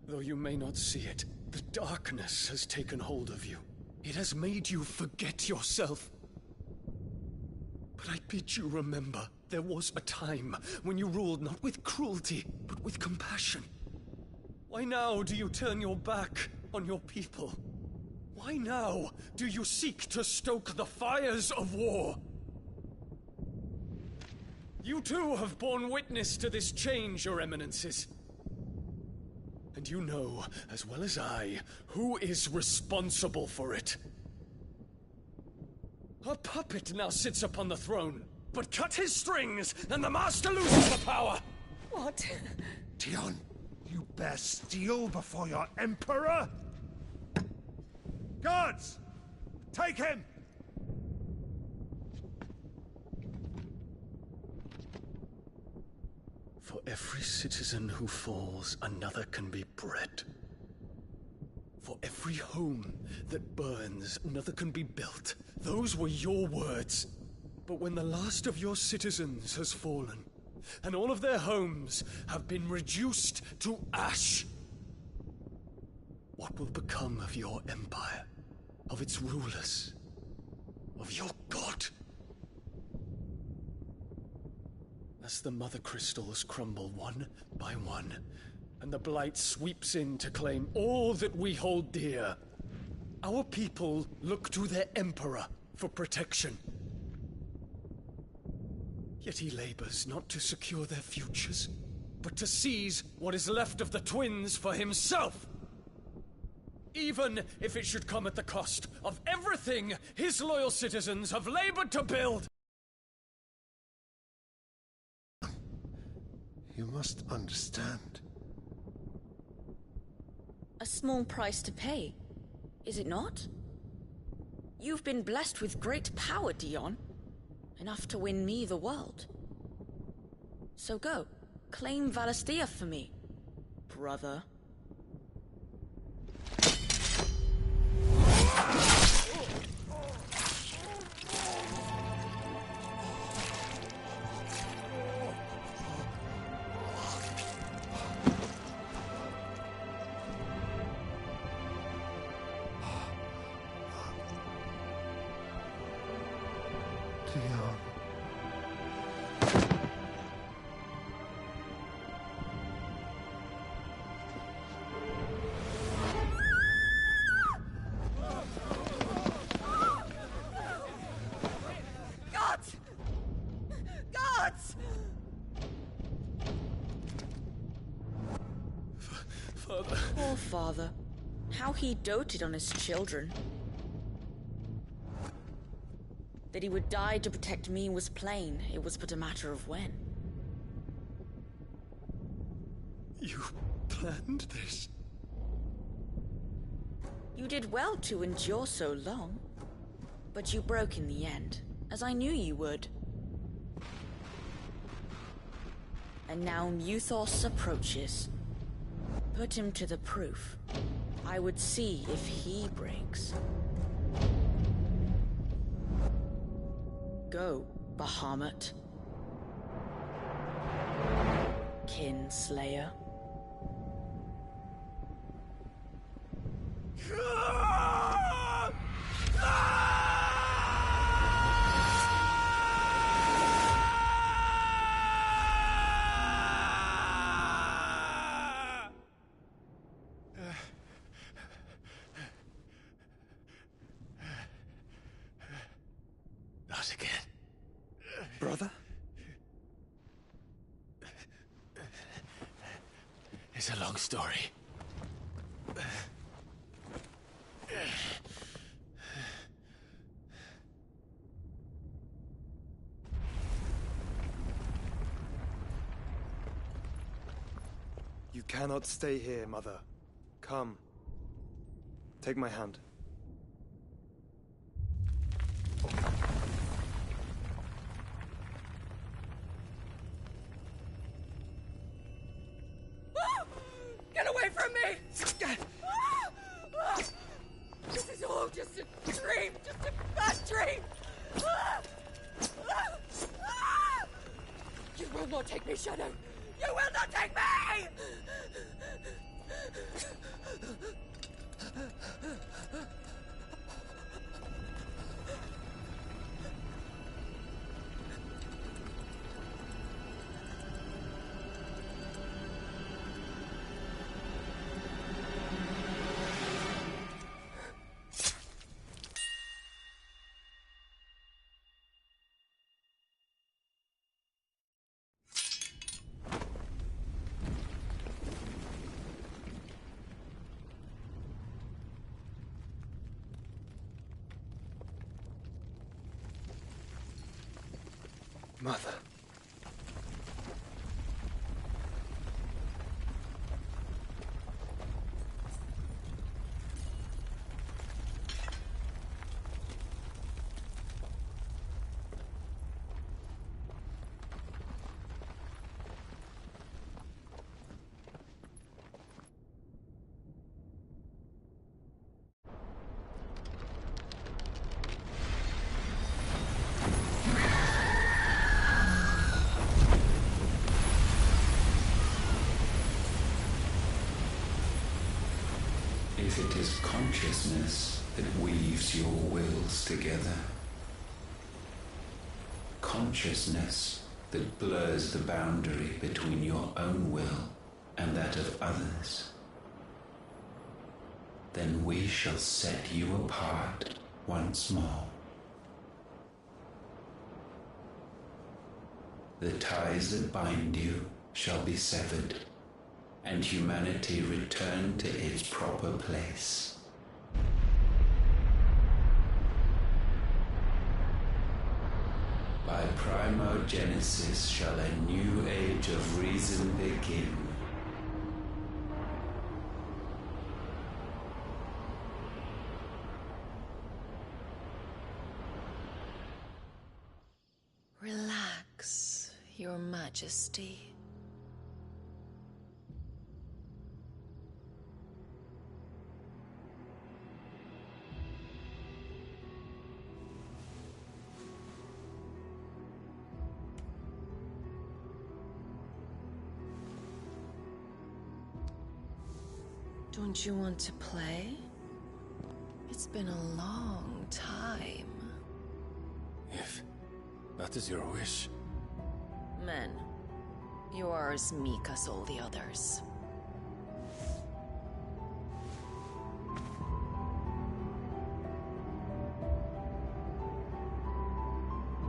though you may not see it, the darkness has taken hold of you. It has made you forget yourself. But I bid you remember, there was a time when you ruled not with cruelty, but with compassion. Why now do you turn your back on your people? Why now do you seek to stoke the fires of war? You too have borne witness to this change, Your Eminences. And you know, as well as I, who is responsible for it. A puppet now sits upon the throne, but cut his strings, and the master loses the power! What? Dion, you bear steel before your Emperor? Guards! Take him! For every citizen who falls, another can be bred. For every home that burns, another can be built. Those were your words. But when the last of your citizens has fallen, and all of their homes have been reduced to ash, what will become of your empire, of its rulers, of your god? As the Mother Crystals crumble one by one, and the Blight sweeps in to claim all that we hold dear, our people look to their Emperor for protection. Yet he labors not to secure their futures, but to seize what is left of the twins for himself! Even if it should come at the cost of everything his loyal citizens have labored to build! You must understand. A small price to pay, is it not? You've been blessed with great power, Dion. Enough to win me the world. So go, claim Valisthea for me, brother. Dion. Father. Poor father. How he doted on his children. That he would die to protect me was plain. It was but a matter of when. You planned this? You did well to endure so long. But you broke in the end, as I knew you would. And now Muthos approaches. Put him to the proof. I would see if he breaks. Go, Bahamut. Kinslayer. Not again. Brother? It's a long story. You cannot stay here, Mother. Come. Take my hand. Get away from me! This is all just a dream, just a bad dream! You will not take me, Shadow! You will not take me! Mother. If it is consciousness that weaves your wills together, consciousness that blurs the boundary between your own will and that of others, then we shall set you apart once more. The ties that bind you shall be severed, and humanity return to its proper place. By primogenesis shall a new age of reason begin. Relax, Your Majesty. Don't you want to play? It's been a long time. If that is your wish. Men, you are as meek as all the others.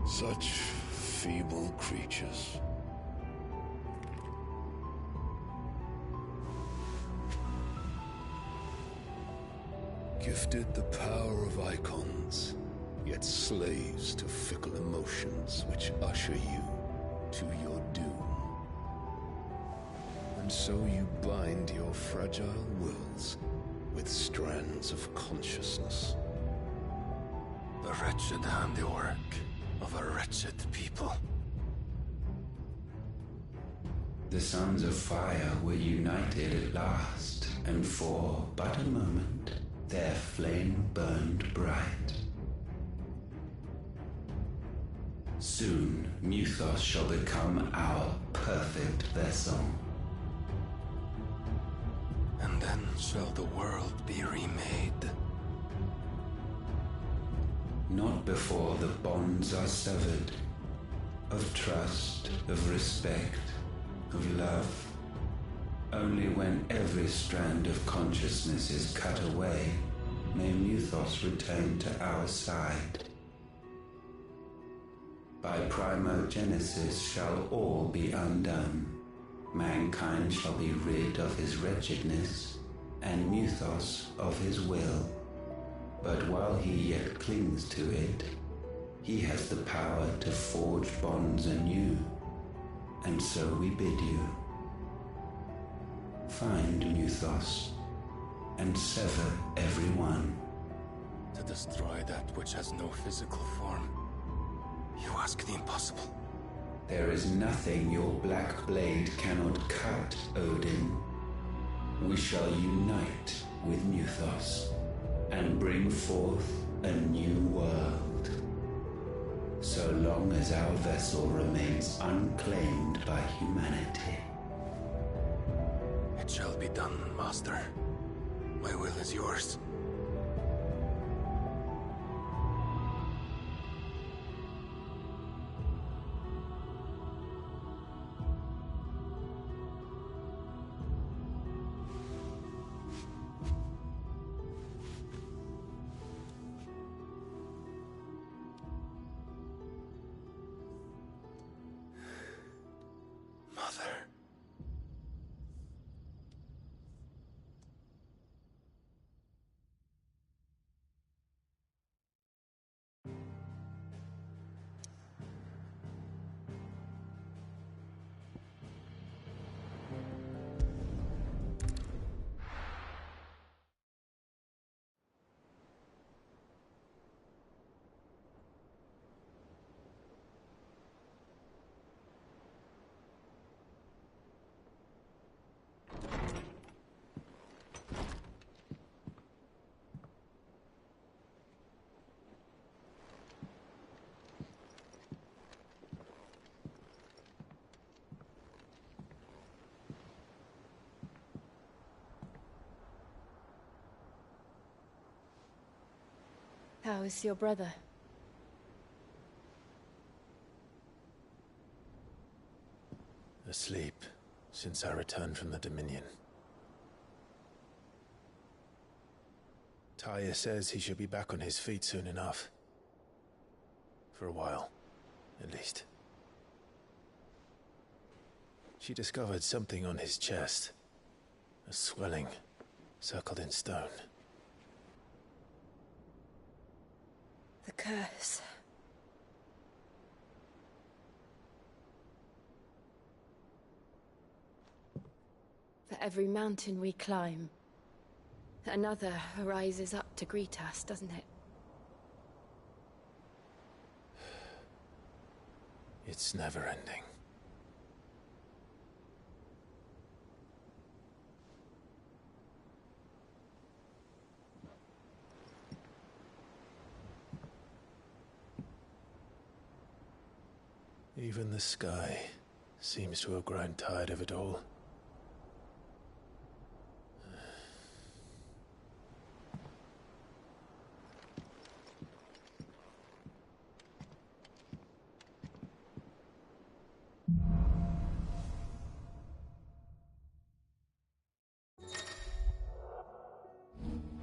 Such feeble creatures. Gifted the power of icons, yet slaves to fickle emotions which usher you to your doom. And so you bind your fragile wills with strands of consciousness. The wretched handiwork of a wretched people. The Sons of Fire were united at last, and for but a moment, their flame burned bright. Soon, Muthos shall become our perfect vessel. And then shall the world be remade. Not before the bonds are severed, of trust, of respect, of love. Only when every strand of consciousness is cut away, may Muthos return to our side. By primogenesis shall all be undone. Mankind shall be rid of his wretchedness, and Muthos of his will. But while he yet clings to it, he has the power to forge bonds anew. And so we bid you, find Muthos, and sever every one. To destroy that which has no physical form. You ask the impossible. There is nothing your black blade cannot cut, Odin. We shall unite with Muthos, and bring forth a new world. So long as our vessel remains unclaimed by humanity. It shall be done, Master. My will is yours. How is your brother? Asleep since I returned from the Dominion. Taya says he should be back on his feet soon enough. For a while, at least. She discovered something on his chest. A swelling, circled in stone. The curse. For every mountain we climb, another rises up to greet us, doesn't it? It's never ending. Even the sky seems to have grown tired of it all.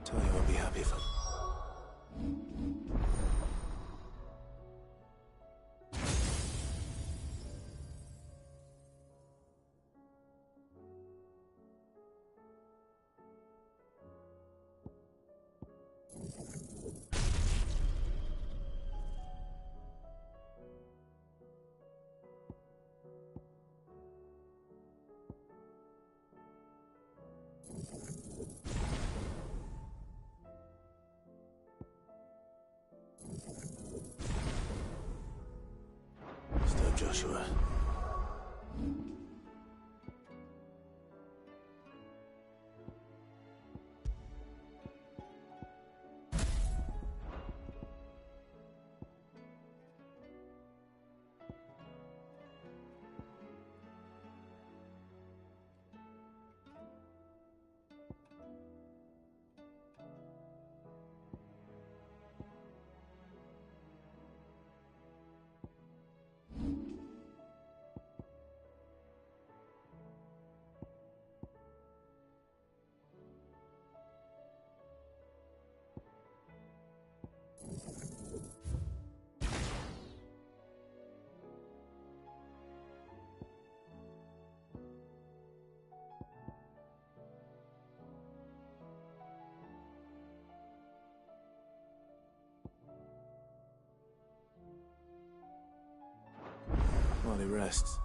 Taya will be happy for... Disturb Joshua. While he rests,